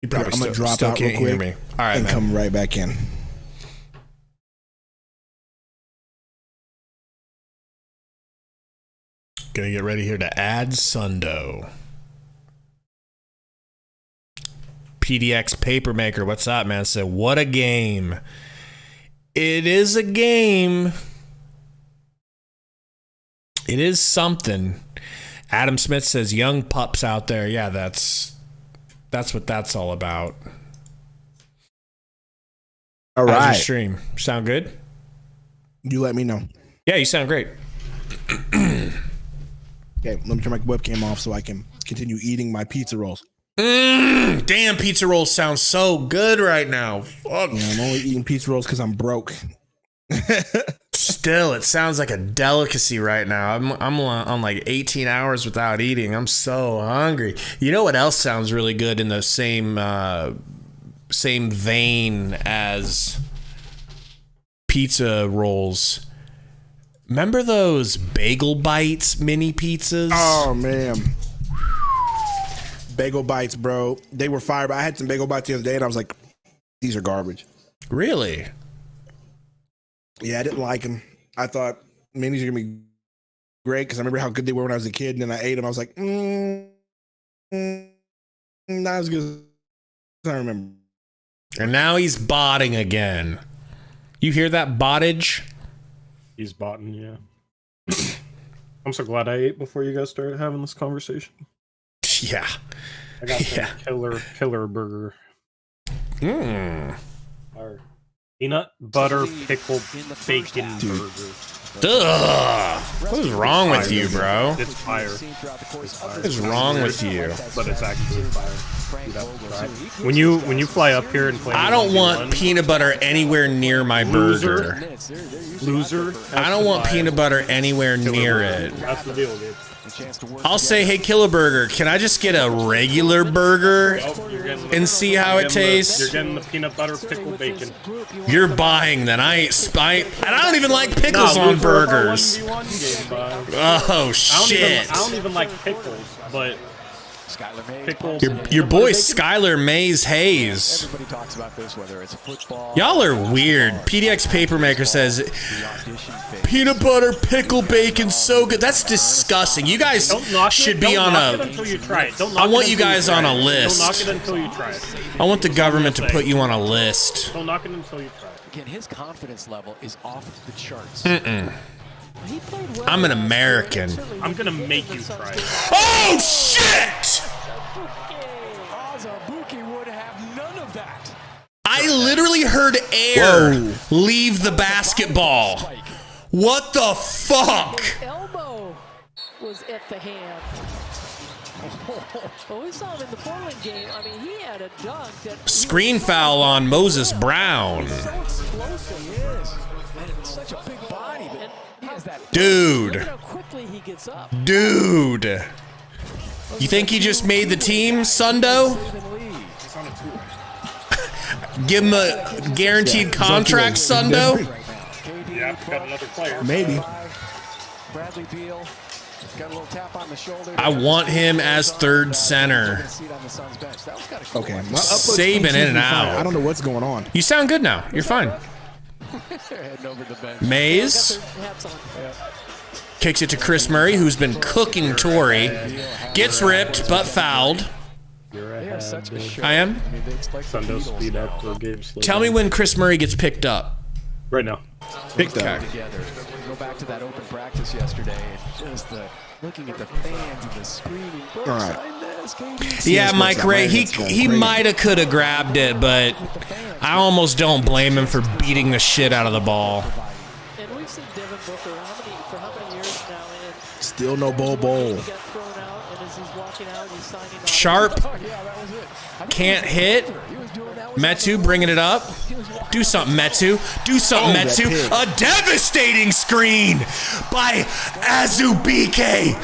You probably
I'm gonna drop out real quick.
Me. All right,
and
man.
come right back in.
Gonna get ready here to add Sundo. PDX Papermaker, what's up, man? So what a game. It is a game. It is something. Adam Smith says young pups out there. Yeah, that's what that's all about.
All right.
How's your stream? Sound good?
You let me know.
Yeah, you sound great.
Okay, let me turn my webcam off so I can continue eating my pizza rolls.
Damn, pizza rolls sound so good right now. Fuck.
Yeah, I'm only eating pizza rolls because I'm broke.
Still, it sounds like a delicacy right now. I'm on like 18 hours without eating. I'm so hungry. You know what else sounds really good in the same vein as pizza rolls? Remember those Bagel Bites mini pizzas?
Oh man, Bagel bites, bro. They were fire, but I had some bagel bites the other day, and I was like, these are garbage.
Really?
Yeah, I didn't like them. I thought minis are gonna be great because I remember how good they were when I was a kid, and then I ate them. I was like, not as good as I remember.
And now he's botting again. You hear that bottage?
He's botting, yeah. I'm so glad I ate before you guys started having this conversation.
Yeah.
I got some killer burger. Our peanut butter pickle bacon burger.
Ugh. What is wrong with you, bro?
It's fire.
What is wrong with you?
But it's actually fire. When you fly up here and play,
I don't want peanut butter anywhere near my burger.
Loser.
I don't want peanut butter anywhere near it.
That's the deal, dude.
I'll say, hey, Killaburger, can I just get a regular burger and see how it tastes?
You're getting the peanut butter pickle bacon.
You're buying then. And I don't even like pickles on burgers. Oh, shit.
I don't even like pickles, but pickles.
Your boy Skylar Mays Hayes.
Everybody talks about this, whether it's football.
Y'all are weird. PDX Papermaker says peanut butter pickle bacon so good. That's disgusting. You guys should be on a. I want you guys on a list.
Don't knock it until you try it.
I want the government to put you on a list.
Don't knock it until you try it.
Again, his confidence level is off the charts.
I'm an American.
I'm gonna make you try it.
Oh shit!
would have none of that.
I literally heard air leave the basketball. What the fuck?
Elbow was at the hand. Well, we saw him in the Portland game. I mean, he had a dunk that
Screen foul on Moses Brown.
so explosive.
He is. And such a big body, but he has that.
Dude.
Look at how quickly he gets up.
Dude. You think he just made the team, Sundo? Give him a guaranteed contract, Sundo?
Yeah, got another player.
Maybe.
Bradley Beal got a little tap on the shoulder.
I want him as third center.
Okay. My
Saban in and out.
I don't know what's going on.
You sound good now. You're fine. Mays kicks it to Chris Murray, who's been cooking Torey. Gets ripped, but fouled. I am.
Sundo speed up for Gabe.
Tell me when Chris Murray gets picked up.
Right now.
Picked up.
Go back to that open practice yesterday and just looking at the fans and the screaming.
All right.
Yeah, Mike Ray, he might have could have grabbed it, but I almost don't blame him for beating the shit out of the ball.
And we've seen Devin Booker for how many years now? And
Still no bowl.
he got thrown out, and as he's walking out, he's signing off.
Sharp can't hit. Metu bringing it up. Do something, Metu. Do something, Metu. A devastating screen by Azubike.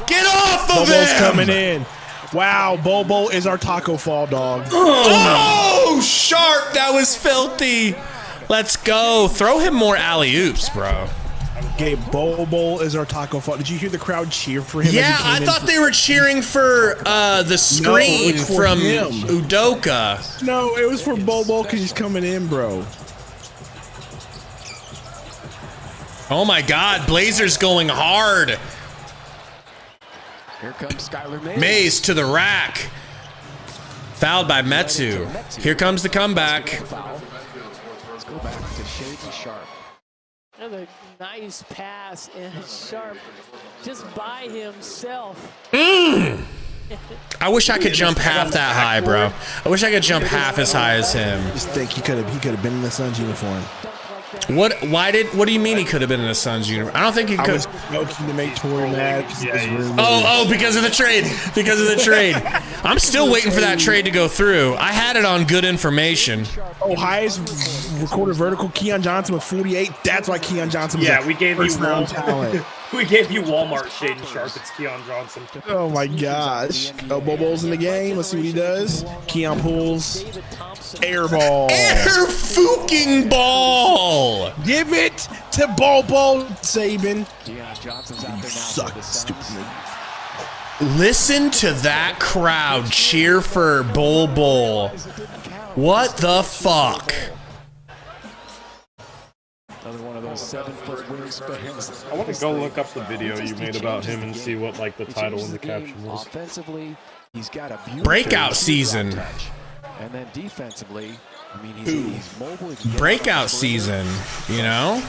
Get off of
Bobo's
him!
coming in. Wow, Bobo is our taco fall dog.
Oh, Sharp, that was filthy. Let's go. Throw him more alley-oops, bro.
Gabe, Bobo is our taco fall. Did you hear the crowd cheer for him?
Yeah, I thought they were cheering for the screen
it's for
from
him.
Udoka.
No, it was for Bobo because he's coming in, bro.
Oh my God, Blazers going hard.
Here comes Skylar Mays.
Mays to the rack. Fouled by Metu. Here comes the comeback.
Let's go back to Shady Sharp.
Another nice pass, and Sharp just by himself.
I wish I could jump half that high, bro. I wish I could jump half as high as him.
Just think he could have been in the Suns uniform.
What do you mean he could have been in the Suns uniform? I don't think he
I
could.
was joking to make Torey mad.
Because of the trade. Because of the trade. I'm still waiting for that trade to go through. I had it on good information.
Oh, highest recorded vertical, Keon Johnson with 48. That's why Keon Johnson was
we gave you
first round talent.
We gave you Walmart Shade Sharp. It's Keon Johnson.
Oh my gosh. Oh, Bobo's in the game. Let's see what he does. Keon pulls. Air ball.
Air fucking ball.
Give it to Bobo Saban.
Deion Johnson's out there now.
Suck, stupid.
Listen to that crowd cheer for Bol Bol. What the fuck?
Another one of those 7-foot wingspans.
I want to go look up the video you made about him and see what like the title and the caption was.
Offensively, he's got a beautiful
Breakout season.
touch. And then defensively, I mean, he's mobile.
Breakout season, you know?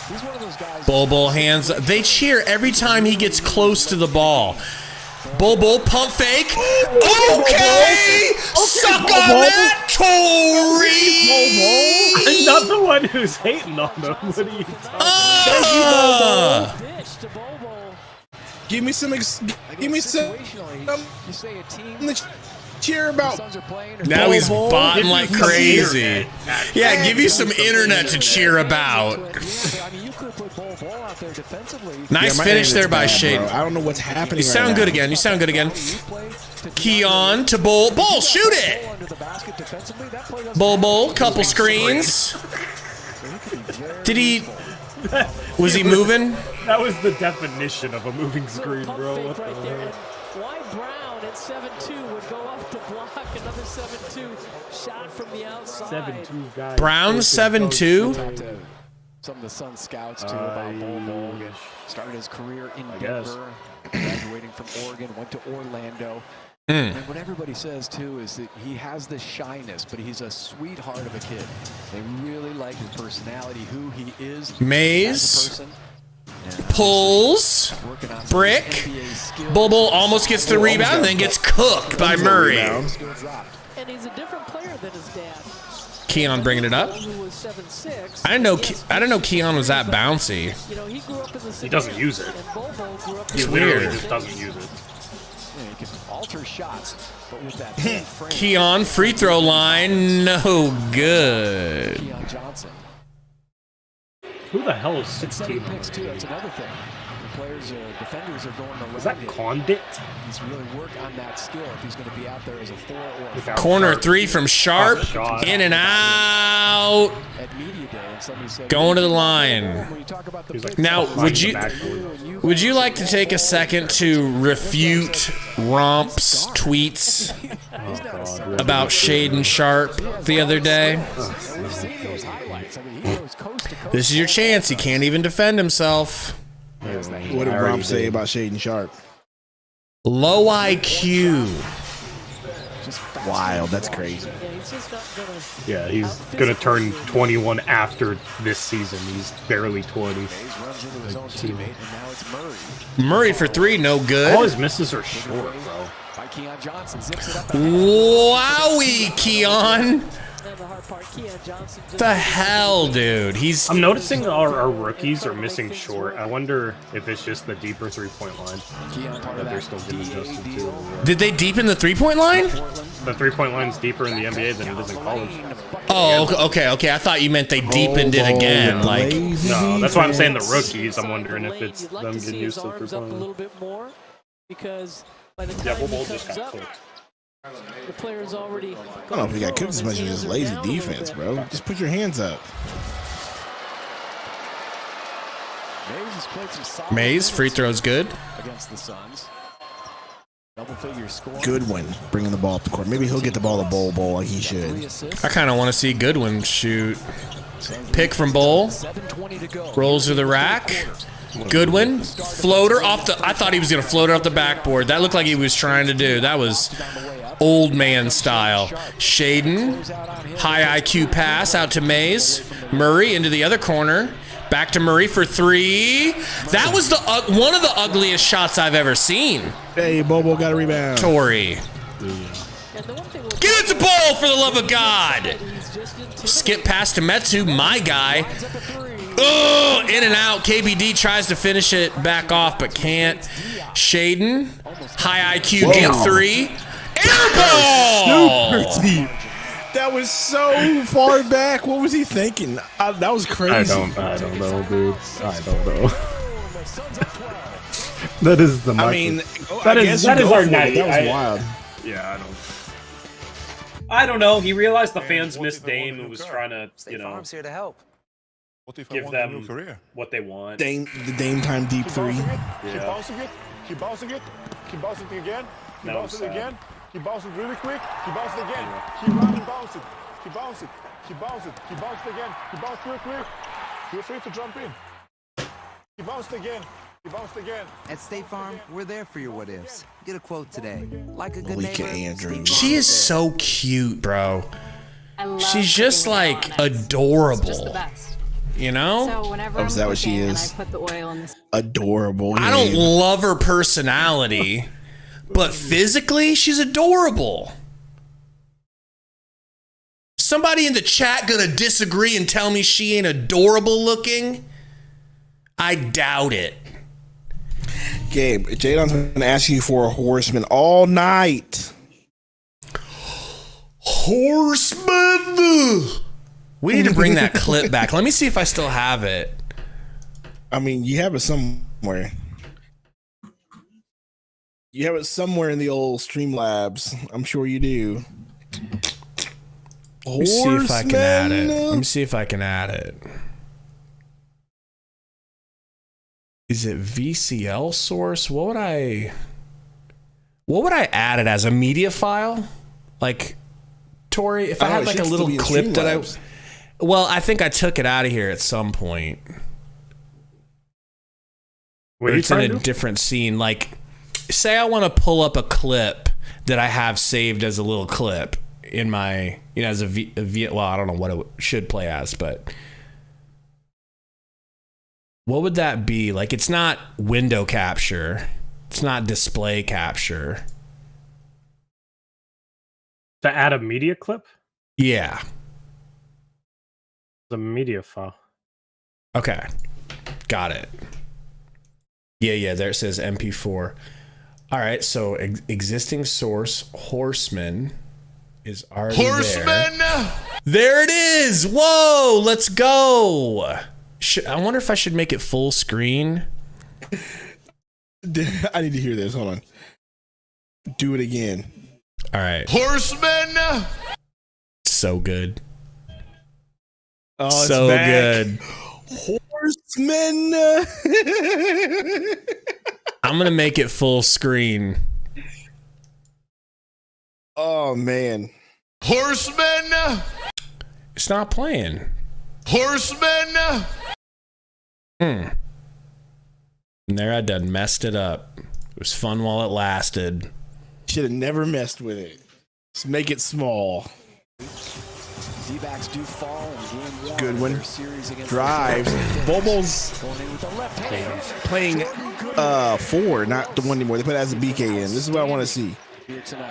He's one of those guys.
Bol Bol hands. They cheer every time he gets close to the ball. Bol Bol pump fake. Okay! Suck on that, Torey!
I'm not the one who's hating on them. What are you talking
Dish to Bol Bol.
Give me some. Give me some.
You say a team.
Cheer about.
Now he's
Bol Bol.
botting like crazy. Yeah, give you some internet to cheer about. Nice finish there by Shade.
I don't know what's happening.
You sound good again. You sound good again. Keon to Bol. Bol, shoot it! Bol Bol, couple screens. Did he... Was he moving?
That was the definition of a moving screen, bro. What the hell?
Why Brown at 7-2 would go up to block another 7-2 shot from the outside.
7-2 guys.
Brown 7-2?
Some of the Sun scouts too about Bol Bol. Started his career in Denver, graduating from Oregon, went to Orlando. And what everybody says too is that he has this shyness, but he's a sweetheart of a kid. They really like his personality, who he is
Maze.
as a person.
Pulls. Brick. Bol Bol almost gets the rebound and then gets cooked by Murray.
And he's a different player than his dad.
Keon bringing it up.
Who was 7'6".
I didn't know Keon was that bouncy.
You know, he grew up in the
He doesn't use it.
and Bol Bol grew up in
He
It's
literally
weird.
just doesn't use it.
Yeah, he can alter shots, but with that big frame.
Keon, free throw line, no good.
Keon Johnson.
Who the hell is
7
16?
picks too. That's another thing. The players, defenders are going around.
Is that
it.
Condit?
He's really work on that skill if he's going to be out there as a 4 or a
Without
5
Corner
Sharp.
three from Sharp.
Shot.
In and out.
at media day, and somebody said,
Going to the line.
when you talk about the
He's like,
big
Now,
fellas,
would you
backboard.
would you like to take a second to refute Romp's tweets
Oh, God.
about Shade and Sharp the other day?
we've seen those highlights. I mean, he goes coast to coast.
This is your chance. He can't even defend himself.
What did Romp say about Shaden Sharp?
Low IQ.
Wild. That's crazy.
Yeah, he's just not gonna.
Yeah, he's going to turn 21 after this season. He's barely 20.
Hayes runs into his own teammate, and now it's Murray.
Murray for three, no
All
good.
his misses are short, bro.
By Keon Johnson, zips it up.
Wowie, Keon.
And the hard part, Keon Johnson. Just
The hell, dude. He's
I'm noticing our rookies are missing short. I wonder if it's just the deeper three-point line
Keon part
that
of
they're
that
still getting adjusted
DA
to.
deal.
Did they deepen the 3-point line?
The three-point line's deeper in the NBA than it is in college.
Oh, okay. I thought you meant they deepened it again. Like,
No, that's why I'm saying the rookies. I'm wondering if it's
You'd like
them
to
getting
see
used
his
to the
arms up a
three-point line.
little bit more because by the
Yeah,
time
Bol
he
just
comes
got
up,
cooked.
the player's already.
I don't know if he got cooked as much as just lazy defense, bro. Just put your hands up.
Mays has played some solid
Mays, free
minutes
throw's good.
against the Suns. Double figure score.
Goodwin bringing the ball up the court. Maybe he'll get the ball to Bol Bol like he
3
should.
assists.
I kind of want to see Goodwin shoot. Pick from Bol.
7:20 to go.
Rolls to the rack. Goodwin. Floater off the... I thought he was going to float it off the backboard. That looked like he was trying to do. That was old man style. Shaden. High IQ pass out to Mays. Murray into the other corner. Back to Murray for three. That was the one of the ugliest shots I've ever seen.
Hey, Bol Bol got a rebound.
Torey. Get it to Bol for the love of God. Skip past to Metsu, my guy. Oh, in and out. KBD tries to finish it back off, but can't. Shaden, high IQ, deep three. Air ball!
That was so far back. What was he thinking? That was crazy.
I don't know, dude. I don't know. That is the.
I mean,
that is our night.
That was wild.
Yeah, I don't know. He realized the fans missed Dame and was trying to,
State Farm's here to help.
give them what they want.
The Dame time deep three.
Yeah.
bouncing it. Keep bouncing it. Keep bouncing it again. Keep bouncing it again. Keep bouncing really quick. Keep bouncing it again. Keep running, bounce it. Keep bounce it. Keep bounce it. Keep bounce it again. Keep bounce real quick. Feel free to jump in. Keep bounced again. Keep bounced again.
At State Farm, we're there for your what ifs. Get a quote today. Like a good
Malika
neighbor,
Andrews.
She is so cute, bro.
I love
She's just
cooking with
like
raw nuts.
adorable.
It's just the best.
You know?
So whenever
Oh,
I'm
is that what she
cooking and
is?
I put the oil in this.
Adorable.
I don't
Gabe.
love her personality, but physically, she's adorable. Somebody in the chat gonna disagree and tell me she ain't adorable looking? I doubt it.
Gabe, Jadon's gonna ask you for a horseman all night.
Horseman! We need to bring that clip back. Let me see if I still have it.
I mean, you have it somewhere. You have it somewhere in the old Streamlabs. I'm sure you do.
Let me see if I can add it. Let me see if I can add it. Is it VCL source? What would I add it as? A media file? Like, Torey, if I had like a little clip that I... Well, I think I took it out of here at some point.
What are you
it's in
trying
a
to do?
different scene. Like, say I want to pull up a clip that I have saved as a little clip in my, you know, as a well, I don't know what it should play as, but what would that be? Like, it's not window capture. It's not display capture.
To add a media clip?
Yeah.
The media file.
Okay. Got it. Yeah, there it says MP4. All right, so existing source, Horseman, is already there. There it is! Whoa, let's go! I wonder if I should make it full screen.
I need to hear this. Hold on. Do it again.
All right.
Horseman!
So good.
Oh, it's
so
back.
good.
Horsemen.
I'm gonna make it full screen.
Oh man.
Horseman!
It's not playing.
Horseman!
And there I done messed it up. It was fun while it lasted.
Should have never messed with it. Just make it small.
D-backs do fall in game one.
Good one.
Their series against
Drives.
Bobo's
Bobo's playing 4, not the one anymore. They put it as a BK in. This is what I want to see.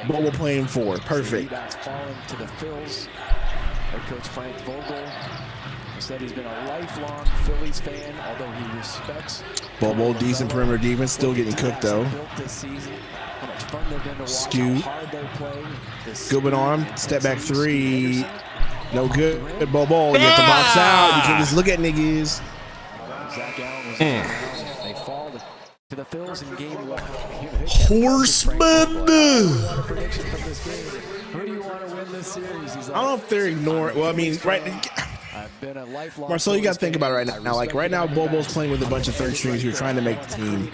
Bobo playing 4. Perfect.
D-backs falling to the Phils. Head coach Frank Vogel said he's been a lifelong Phillies fan, although he respects
Bobo, decent perimeter defense, still getting cooked though. Scoot. Good one arm. Step back 3. No good. Bobo, you have to box out. You can just look at niggas.
Zach Allen was they fall to the Phils in game 1.
Horseman!
Who do you want to win this series?
I don't know if they're ignoring. Well, I mean, right. Marcel, you got to think about it right now. Like right now, Bobo's playing with a bunch of third strings who are trying to make the team.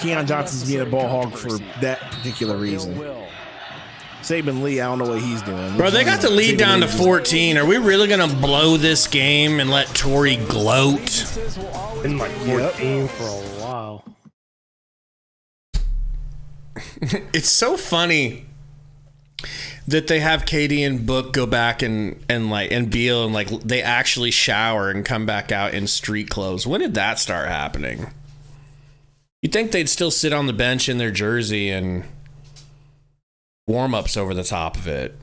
Keon Johnson's being a ball hog for that particular reason. Saban Lee, I don't know what he's doing.
Bro, they got the lead down to 14. Are we really going to blow this game and let Torey gloat?
Been like 14 for a while.
It's so funny that they have KD and Book go back and Beal and like they actually shower and come back out in street clothes. When did that start happening? You'd think they'd still sit on the bench in their jersey and warm-ups over the top of it.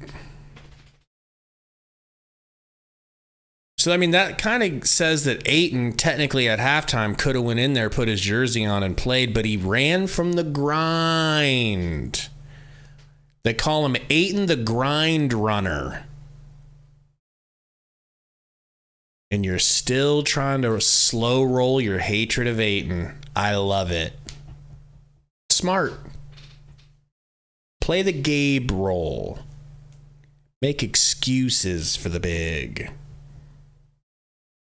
So, I mean, that kind of says that Ayton technically at halftime could have went in there, put his jersey on and played, but he ran from the grind. They call him Ayton the Grind Runner. And you're still trying to slow roll your hatred of Ayton. I love it. Smart. Play the Gabe role. Make excuses for the big.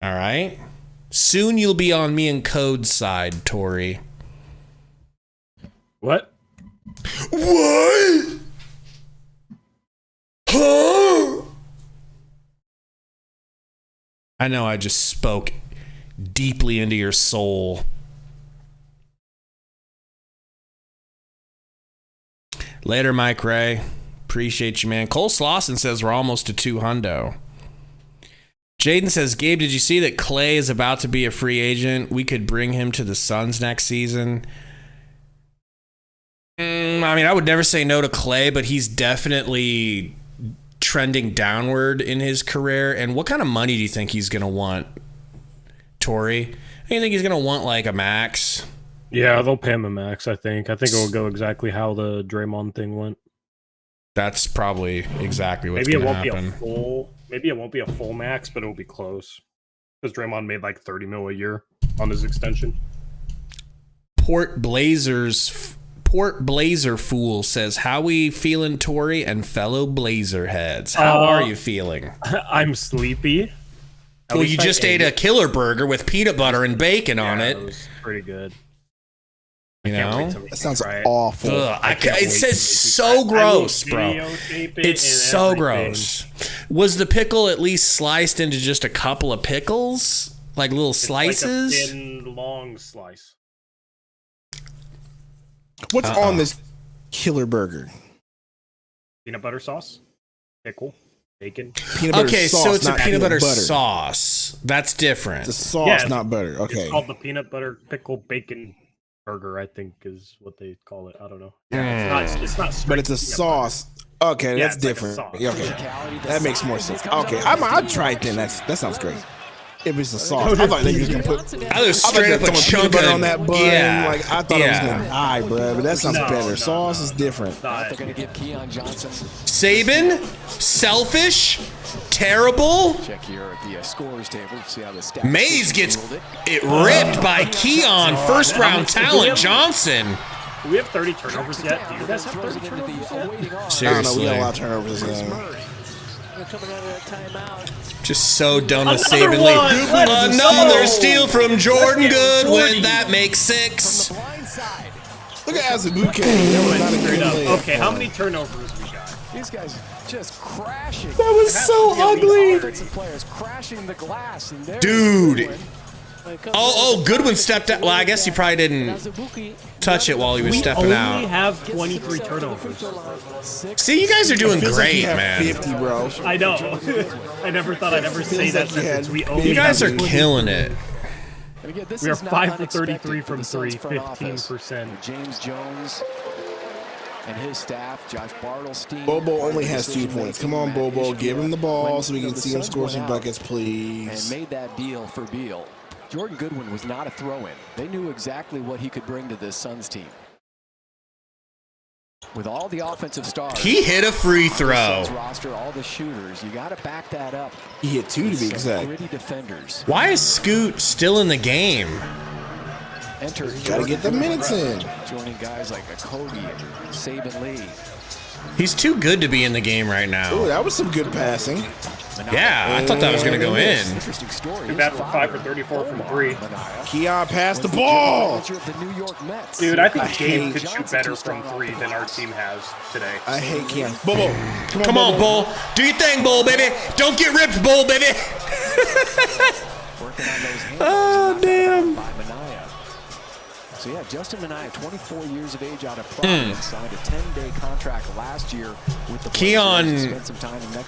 All right? Soon you'll be on me and Code's side, Torey.
What?
What? Huh? I know I just spoke deeply into your soul. Later, Mike Ray. Appreciate you, man. Cole Slauson says we're almost to 200. Jaden says, Gabe, did you see that Clay is about to be a free agent? We could bring him to the Suns next season. I mean, I would never say no to Clay, but he's definitely trending downward in his career. And what kind of money do you think he's going to want, Torey? Do you think he's going to want like a max?
Yeah, they'll pay him a max, I think. I think it will go exactly how the Draymond thing went.
That's probably exactly what's going to happen.
Maybe it won't be a full max, but it'll be close. Because Draymond made like $30 million a year on his extension.
Port Blazer Fool says, how we feeling, Torey and fellow Blazer heads? How are you feeling?
I'm sleepy.
Well, you just ate a killer burger with peanut butter and bacon on it.
It was pretty good.
You know?
That sounds awful.
It says so gross, bro. It's so gross. Was the pickle at least sliced into just a couple of pickles? Like little slices?
Like a thin, long slice.
What's on this killer burger?
Peanut butter sauce, pickle, bacon.
Peanut butter sauce,
so it's a peanut butter
butter.
sauce. That's different.
The sauce, not butter. Okay.
It's called the peanut butter pickle bacon burger, I think is what they call it. I don't know. Yeah, it's not straight,
but it's a sauce. Butter. Okay, that's different.
Like
okay, that makes more sense. Okay, I'll try it then. That sounds great. If it's a sauce, I thought they were gonna put.
I was straight up a chunk
of on that bun.
Yeah,
like I thought it was gonna die, bro. But that sounds better. Sauce is different.
They're gonna give Keon Johnson.
Saban, selfish, terrible.
Check here at the scores table. See how the stats.
Mays gets it ripped by Keon, first round talent Johnson.
Do we have 30 turnovers yet? Do you guys have 30 turnovers yet?
Seriously,
I don't know. We got a lot of turnovers.
Coming out of that timeout.
Just so done with Saban Lee. Another steal from Jordan Goodwin. That makes 6.
Look at Azubuike. That was not a great play.
Okay, how many turnovers we got?
These guys just crashing.
That was so ugly.
Offensive players crashing the glass. And
dude. Oh, Goodwin stepped out. Well, I guess he probably didn't touch it while he was stepping out.
We only have 23 turnovers.
See, you guys are doing great, man.
50, bro.
I know. I never thought I'd ever say that sentence.
You guys are killing it.
We are 5 for 33 from 3, 15%.
James Jones and his staff, Josh Bartlestein.
Bobo only has 2 points. Come on, Bobo, give him the ball so we can see him score some buckets, please.
And made that deal for Beal. Jordan Goodwin was not a throw-in. They knew exactly what he could bring to this Suns team. With all the offensive stars,
he hit a free throw.
Roster, all the shooters, you got to back that up.
He hit 2 to be exact.
Gritty defenders.
Why is Scoot still in the game?
Gotta get the minutes in.
Joining guys like Kobe and Saban Lee.
He's too good to be in the game right now.
Oh, that was some good passing.
Yeah, I thought that was going to go in.
Interesting story.
Too bad for 5 for 34 from 3.
Keon passed the ball.
Dude, I think Gabe could shoot better from 3 than our team has today.
I hate Keon. Bobo.
Come on, Bull. Do your thing, Bull, baby. Don't get ripped, Bull, baby. Oh, damn.
So, yeah, Justin Minaya, 24 years of age out of Providence, signed a 10-day contract last year with the
Keon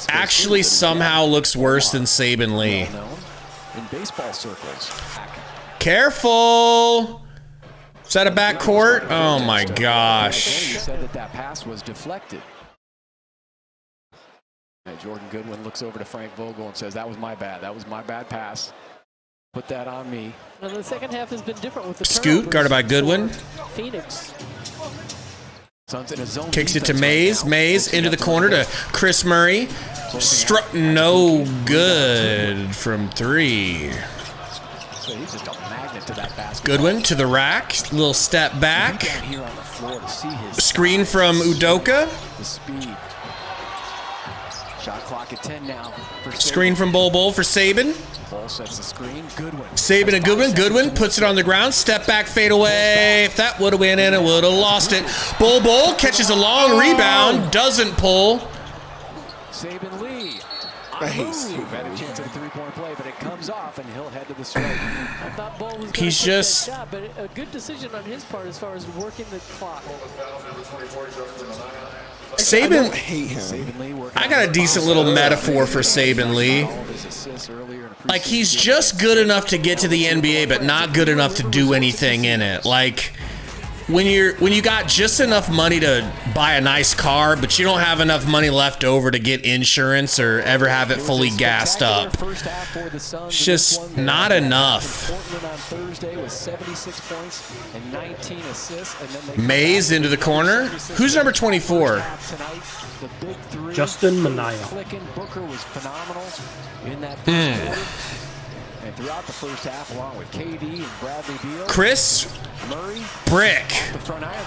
actually somehow looks worse than Saban Lee.
In baseball circles.
Careful. Is that a backcourt? Oh, my gosh.
He said that pass was deflected. And Jordan Goodwin looks over to Frank Vogel and says, that was my bad. That was my bad pass. Put that on me.
Well, the second half has been different with the
Scoot, guarded by Goodwin.
Phoenix.
Kicks it to Mays. Mays into the corner to Chris Murray. No good from 3. Goodwin to the rack. Little step back. Screen from Udoka.
Shot clock at 10 now.
Screen from Bol for Saban.
Bol sets the screen. Goodwin.
Saban and Goodwin. Goodwin puts it on the ground. Step back, fade away. If that would have went in, it would have lost it. Bol catches a long rebound. Doesn't pull.
Saban Lee.
Nice.
Better chance of a three-point play, but it comes off, and he'll head to the stripe.
I thought Bol was
He's just...
that shot, but a good decision on his part as far as working the clock.
Saban,
hate him.
I got a decent little metaphor for Saban Lee. Like, he's just good enough to get to the NBA, but not good enough to do anything in it. Like, when you got just enough money to buy a nice car, but you don't have enough money left over to get insurance or ever have it fully gassed up. It's just not enough. Mays into the corner. Who's number 24?
Justin Mania.
Booker was phenomenal in that and throughout the first half, along with KD and Bradley Beal.
Chris
Murray,
Brick.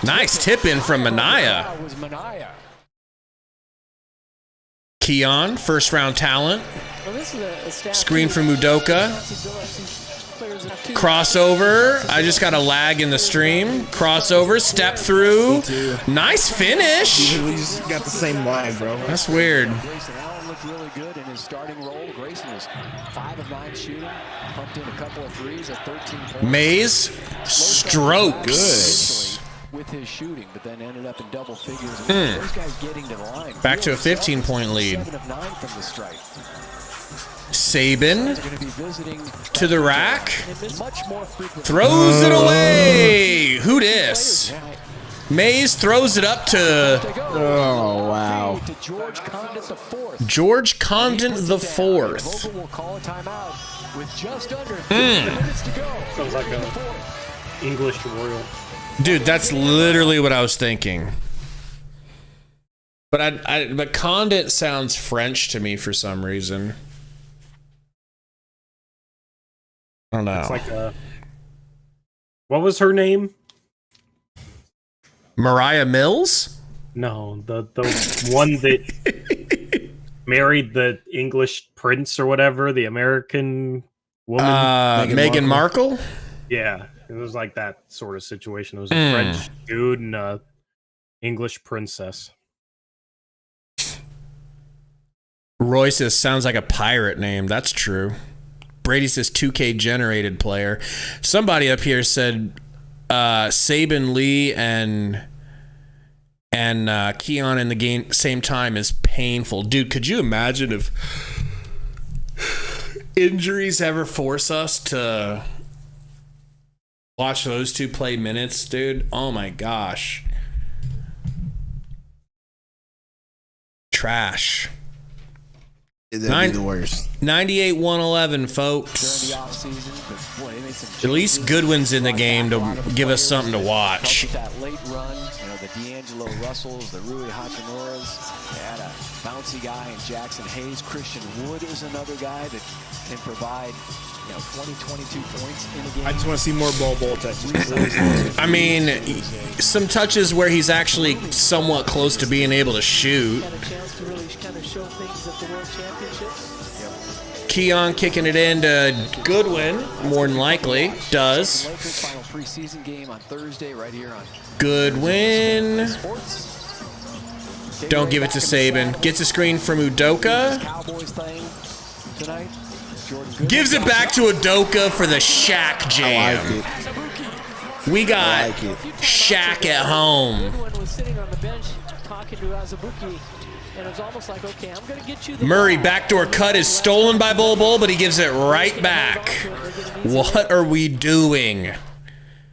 Nice tip in from Mania. Keon, first round talent. Screen from Udoka. Crossover. I just got a lag in the stream. Crossover, step through. Nice finish.
He's got the same line, bro.
That's weird.
Grayson Allen looked really good in his starting role. Grayson was 5 of 9 shooting, pumped in a couple of threes at 13 points.
Mays, strokes.
With his shooting, but then ended up in double figures. Those guys getting to the line.
Back to a 15-point lead.
7 of 9 from the stripe.
Saban to the rack. Throws it away. Who dis? Mays throws it up to...
Oh, wow.
George Condon the fourth.
Sounds like an English royal.
Dude, that's literally what I was thinking. But but Condit sounds French to me for some reason. I don't know.
It's like what was her name?
Mariah Mills?
No, the one that married the English prince or whatever, the American woman.
Meghan Markle?
Yeah, it was like that sort of situation. It was a French dude and a English princess.
Roy says, sounds like a pirate name. That's true. Brady says 2K generated player. Somebody up here said Saban Lee and Keon in the game same time is painful. Dude, could you imagine if injuries ever force us to watch those two play minutes, dude? Oh my gosh. Trash.
That'd be the worst.
98-111, folks.
During the offseason, boy, they made some
at least Goodwin's in the game to give us something to watch.
That late run, the D'Angelo Russells, the Rui Hachimuras. They had a bouncy guy in Jackson Hayes. Christian Wood is another guy that can provide 20, 22 points in a game.
I just want to see more ball touches.
I mean, some touches where he's actually somewhat close to being able to shoot.
Had a chance to really kind of show things at the World Championships.
Keon kicking it into Goodwin, more than likely, does.
Lakers final preseason game on Thursday right here on
Goodwin. Don't give it to Saban. Gets a screen from Udoka.
Cowboys thing tonight.
Gives it back to Udoka for the Shaq jam. We got Shaq at home.
Goodwin was sitting on the bench talking to Azubuike, and it was almost like, okay, I'm going to get you the
Murray
ball.
backdoor cut is stolen by Bol, but he gives it right back. What are we doing?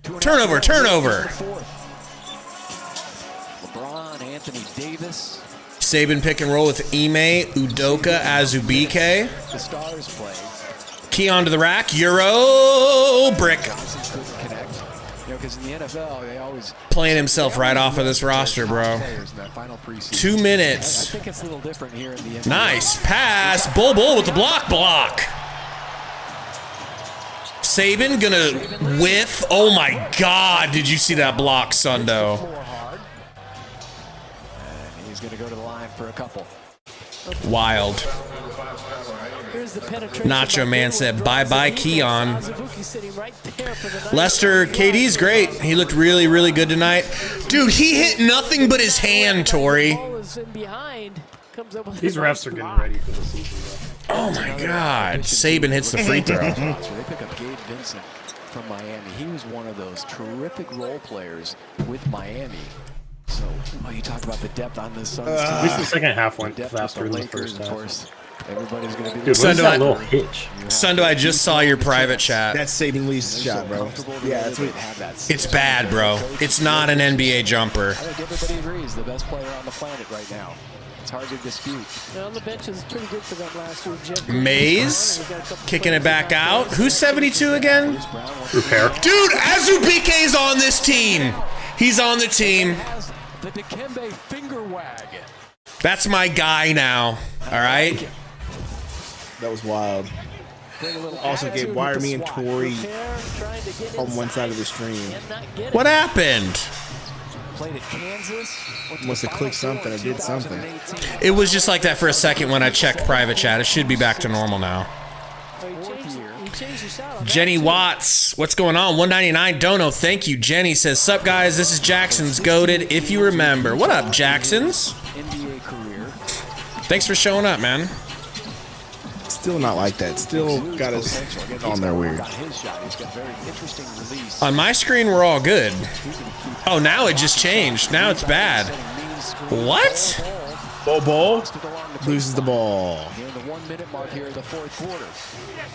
Turnover.
LeBron, Anthony Davis.
Saban pick and roll with Ime, Udoka, Azubuike.
The Stars play.
Keon to the rack. Euro brick.
Johnson couldn't connect. Because in the NFL, they always
Playing himself right off of this roster, bro. 2 minutes.
I think it's a little different here in the NBA.
Nice pass. Bol with the block. Saban gonna whiff. Oh my God. Did you see that block, Sundo?
And he's going to go to the line for a couple.
Wild. Nacho Man said, bye-bye, Keon. Lester, KD's great. He looked really, really good tonight. Dude, he hit nothing but his hand, Torey.
These refs are getting ready for the season.
Oh, my God. Saban hits the free throw.
They pick up Gabe Vincent from Miami. He was one of those terrific role players with Miami. So, you talk about the depth on this Suns team.
At least the second half went faster than the first half.
Of course, everybody's going to be...
Dude, what's that little hitch?
Sundo, I just saw your private chat.
That's saving Lee's shot, bro. Yeah, that's what...
It's bad, bro. It's not an NBA jumper.
I think everybody agrees the best player on the planet right now. It's hard to dispute.
On the bench is pretty good for them last year.
Maze kicking it back out. Who's 72 again?
Repair.
Dude, Azubike is on this team. He's on the team.
The Dikembe finger wag.
That's my guy now. All right.
That was wild. Also, Gabe, why are me and Torey on one side of the stream?
What happened?
Played at Kansas.
Must have clicked something or did something.
It was just like that for a second when I checked private chat. It should be back to normal now. Jenny Watts, what's going on? 199 Dono, thank you. Jenny says, sup guys, this is Jackson's Goated, if you remember. What up, Jacksons?
NBA career.
Thanks for showing up, man.
Still not like that. Still got us on there weird.
On my screen, we're all good. Oh, now it just changed. Now it's bad. What?
Bol loses the ball.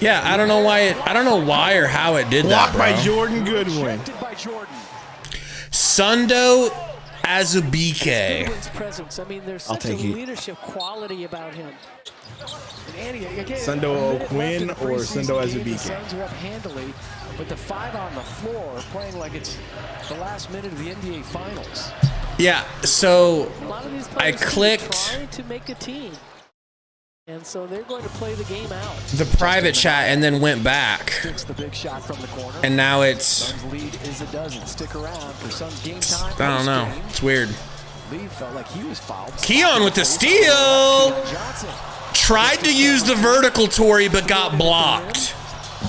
Yeah, I don't know why or how it did that,
Blocked
bro.
by Jordan Goodwin.
Sundo Azubike.
I mean, there's
I'll
such a
take it.
leadership quality about him.
Sundo O'Quinn or Sundo Azubike?
Suns are up handily, but the five on the floor are playing like it's the last minute of the NBA Finals.
Yeah, so
A lot of these
I
players
clicked
trying to make a team, and so they're going to play the game out.
the private chat and then went back.
Takes the big shot from the corner.
And now it's,
Suns lead is a dozen. Stick around for Suns game time.
I don't know. It's weird.
Lee felt like he was fouled.
Keon with the steal. Tried to use the vertical Torey, but got blocked.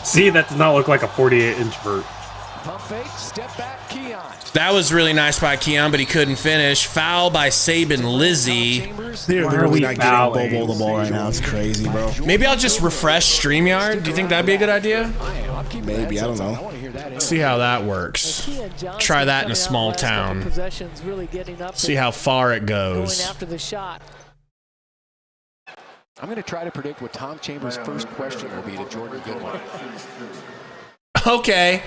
See, that does not look like a 48-inch vert.
Pump fake, step back, Keon.
That was really nice by Keon, but he couldn't finish. Foul by Saban Lizzie.
They're literally not getting Bobo the ball right now. It's crazy, bro.
Maybe I'll just refresh StreamYard. Do you think that'd be a good idea?
Maybe, I don't know.
See how that works. Try that in a small town. See how far it goes.
Going after the shot.
I'm going to try to predict what Tom Chambers' first question will be to Jordan Goodwin.
Okay.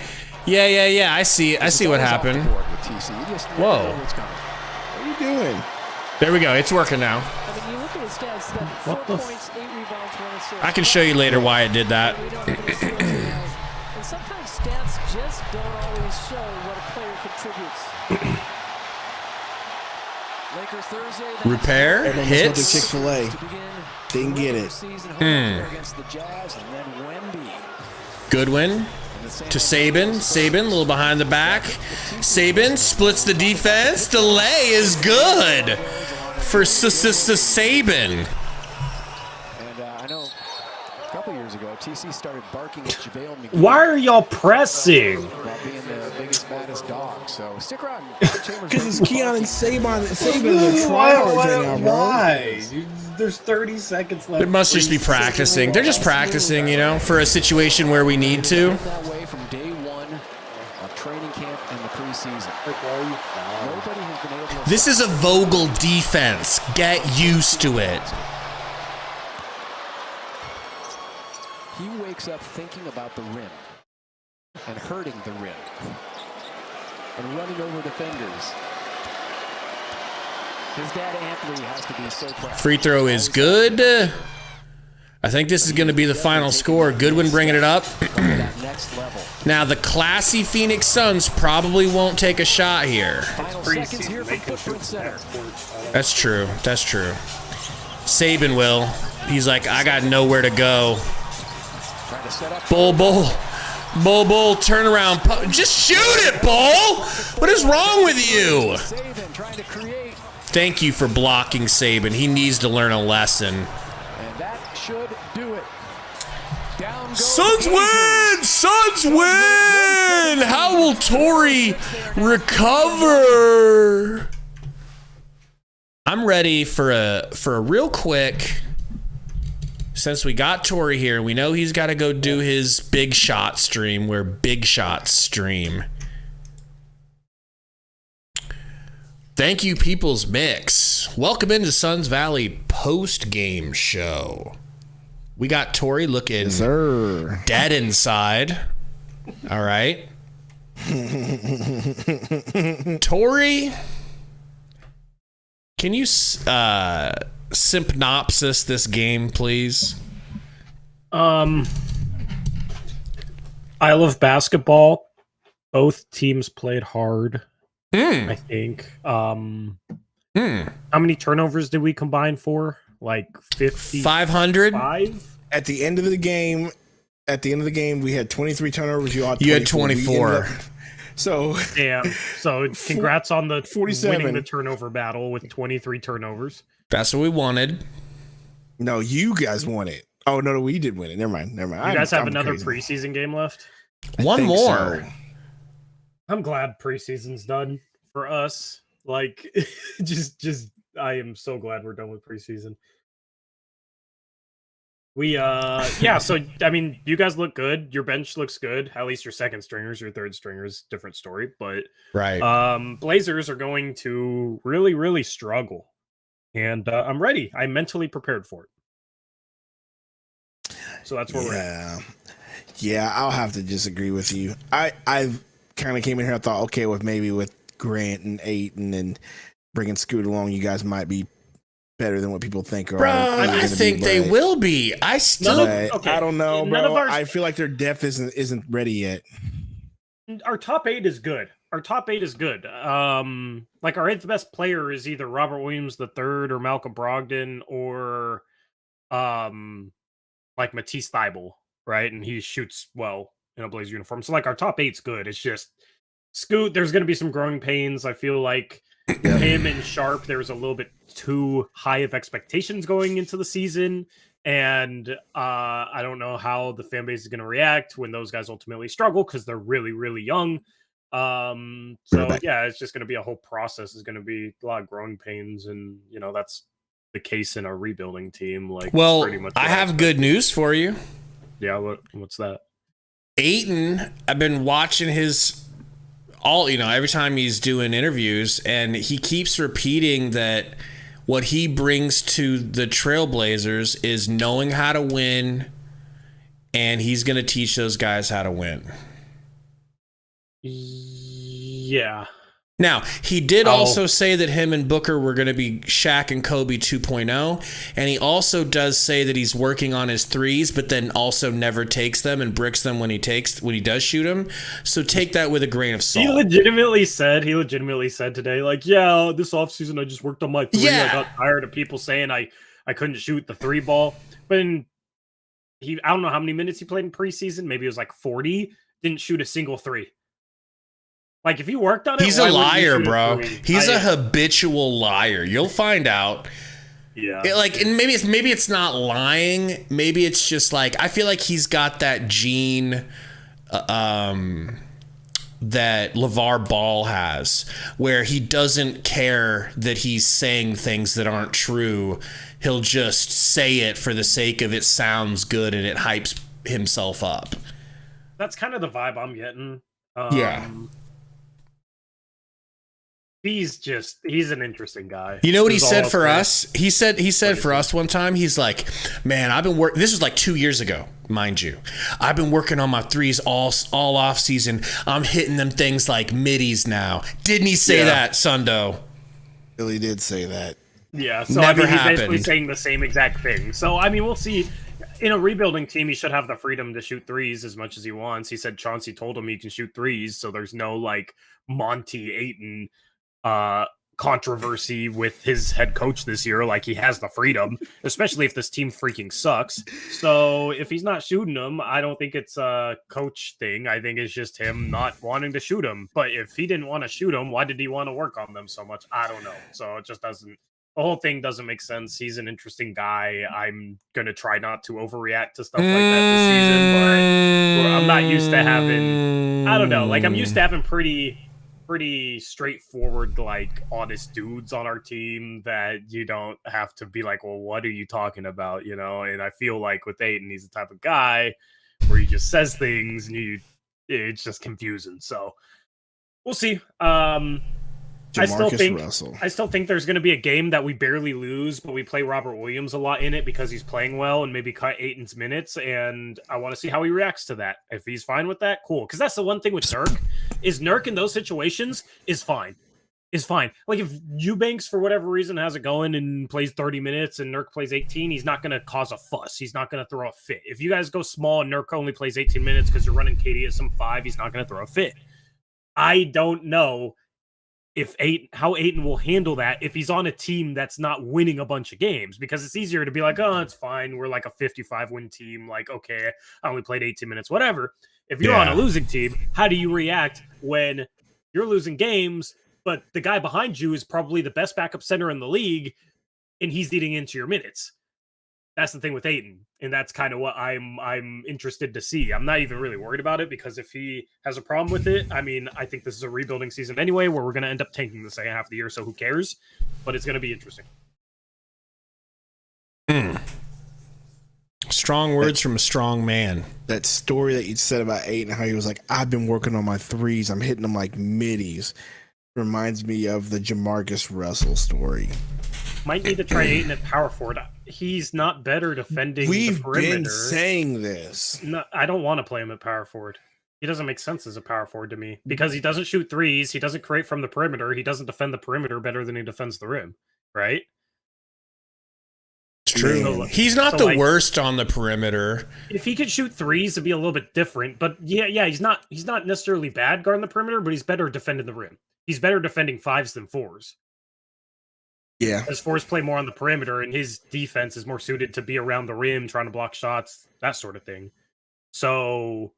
Yeah. I see what happened. Whoa.
What are you doing?
There we go. It's working now.
I mean, you look at his stats. He's got 4 points, 8 rebounds, 1 assist.
I can show you later why it did that.
And sometimes stats just don't always show what a player contributes. Lakers Thursday.
Repair
Everyone
hits.
went to Chick-fil-A. Didn't get it.
Goodwin to Saban. Saban, a little behind the back. Saban splits the defense. The lay is good for Saban.
And I know a couple years ago, TC started barking at JaVale McGee.
Why are y'all pressing?
About being the biggest, baddest dog. So stick around.
Because it's Keon and Saban. Saban are tryhards right now, bro.
Why? There's 30 seconds left.
It must just be practicing. They're just practicing, for a situation where we need to.
That way from day one of training camp and the preseason. Nobody has been able to.
This is a Vogel defense. Get used to it.
He wakes up thinking about the rim and hurting the rim and running over defenders. His dad Anthony has to be so proud.
Free throw is good. I think this is going to be the final score. Goodwin bringing it up.
Next level.
Now, the classy Phoenix Suns probably won't take a shot here.
Final seconds here from Footprint Center.
That's true. Saban will. He's like, I got nowhere to go.
Trying to set up.
Bull, turn around. Just shoot it, Bull. What is wrong with you?
Saban trying to create.
Thank you for blocking Saban. He needs to learn a lesson.
And that should do it. Down goes
Suns win! Suns win! How will Torey recover? I'm ready for a real quick. Since we got Torey here, we know he's got to go do his big shot stream where big shots stream. Thank you, People's Mix. Welcome into Suns Valley post-game show. We got Torey looking dead inside. All right. Torey, can you synopsis this game, please?
I love basketball. Both teams played hard. I think. How many turnovers did we combine for? Like 50?
500?
At the end of the game, we had 23 turnovers. You
had 24.
So
damn. So congrats on the
47.
winning the turnover battle with 23 turnovers.
That's what we wanted.
No, you guys won it. Oh no, we did win it. Never mind.
You guys have another preseason game left?
One more. So.
I'm glad preseason's done for us. Like, just I am so glad we're done with preseason. So I mean, you guys look good. Your bench looks good. At least your second stringers, your third stringers, different story. But
right,
Blazers are going to really, really struggle, and I'm ready. I'm mentally prepared for it. So that's where we're at.
Yeah, I'll have to disagree with you. I kind of came in here. I thought, okay, with Grant and Ayton and bringing Scoot along, you guys might be better than what people think.
Bro, I think they will be. I
don't know, bro. I feel like their depth isn't ready yet.
Our top 8 is good. Like our 8th best player is either Robert Williams III or Malcolm Brogdon or like Matisse Thybulle, right? And he shoots well in a Blazer uniform. So like our top 8's good. It's just Scoot, there's going to be some growing pains. I feel like him and Sharp, there was a little bit too high of expectations going into the season. And I don't know how the fan base is going to react when those guys ultimately struggle because they're really, really young. It's just going to be a whole process. It's going to be a lot of growing pains. And, that's the case in a rebuilding team.
Pretty much I have good news for you.
Yeah. What's that?
Ayton, I've been watching every time he's doing interviews, and he keeps repeating that what he brings to the Trailblazers is knowing how to win, and he's going to teach those guys how to win.
Yeah.
Now, he did also say that him and Booker were going to be Shaq and Kobe 2.0, and he also does say that he's working on his threes, but then also never takes them and bricks them when he does shoot them. So take that with a grain of salt.
He legitimately said today, this offseason I just worked on my three. Yeah. I got tired of people saying I couldn't shoot the 3 ball. But I don't know how many minutes he played in preseason. Maybe it was like 40. Didn't shoot a single 3. Like, if you worked on it,
he's a liar, bro. He's a habitual liar. You'll find out.
Yeah.
And maybe it's not lying. Maybe it's just like, I feel like he's got that gene that LeVar Ball has, where he doesn't care that he's saying things that aren't true. He'll just say it for the sake of it sounds good and it hypes himself up.
That's kind of the vibe I'm getting.
Yeah.
He's an interesting guy.
You know what he said for us? He said for us one time, he's like, man, I've been working. This was like 2 years ago, mind you. I've been working on my threes all off season. I'm hitting them things like middies now. Didn't he say that, Sundo?
Billy did say that.
Yeah. So
Never
he's
happened.
basically saying the same exact thing. So we'll see. In a rebuilding team, he should have the freedom to shoot threes as much as he wants. He said Chauncey told him he can shoot threes, so there's no like Monty Ayton controversy with his head coach this year. Like, he has the freedom, especially if this team freaking sucks. So if he's not shooting them, I don't think it's a coach thing. I think it's just him not wanting to shoot them. But if he didn't want to shoot them, why did he want to work on them so much? I don't know. So it just doesn't. The whole thing doesn't make sense. He's an interesting guy. I'm going to try not to overreact to stuff like that this season, but I'm not used to having, I don't know, like I'm used to having pretty straightforward, like honest dudes on our team that you don't have to be like, well, what are you talking about? You know? And I feel like with Ayton, he's the type of guy where he just says things and it's just confusing. So we'll see. I still think there's going to be a game that we barely lose, but we play Robert Williams a lot in it because he's playing well and maybe cut Ayton's minutes. And I want to see how he reacts to that. If he's fine with that, cool. Because that's the one thing with Nurk is Nurk in those situations is fine. Like if Eubanks, for whatever reason, has it going and plays 30 minutes and Nurk plays 18, he's not going to cause a fuss. He's not going to throw a fit. If you guys go small and Nurk only plays 18 minutes because you're running KD at some 5, he's not going to throw a fit. I don't know how Ayton will handle that if he's on a team that's not winning a bunch of games, because it's easier to be like, oh, it's fine. We're like a 55-win team. Like, okay, I only played 18 minutes, whatever. If you're on a losing team, how do you react when you're losing games, but the guy behind you is probably the best backup center in the league and he's eating into your minutes? That's the thing with Ayton, and that's kind of what I'm interested to see. I'm not even really worried about it because if he has a problem with it, I mean, I think this is a rebuilding season anyway, where we're going to end up tanking the second half of the year, so who cares? But it's going to be interesting.
Strong words from a strong man.
That story that you said about Ayton, how he was like, I've been working on my threes. I'm hitting them like middies. Reminds me of the Jamarcus Russell story.
Might need to try Ayton at power forward. He's not better defending the perimeter.
We've been saying this.
No, I don't want to play him at power forward. He doesn't make sense as a power forward to me because he doesn't shoot threes. He doesn't create from the perimeter. He doesn't defend the perimeter better than he defends the rim, right?
It's true. So, he's not the worst on the perimeter.
If he could shoot threes, it'd be a little bit different. But yeah, he's not necessarily bad guarding the perimeter, but he's better defending the rim. He's better defending 5s than 4s.
Yeah.
As 4s play more on the perimeter, and his defense is more suited to be around the rim, trying to block shots, that sort of thing. So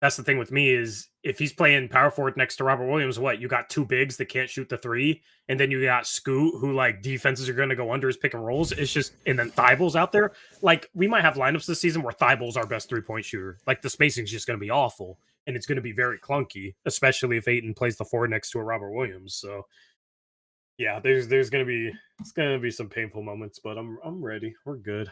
that's the thing with me is if he's playing power forward next to Robert Williams, what? You got 2 bigs that can't shoot the 3, and then you got Scoot, who like defenses are going to go under his pick and rolls. It's just, and then Thybulle's out there. Like we might have lineups this season where Thybulle's our best 3-point shooter. Like the spacing's just going to be awful, and it's going to be very clunky, especially if Ayton plays the 4 next to a Robert Williams. So yeah, there's going to be some painful moments, but I'm ready. We're good.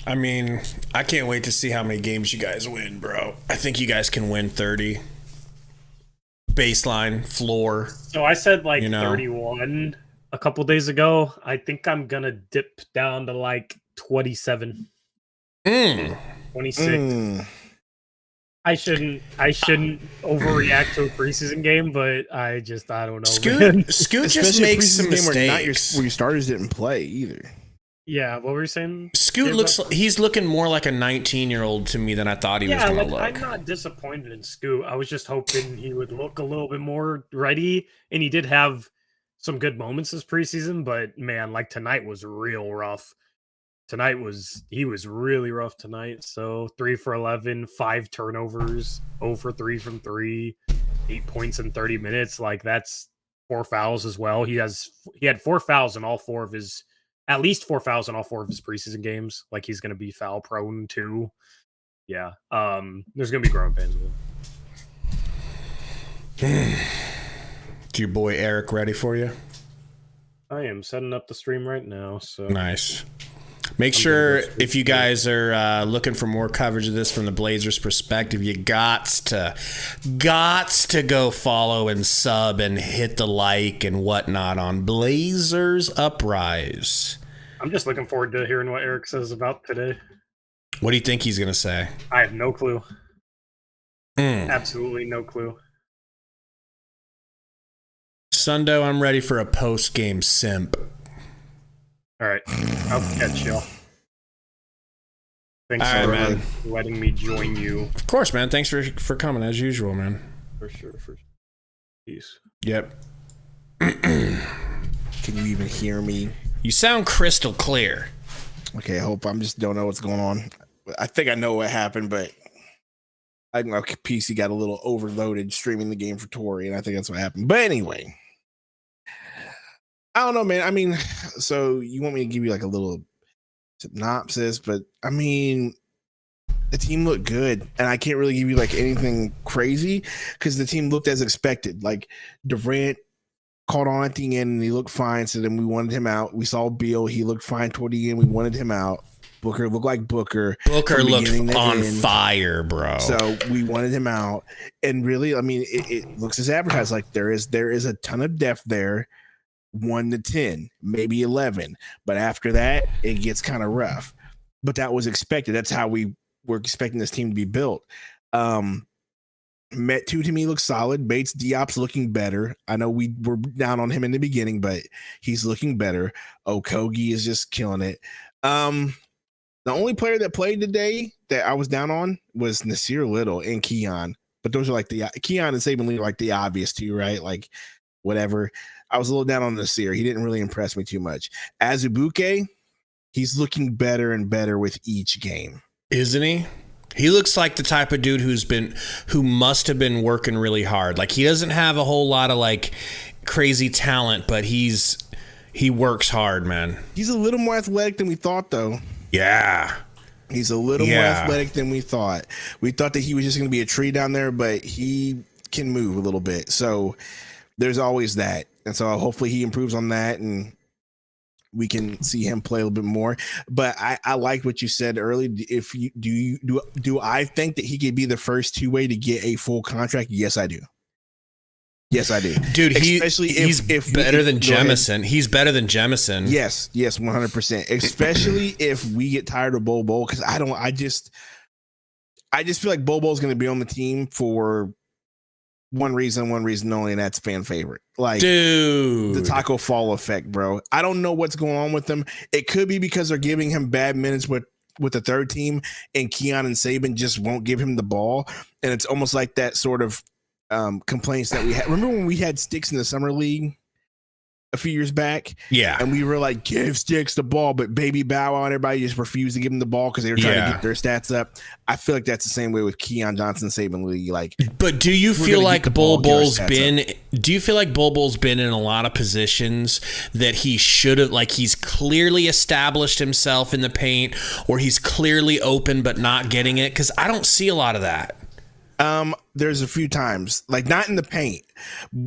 I mean, I can't wait to see how many games you guys win, bro. I think you guys can win 30. Baseline, floor.
So I said 31 a couple days ago. I think I'm going to dip down to 27. 26. I shouldn't overreact to a preseason game, but I don't know.
Scoot just makes some mistakes.
Where your starters didn't play either.
Yeah, what were you saying?
Scoot he's looking more like a 19-year-old to me than I thought he was going to look.
I'm not disappointed in Scoot. I was just hoping he would look a little bit more ready, and he did have some good moments this preseason, but man, tonight was real rough. He was really rough tonight. So 3 for 11, 5 turnovers, 0 for 3 from 3, 8 points in 30 minutes. That's 4 fouls as well. He had 4 fouls in all 4 of his. At least 4 fouls in all 4 of his preseason games. He's going to be foul prone too. Yeah. There's going to be growing pains with him.
Is your boy Eric ready for you?
I am setting up the stream right now. So
nice. Make sure if you guys are looking for more coverage of this from the Blazers perspective, you gots to go follow and sub and hit the like and whatnot on Blazers Uprise.
I'm just looking forward to hearing what Eric says about today.
What do you think he's going to say?
I have no clue. Absolutely no clue.
Sundo, I'm ready for a post-game simp.
All right, I'll catch y'all. Thanks for letting me join you.
Of course, man. Thanks for coming as usual, man.
For sure. Peace.
Yep.
Can you even hear me?
You sound crystal clear.
Okay, I hope. I'm just don't know what's going on. I think I know what happened, but I know PC got a little overloaded streaming the game for Torey, and I think that's what happened. But anyway, I don't know, man. I mean, so you want me to give you like a little synopsis, but I mean, the team looked good, and I can't really give you like anything crazy because the team looked as expected. Like Durant caught on at the end, and he looked fine. So then we wanted him out. We saw Beal; he looked fine toward the end. We wanted him out. Booker looked like Booker.
Booker looked on fire, bro.
So we wanted him out, and really, I mean, it looks as advertised. Like there is a ton of depth there. 1 to 10, maybe 11, but after that, it gets kind of rough. But that was expected. That's how we were expecting this team to be built. Met 2 to me looks solid. Bates Diop's looking better. I know we were down on him in the beginning, but he's looking better. Okogie is just killing it. The only player that played today that I was down on was Nasir Little and Keon. But those are like the Keon and Saban Lee are like the obvious two, right? Like whatever. I was a little down on Nasir. He didn't really impress me too much. Azubuike, he's looking better and better with each game.
Isn't he? He looks like the type of dude who must have been working really hard. Like he doesn't have a whole lot of like crazy talent, but he works hard, man.
He's a little more athletic than we thought, though.
Yeah.
He's a little more athletic than we thought. We thought that he was just going to be a tree down there, but he can move a little bit. So there's always that. And so hopefully he improves on that and we can see him play a little bit more. But I like what you said earlier. If you do I think that he could be the first two-way to get a full contract? Yes, I do. Yes, I do.
Dude, he's better than Jemison. He's better than Jemison.
Yes, 100%. Especially if we get tired of Bol Bol, because I just feel like Bol Bol's going to be on the team for one reason only, and that's fan favorite. Like,
dude,
the Taco Fall effect, bro. I don't know what's going on with him. It could be because they're giving him bad minutes with the third team, and Keon and Saban just won't give him the ball, and it's almost like that sort of complaints that we had. Remember when we had Sticks in the summer league a few years back?
Yeah.
And we were like, give Sticks the ball, but Baby Bow Wow and everybody just refused to give him the ball because they were trying to get their stats up. I feel like that's the same way with Keon Johnson, Saban Lee. Like,
but do you feel like Bol Bol's been in a lot of positions that he should have, like he's clearly established himself in the paint, or he's clearly open but not getting it? Because I don't see a lot of that.
There's a few times, like not in the paint.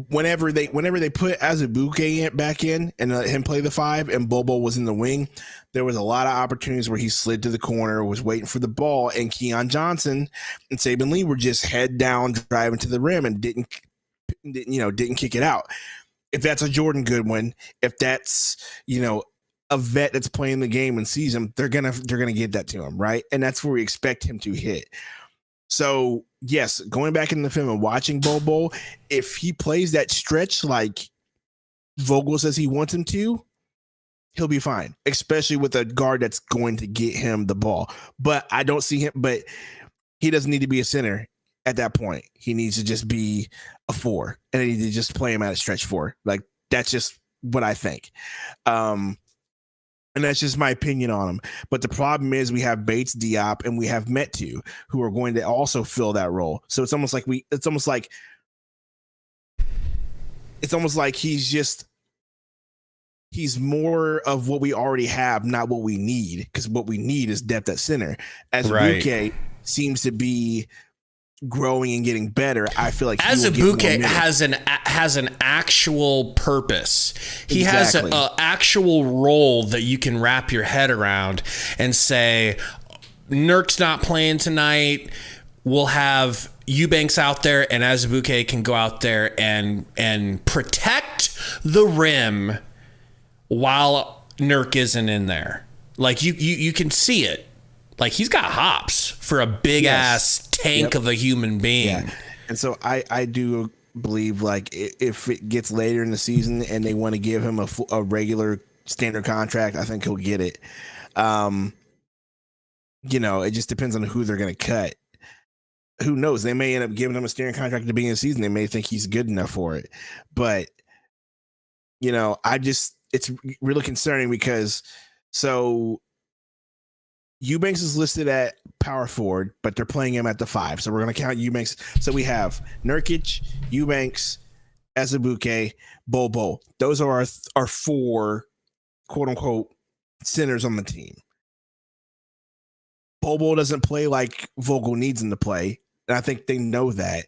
Whenever they put Azubuike back in and let him play the 5, and Bobo was in the wing, there was a lot of opportunities where he slid to the corner, was waiting for the ball, and Keon Johnson and Saban Lee were just head down driving to the rim and didn't kick it out. If that's a Jordan Goodwin, if that's a vet that's playing the game and sees him, they're gonna get that to him, right? And that's where we expect him to hit. So, yes, going back in the film and watching Bobo, if he plays that stretch like Vogel says he wants him to, he'll be fine, especially with a guard that's going to get him the ball. But I don't see him, but he doesn't need to be a center at that point. He needs to just be a 4, and they need to just play him at a stretch 4. Like, that's just what I think. And that's just my opinion on him. But the problem is we have Bates Diop and we have Metu, who are going to also fill that role. So it's almost like he's more of what we already have, not what we need, because what we need is depth at center. As Buke seems to be growing and getting better, I feel like
Azubuike has an actual purpose. He has an actual role that you can wrap your head around and say, Nurk's not playing tonight. We'll have Eubanks out there, and Azubuike can go out there and protect the rim while Nurk isn't in there. Like you can see it. Like, he's got hops for a big ass tank of a human being. Yeah.
And so I do believe, like, if it gets later in the season and they want to give him a regular standard contract, I think he'll get it. It just depends on who they're going to cut. who knows? They may end up giving him a steering contract at the beginning of the season. They may think he's good enough for it. But, it's really concerning because Eubanks is listed at power forward, but they're playing him at the 5. So we're going to count Eubanks. So we have Nurkic, Eubanks, Azubuike, Bol. Those are our 4 quote unquote centers on the team. Bol doesn't play like Vogel needs him to play. And I think they know that,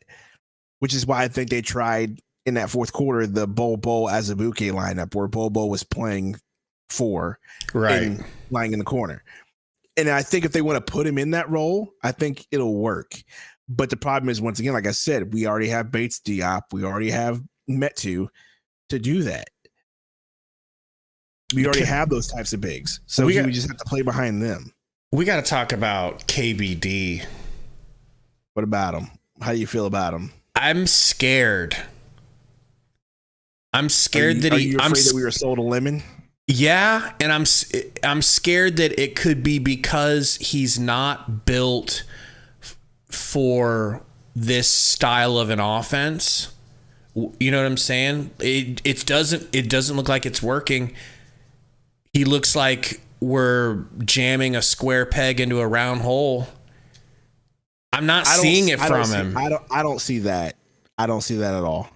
which is why I think they tried in that fourth quarter the Bol Azubuike lineup where Bol was playing 4,
right,
and lying in the corner. And I think if they want to put him in that role, I think it'll work. But the problem is, once again, like I said, we already have Bates Diop, we already have Metu to do that. We already have those types of bigs, so we just have to play behind them.
We got to talk about KBD.
What about him? How do you feel about him?
I'm scared. I'm scared
Are you afraid that we were sold a lemon?
Yeah, and I'm scared that it could be because he's not built for this style of an offense. You know what I'm saying? It doesn't look like it's working. He looks like we're jamming a square peg into a round hole. I'm not seeing it from him.
I don't see that. I don't see that at all.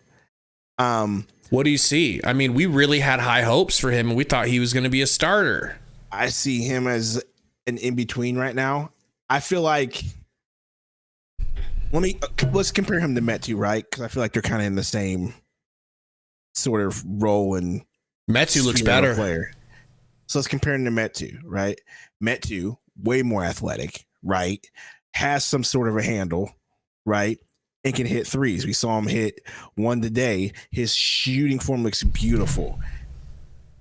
What do you see? I mean, we really had high hopes for him, and we thought he was going to be a starter.
I see him as an in-between right now. I feel like let's compare him to Metu, right? Because I feel like they're kind of in the same sort of role. And
Metu looks better.
Player. So let's compare him to Metu, right? Metu, way more athletic, right? Has some sort of a handle, right? And can hit threes. We saw him hit one today. His shooting form looks beautiful.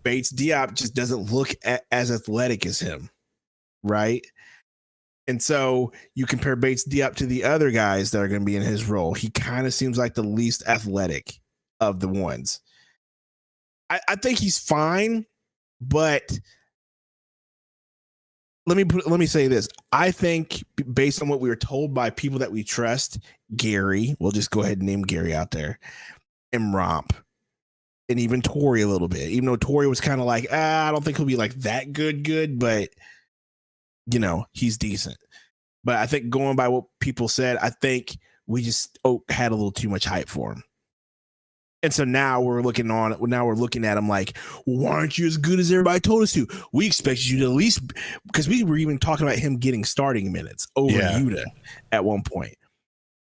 Bates Diop just doesn't look as athletic as him, right? And so you compare Bates Diop to the other guys that are going to be in his role. He kind of seems like the least athletic of the ones. I think he's fine, but let me say this. I think based on what we were told by people that we trust, Gary, we'll just go ahead and name Gary out there, and Romp, and even Torey a little bit, even though Torey was kind of like, I don't think he'll be like that good, but he's decent. But I think going by what people said, I think we just had a little too much hype for him. And so now we're looking at him like, why aren't you as good as everybody told us to? We expected you to at least, because we were even talking about him getting starting minutes over Yuta at one point.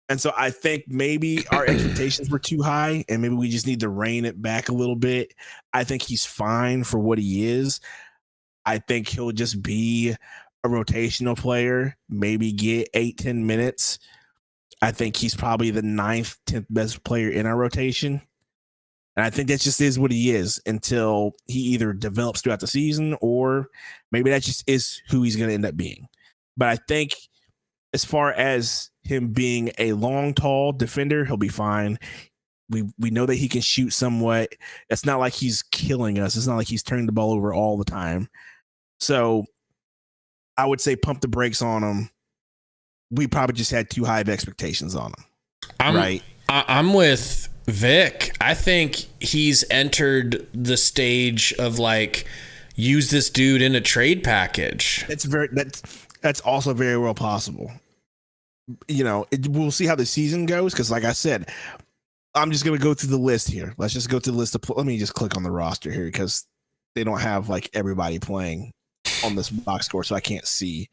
And so I think maybe our expectations were too high and maybe we just need to rein it back a little bit. I think he's fine for what he is. I think he'll just be a rotational player, maybe get 8-10 minutes. I think he's probably the 9th, 10th best player in our rotation. And I think that just is what he is until he either develops throughout the season or maybe that just is who he's going to end up being. But I think as far as him being a long, tall defender, he'll be fine. We know that he can shoot somewhat. It's not like he's killing us. It's not like he's turning the ball over all the time. So I would say pump the brakes on him. We probably just had too high of expectations on him. Right?
I'm with Vic. I think he's entered the stage of like, use this dude in a trade package.
That's also very well possible. We'll see how the season goes. Cause like I said, I'm just going to go through the list here. Let's just go through the list. Let me just click on the roster here because they don't have like everybody playing on this box score. So I can't see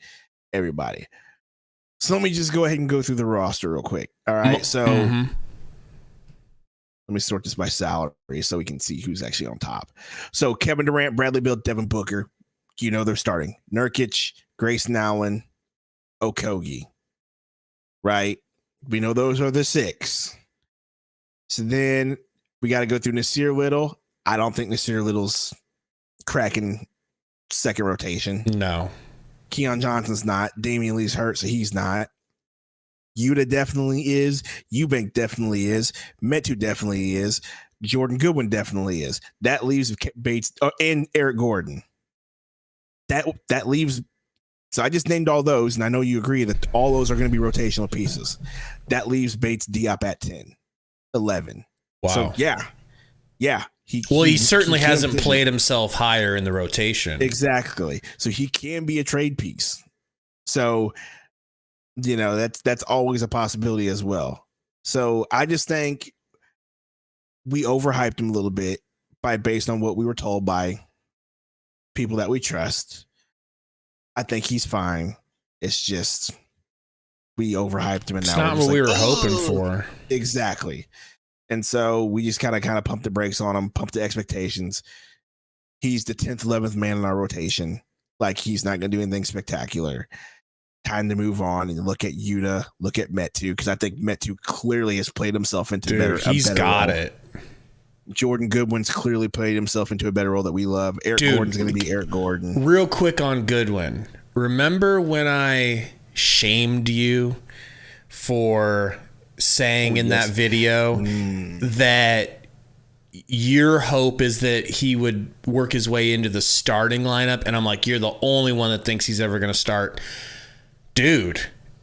everybody. So let me just go ahead and go through the roster real quick. All right. So let me sort this by salary so we can see who's actually on top. So Kevin Durant, Bradley Beal, Devin Booker, they're starting. Nurkic, Grayson Allen, Okogie. Right? We know those are the 6. So then we got to go through Nasir Little. I don't think Nasir Little's cracking second rotation.
No.
Keon Johnson's not. Damian Lee's hurt, so he's not. Yuta definitely is. Eubank definitely is. Metu definitely is. Jordan Goodwin definitely is. That leaves Bates and Eric Gordon. That leaves So I just named all those, and I know you agree that all those are going to be rotational pieces. That leaves Bates Diop at 10, 11.
Wow.
So yeah.
He certainly hasn't played himself higher in the rotation.
Exactly. So he can be a trade piece. So, that's always a possibility as well. So I just think we overhyped him a little bit based on what we were told by people that we trust. I think he's fine. It's just we overhyped him, and
it's
now
not what we were hoping for.
Exactly. And so we just kind of pumped the brakes on him, pumped the expectations. He's the 10th, 11th man in our rotation. Like, he's not going to do anything spectacular. Time to move on and look at Yuta, look at Metu, because I think Metu clearly has played himself into a better
got
role.
it.
Jordan Goodwin's clearly played himself into a better role that we love. Eric Gordon's going to be Eric Gordon.
Real quick on Goodwin. Remember when I shamed you for saying in that video that your hope is that he would work his way into the starting lineup? And I'm like, you're the only one that thinks he's ever going to start. Dude,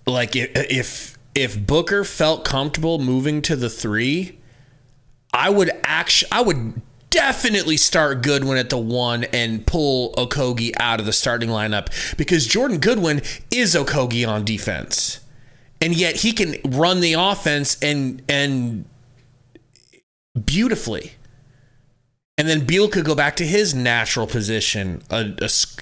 like if Booker felt comfortable moving to the 3, I would definitely start Goodwin at the 1 and pull Okogie out of the starting lineup, because Jordan Goodwin is Okogie on defense. And yet he can run the offense and beautifully. And then Beal could go back to his natural position.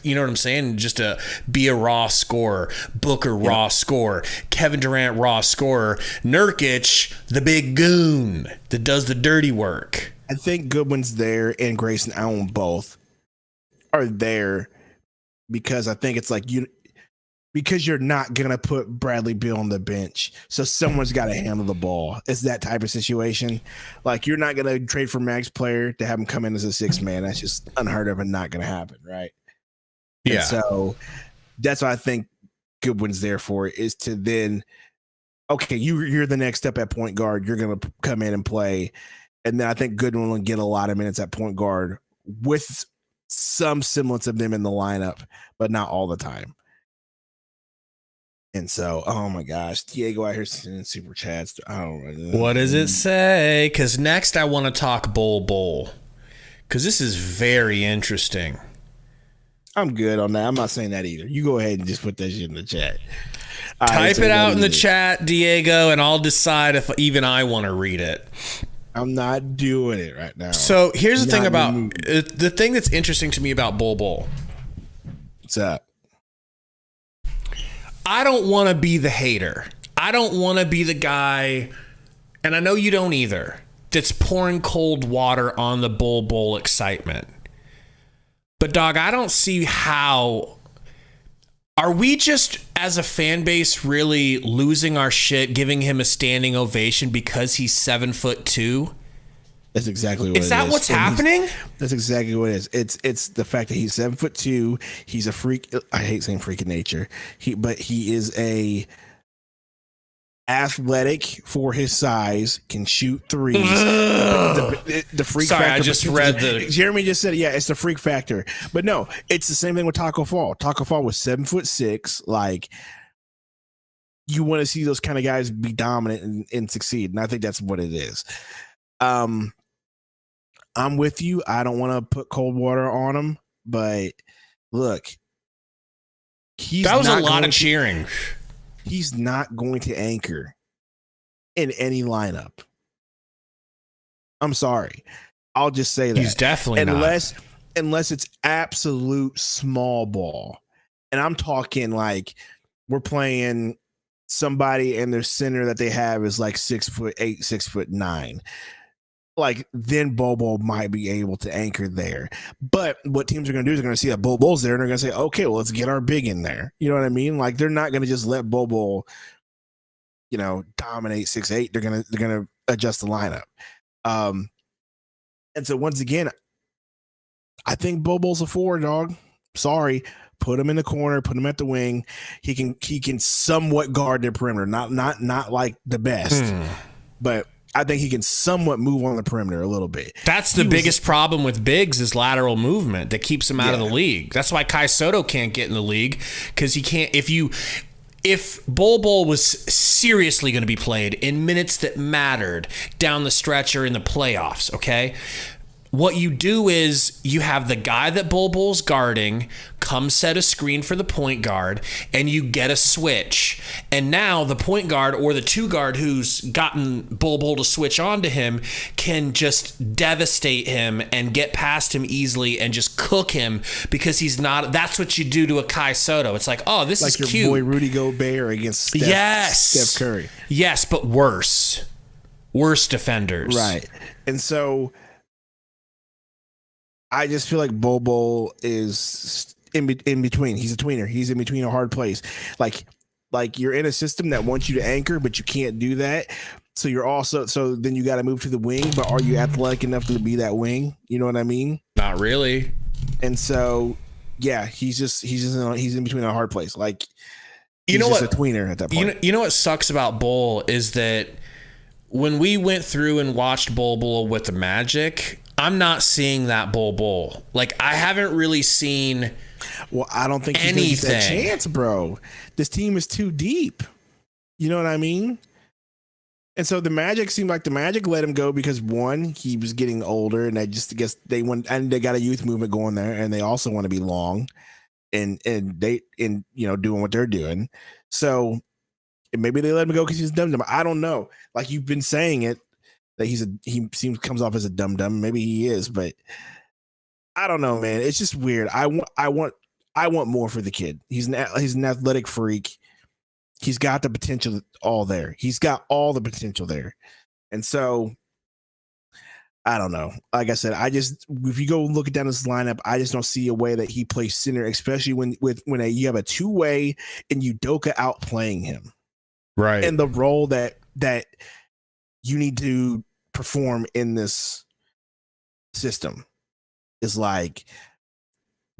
You know what I'm saying? Just be a raw scorer. Booker, raw scorer. Kevin Durant, raw scorer. Nurkic, the big goon that does the dirty work.
I think Goodwin's there and Grayson Allen both are there because I think it's like because you're not going to put Bradley Beal on the bench. So someone's got to handle the ball. It's that type of situation. Like, you're not going to trade for Max Player to have him come in as a 6th man. That's just unheard of and not going to happen. Right.
Yeah.
And so that's what I think Goodwin's there for, is to then, okay, you're the next step at point guard. You're going to come in and play. And then I think Goodwin will get a lot of minutes at point guard with some semblance of them in the lineup, but not all the time. And so, oh my gosh, Diego out here sending super chats. I don't know.
What does it say? Because next I want to talk Bowl. Because this is very interesting.
I'm good on that. I'm not saying that either. You go ahead and just put that shit in the chat.
Type it out in the chat, Diego, and I'll decide if even I want to read it.
I'm not doing it right now.
So here's the thing about the thing that's interesting to me about Bowl.
What's up?
I don't want to be the hater. I don't want to be the guy, and I know you don't either, that's pouring cold water on the Bowl excitement. But, dog, I don't see how. Are we just, as a fan base, really losing our shit, giving him a standing ovation because he's 7'2"?
That's exactly what it is.
Is that what's happening?
That's exactly what it is. It's the fact that he's 7'2". He's a freak. I hate saying freak in nature. But he is a athletic for his size, can shoot threes. The freak
Sorry,
factor.
I just read
Jeremy just said, yeah, it's the freak factor. But no, it's the same thing with Taco Fall. Taco Fall was 7'6". Like, you want to see those kind of guys be dominant and succeed, and I think that's what it is. I'm with you. I don't want to put cold water on him, but look,
that was a lot of cheering.
He's not going to anchor in any lineup. I'm sorry. I'll just say that.
He's definitely
unless it's absolute small ball. And I'm talking like we're playing somebody and their center that they have is like 6'8", 6'9". Like, then Bobo might be able to anchor there. But what teams are going to do is they're going to see that Bobo's there and they're going to say, okay, well, let's get our big in there. You know what I mean? Like, they're not going to just let Bobo, dominate 6'8". They're going to adjust the lineup. And so once again, I think Bobo's a 4, dog. Sorry. Put him in the corner, put him at the wing. He can somewhat guard the perimeter. Not like the best. But I think he can somewhat move on the perimeter a little bit.
That's the biggest problem with bigs is lateral movement that keeps him out of the league. That's why Kai Soto can't get in the league, because he can't. If Bol was seriously going to be played in minutes that mattered down the stretch or in the playoffs, okay? What you do is you have the guy that Bol's guarding come set a screen for the point guard, and you get a switch. And now the point guard or the two guard who's gotten Bol to switch onto him can just devastate him and get past him easily and just cook him, because he's not. That's what you do to a Kai Soto. It's like, oh, this is
like
cute.
your boy Rudy Gobert against Steph Curry.
Yes, but worse defenders.
Right. And so I just feel like Bol is in between. He's a tweener. He's in between a hard place. Like you're in a system that wants you to anchor, but you can't do that. So then you got to move to the wing. But are you athletic enough to be that wing? You know what I mean?
Not really.
And so, yeah, he's in between a hard place. Like,
you know what?
A tweener at that point.
You know what sucks about Bol is that when we went through and watched Bol with the Magic, I'm not seeing that Bol. Like, I haven't really seen.
Well, I don't think he's
anything.
Gonna get that chance, bro. This team is too deep. You know what I mean? And so the Magic seemed like the Magic let him go because, one, he was getting older, and I guess they got a youth movement going there, and they also want to be long, and doing what they're doing. So maybe they let him go because he's dumb. I don't know. Like, you've been saying it. That comes off as a dum dum. Maybe he is, but I don't know, man. It's just weird. I want more for the kid. He's an athletic freak. He's got the potential all there. He's got all the potential there, and so I don't know. Like I said, if you go look down this lineup, I just don't see a way that he plays center, especially when you have a two-way and Udoka outplaying him,
right?
And the role that you need to perform in this system is like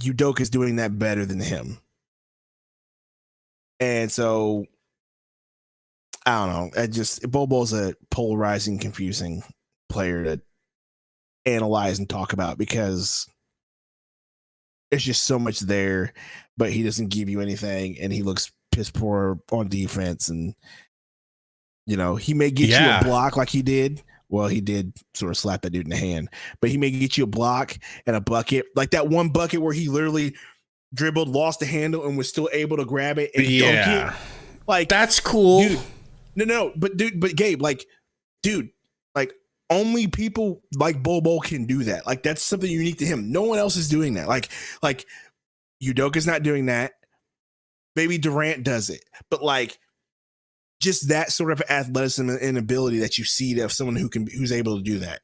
Udoka's doing that better than him. And so I don't know. Bol's a polarizing, confusing player to analyze and talk about because there's just so much there, but he doesn't give you anything, and he looks piss poor on defense. And he may get you a block like he did. Well, he did sort of slap that dude in the hand, but he may get you a block and a bucket, like that one bucket where he literally dribbled, lost the handle, and was still able to grab it and dunk it. Like, that's cool. Dude, no, but Gabe, like only people like Bol can do that. Like, that's something unique to him. No one else is doing that. Like Udoka's not doing that. Maybe Durant does it, but like, just that sort of athleticism and ability that you see to have someone who's able to do that.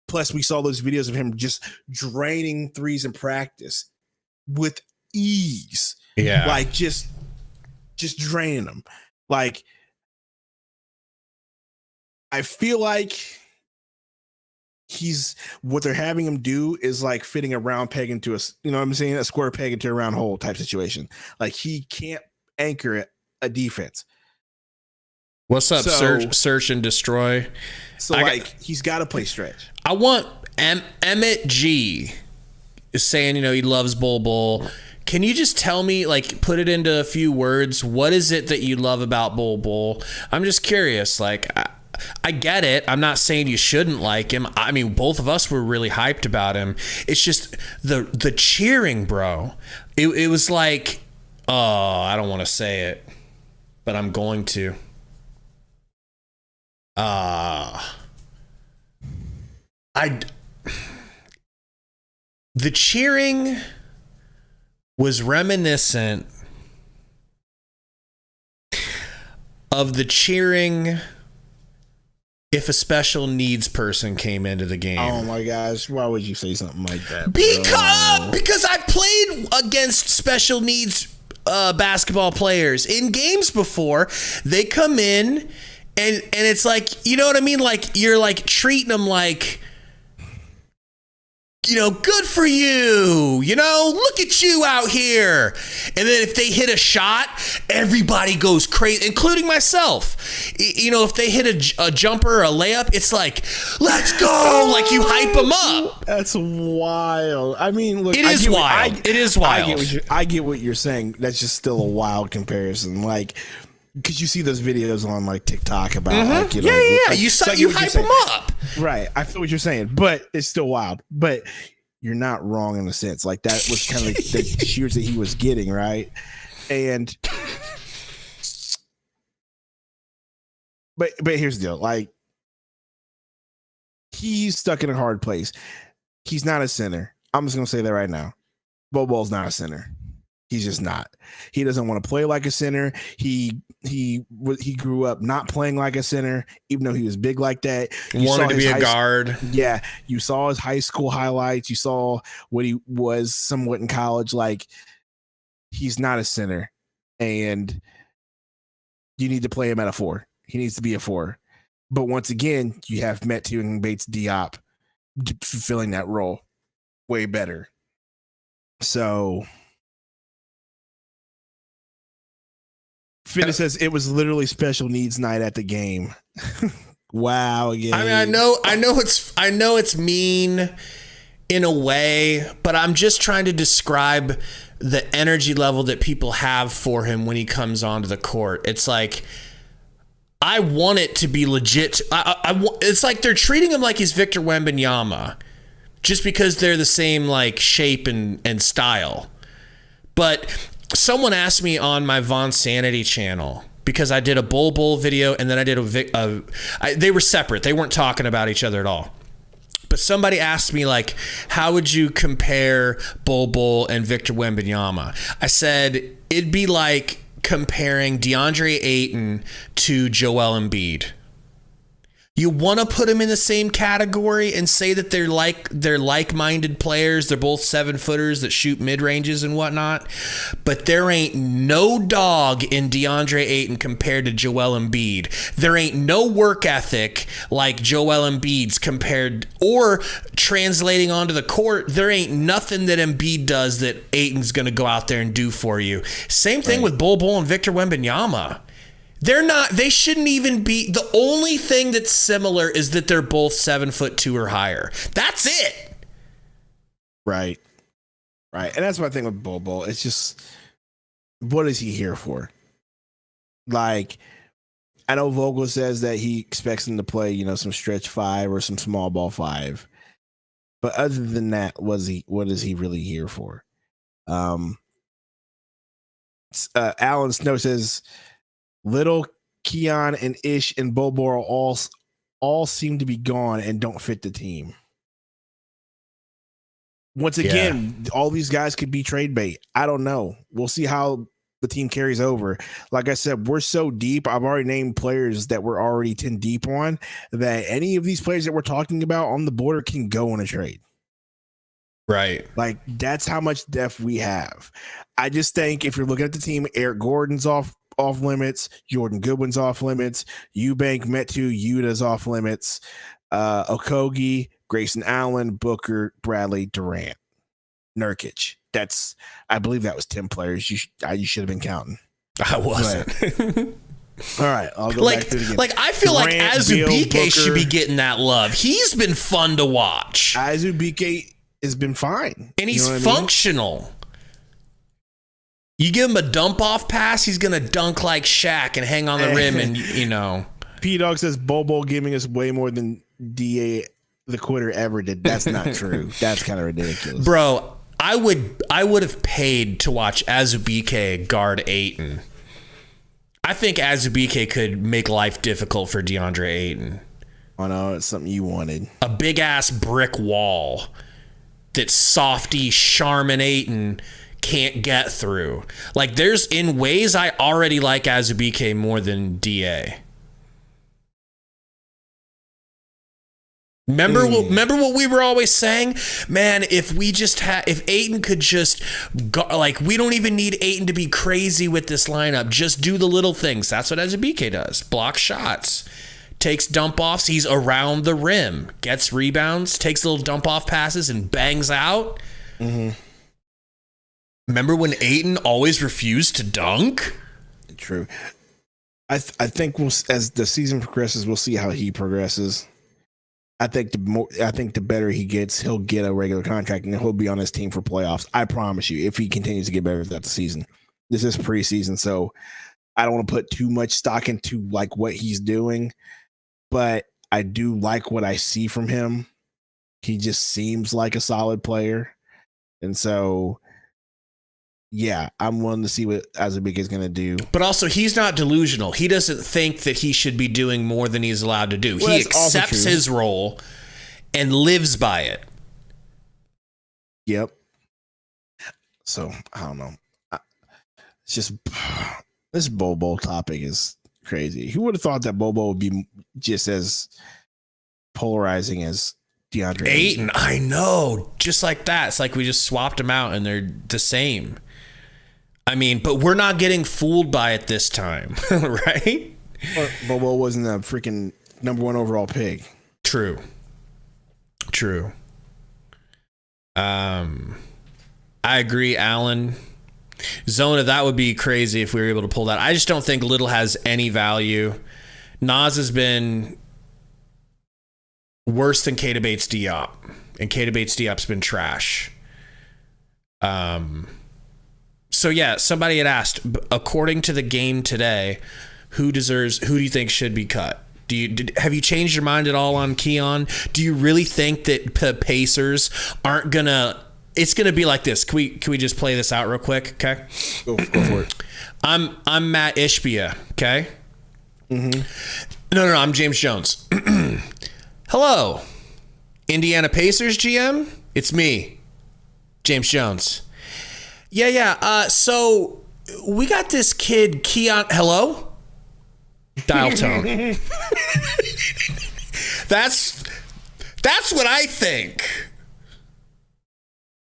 Plus, we saw those videos of him just draining threes in practice with ease. Yeah, like just draining them. Like, I feel like what they're having him do is like fitting a round peg into a square peg into a round hole type situation. Like, he can't anchor a defense.
What's up, search and destroy?
So he's got to play stretch.
I want Emmett G is saying, he loves Bol. Can you just tell me, like, put it into a few words? What is it that you love about Bol? I'm just curious. Like, I get it. I'm not saying you shouldn't like him. I mean, both of us were really hyped about him. It's just the cheering, bro. It was like, I don't want to say it, but I'm going to. The cheering was reminiscent of the cheering if a special needs person came into the game.
Oh my gosh, why would you say something like that?
Because I've played against special needs basketball players in games before. They come in and it's like, you know what I mean? Like, you're like treating them like good for you. Look at you out here. And then if they hit a shot, everybody goes crazy, including myself. If they hit a jumper or a layup, it's like, let's go. Like you hype them up.
That's wild. I mean, look,
it is wild. It is wild.
I get what you're saying. That's just still a wild comparison. Like, because you see those videos on like TikTok about
you hype them up.
Right. I feel what you're saying, but it's still wild. But you're not wrong in a sense. Like that was kind of the cheers that he was getting, right? And but here's the deal. Like he's stuck in a hard place. He's not a center. I'm just gonna say that right now. Bobo's not a center. He's just not. He doesn't want to play like a center. He grew up not playing like a center, even though he was big like that.
You wanted to be a guard.
Yeah, you saw his high school highlights. You saw what he was somewhat in college. Like he's not a center, and you need to play him at a 4. He needs to be a 4. But once again, you have Metu and Bates Diop fulfilling that role way better. So. Fitness says it was literally special needs night at the game. Wow, again.
I mean, I know it's mean in a way, but I'm just trying to describe the energy level that people have for him when he comes onto the court. It's like I want it to be legit. It's like they're treating him like he's Victor Wembanyama, just because they're the same like shape and style. But someone asked me on my Von Sanity channel, because I did a Bull video and then I did they were separate. They weren't talking about each other at all. But somebody asked me, like, how would you compare Bull and Victor Wembanyama? I said, it'd be like comparing Deandre Ayton to Joel Embiid. You want to put them in the same category and say that they're like-minded players. They're both 7-footers that shoot mid-ranges and whatnot. But there ain't no dog in Deandre Ayton compared to Joel Embiid. There ain't no work ethic like Joel Embiid's compared, or translating onto the court, there ain't nothing that Embiid does that Ayton's going to go out there and do for you. Same thing with Bull and Victor Wembanyama. They shouldn't even be. The only thing that's similar is that they're both 7'2" or higher. That's it.
Right. And that's my thing with Bull. It's just, what is he here for? Like, I know Vogel says that he expects him to play, some stretch 5 or some small ball 5. But other than that, what is he really here for? Alan Snow says, Little, Keon, and Ish and Bobo all seem to be gone and don't fit the team. Once again, all these guys could be trade bait. I don't know. We'll see how the team carries over. Like I said, we're so deep. I've already named players that we're already 10 deep on, that any of these players that we're talking about on the border can go in a trade.
Right.
Like, that's how much depth we have. I just think if you're looking at the team, Eric Gordon's off limits, Jordan Goodwin's off limits, Eubank, Metu, Yuda's off limits, Okogie, Grayson Allen, Booker, Bradley, Durant, Nurkic. I believe that was 10 players. You should have been counting.
I wasn't.
All right, I'll go back to it again.
Like, I feel
Durant,
like Azubike should be getting that love. He's been fun to watch.
Azubike has been fine,
and he's functional. You give him a dump off pass, he's gonna dunk like Shaq and hang on the rim, and
P-Dog says Bobo giving us way more than DA the Quitter ever did. That's not true. That's kind of ridiculous,
bro. I would have paid to watch Azubike guard Ayton. I think Azubike could make life difficult for DeAndre Ayton.
Oh no, it's something you wanted.
A big ass brick wall that softy Charmin Ayton can't get through. Like, there's in ways I already like Azubike more than DA. Remember what we were always saying? Man, if Ayton could just go, like, we don't even need Ayton to be crazy with this lineup. Just do the little things. That's what Azubike does. Block shots. takes dump offs. He's around the rim, gets rebounds, takes little dump off passes, and bangs out.
Mm-hmm.
Remember when Ayton always refused to dunk?
True. I think as the season progresses, we'll see how he progresses. I think the better he gets, he'll get a regular contract and he'll be on his team for playoffs. I promise you, if he continues to get better throughout the season. This is preseason, so I don't want to put too much stock into like what he's doing, but I do like what I see from him. He just seems like a solid player. And so yeah, I'm willing to see what Azubik is going to do.
But also, he's not delusional. He doesn't think that he should be doing more than he's allowed to do. Well, he accepts his role and lives by it.
Yep. So, I don't know. It's just, this Bobo topic is crazy. Who would have thought that Bobo would be just as polarizing as Deandre
Ayton? I know. Just like that. It's like we just swapped them out and they're the same. I mean, but we're not getting fooled by it this time, right?
Bobo wasn't a freaking number 1 overall pick.
True. I agree, Alan. Zona, that would be crazy if we were able to pull that. I just don't think Little has any value. Nas has been worse than Keita Bates-Diop, and Keita Bates-Diop's been trash. So yeah, somebody had asked, according to the game today, who do you think should be cut? Have you changed your mind at all on Keon? Do you really think that the Pacers aren't gonna? It's gonna be like this. Can we just play this out real quick? Okay.
Go for it.
I'm Matt Ishbia. Okay.
Mm-hmm.
No, I'm James Jones. Hello, Indiana Pacers GM. It's me, James Jones. Yeah. So we got this kid, Keon. Hello? Dial tone. That's what I think.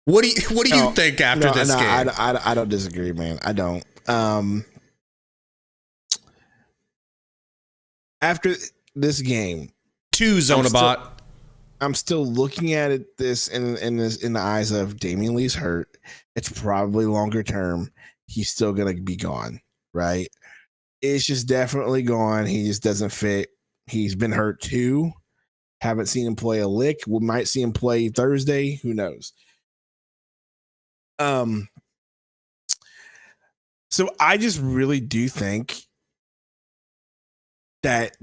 What do you think after this game?
I don't disagree, man. I don't. After this game,
2 Zonabot.
I'm still looking at it in the eyes of Damian Lee's hurt. It's probably longer term. He's still gonna be gone, right? It's just definitely gone. He just doesn't fit. He's been hurt too. Haven't seen him play a lick. We might see him play Thursday. Who knows? So I just really do think that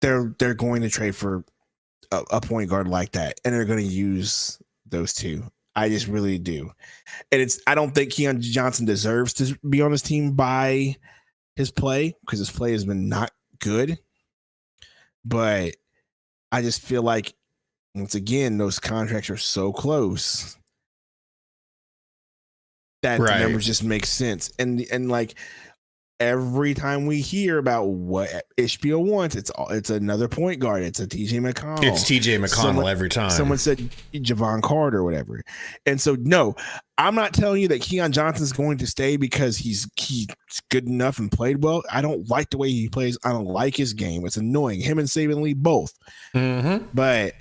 they're going to trade for a point guard like that, and they're going to use those two. I just really do. And I don't think Keon Johnson deserves to be on his team by his play, because his play has been not good. But I just feel like, once again, those contracts are so close that the numbers just make sense. And like every time we hear about what Ishbia wants, it's another point guard. It's a TJ McConnell.
It's TJ McConnell every time.
Someone said Javon Carter or whatever. And so, no, I'm not telling you that Keon Johnson's going to stay because he's good enough and played well. I don't like the way he plays. I don't like his game. It's annoying. Him and Saban Lee both.
Mm-hmm.
But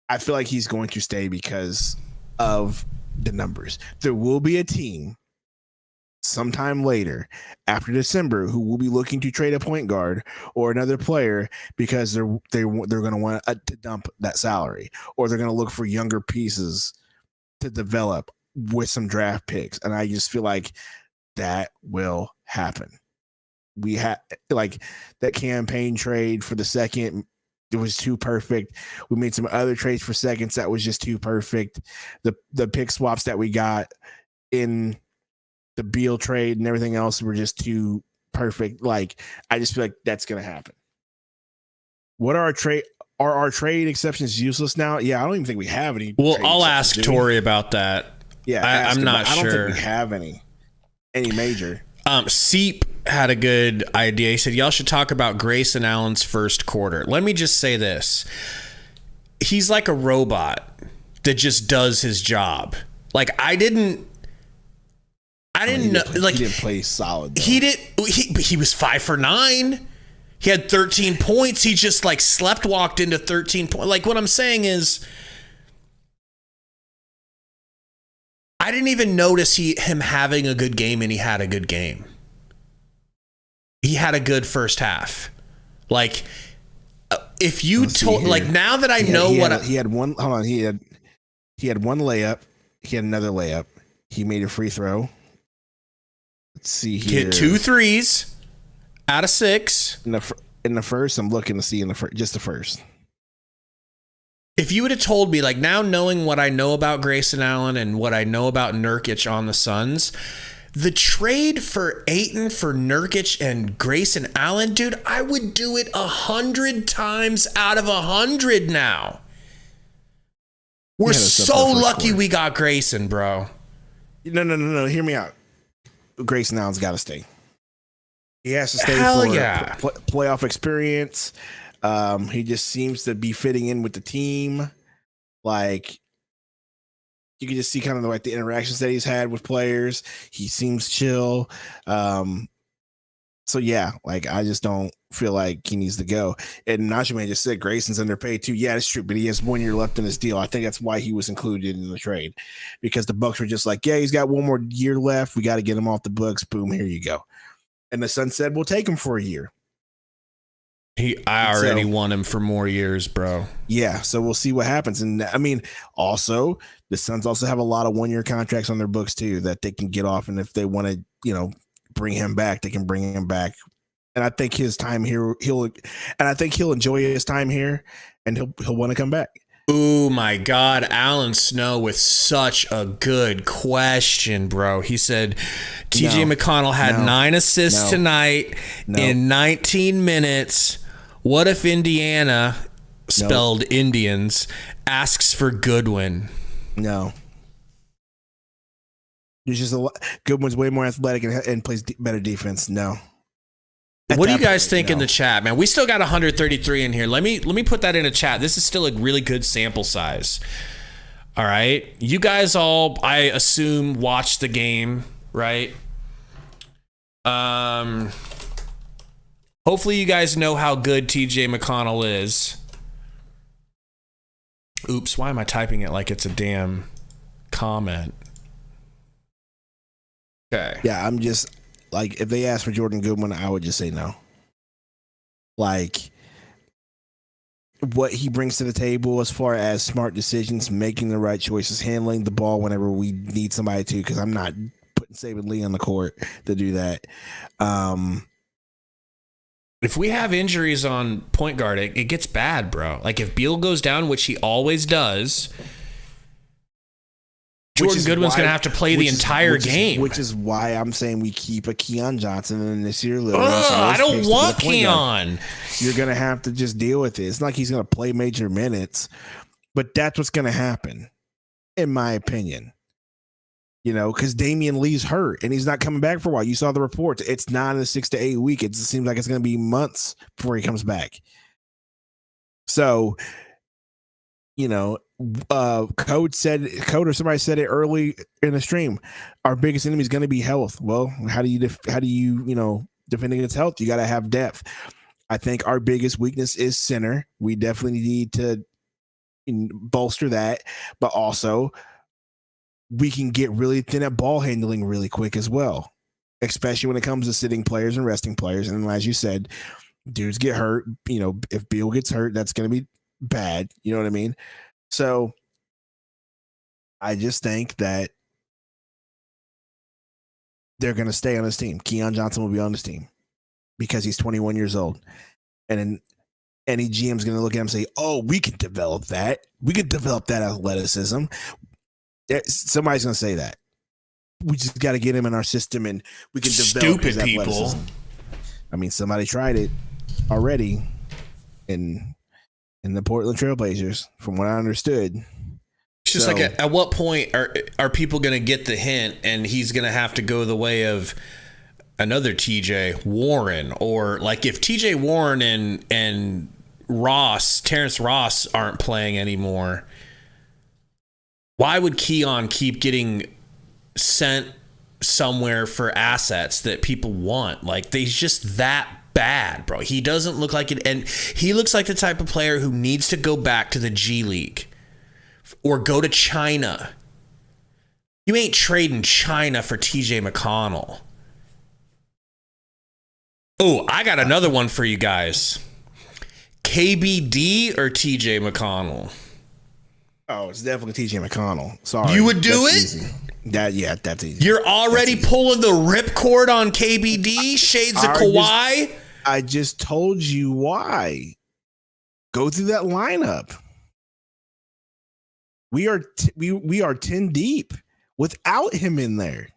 I feel like he's going to stay because of the numbers. There will be a team sometime later after December who will be looking to trade a point guard or another player because they're going to want to dump that salary, or they're going to look for younger pieces to develop with some draft picks. And I just feel like that will happen. We had like that campaign trade for the second. It was too perfect. We made some other trades for seconds that was just too perfect. The pick swaps that we got in the Beal trade and everything else were just too perfect. Like, I just feel like that's going to happen. What are our trade exceptions useless now? Yeah, I don't even think we have any.
Well, I'll ask Torey about that.
Yeah,
I'm not sure.
I don't think we have any major.
Seep had a good idea. He said, y'all should talk about Grayson Allen's first quarter. Let me just say this. He's like a robot that just does his job. Like, I didn't know. Like,
he didn't play solid, though.
He was 5 for 9. He had 13 points. He just like walked into 13 points. Like what I'm saying is, I didn't even notice him having a good game, and he had a good game. He had a good first half. Like if you told, like now that I know
he had one. Hold on, he had one layup. He had another layup. He made a free throw. Let's see here.
He hit 2 threes out of 6
in the first. I'm looking to see in the just the first.
If you would have told me, like now knowing what I know about Grayson Allen and what I know about Nurkic on the Suns, the trade for Ayton for Nurkic and Grayson Allen, dude, I would do it 100 times out of 100 now. We're so lucky we got Grayson, bro.
No. Hear me out. Grayson Allen's got to stay. He has to stay for playoff experience. He just seems to be fitting in with the team. Like you can just see kind of like the interactions that he's had with players. He seems chill. So yeah, like I just don't feel like he needs to go. And Najee just said Grayson's underpaid too. Yeah, that's true, but he has 1 year left in his deal. I think that's why he was included in the trade, because the Bucks were just like, yeah, he's got 1 more year left. We got to get him off the books. Boom, here you go. And the Suns said, we'll take him for a year.
I already want him for more years, bro.
Yeah, so we'll see what happens. And I mean, also, the Suns also have a lot of 1 year contracts on their books too that they can get off. And if they want to, bring him back, they can bring him back. And I think his time here, he'll enjoy his time here, and he'll want to come back.
Oh my God, Alan Snow with such a good question, bro. He said TJ McConnell had 9 assists tonight in 19 minutes. What if Indiana, spelled Indians, asks for Goodwin?
No. There's just a lot. Goodwin's way more athletic and plays better defense. No.
What do you guys think in the chat, man? We still got 133 in here. Let me put that in a chat. This is still a really good sample size. All right. You guys all, I assume, watched the game, right? Hopefully you guys know how good TJ McConnell is. Oops, why am I typing it like it's a damn comment? Okay.
Yeah, I'm just like, if they ask for Jordan Goodwin, I would just say no. Like, what he brings to the table as far as smart decisions, making the right choices, handling the ball whenever we need somebody to, because I'm not putting Saban Lee on the court to do that.
If we have injuries on point guard, it gets bad, bro. Like, if Beal goes down, which he always does, Jordan Goodwin's going to have to play the entire game.
Which is why I'm saying we keep a Keon Johnson in this year.
I don't want Keon.
You're going to have to just deal with it. It's not like he's going to play major minutes, but that's what's going to happen, in my opinion. Because Damian Lee's hurt and he's not coming back for a while. You saw the reports. It's not in a 6 to 8 week. It seems like it's going to be months before he comes back. So, Code or somebody said it early in the stream. Our biggest enemy is going to be health. Well, how do you defend against health? You got to have depth. I think our biggest weakness is center. We definitely need to bolster that, but also we can get really thin at ball handling really quick as well, especially when it comes to sitting players and resting players. And as you said, dudes get hurt. If Beal gets hurt, that's going to be bad. You know what I mean? So I just think that they're going to stay on his team. Keon Johnson will be on his team because he's 21 years old. And then any GM is going to look at him and say, oh, we can develop that. We can develop that athleticism. Somebody's going to say that. We just got to get him in our system and we can develop his athleticism. I mean, somebody tried it already in the Portland Trailblazers, from what I understood.
It's just like, at what point are people going to get the hint and he's going to have to go the way of another TJ Warren? Or like if TJ Warren and Terrence Ross aren't playing anymore, why would Keon keep getting sent somewhere for assets that people want? Like, he's just that bad, bro. He doesn't look like it. And he looks like the type of player who needs to go back to the G League or go to China. You ain't trading China for TJ McConnell. Oh, I got another one for you guys. KBD or TJ McConnell?
Oh, it's definitely TJ McConnell. Sorry.
You would do it?
Easy. That's easy.
You're already pulling the ripcord on KBD? Shades of Kawhi?
I just told you why. Go through that lineup. We are 10 deep without him in there.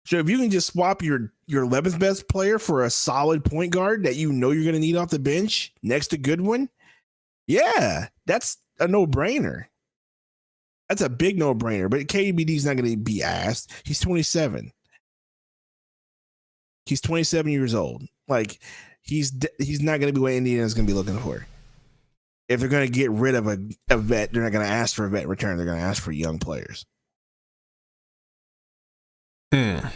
So if you can just swap your 11th best player for a solid point guard that you know you're going to need off the bench next to Goodwin, yeah, that's a no-brainer. That's a big no-brainer. But KBD's not going to be asked. He's 27. He's 27 years old. Like, he's not going to be what Indiana's going to be looking for. If they're going to get rid of a vet, they're not going to ask for a vet in return. They're going to ask for young players.
I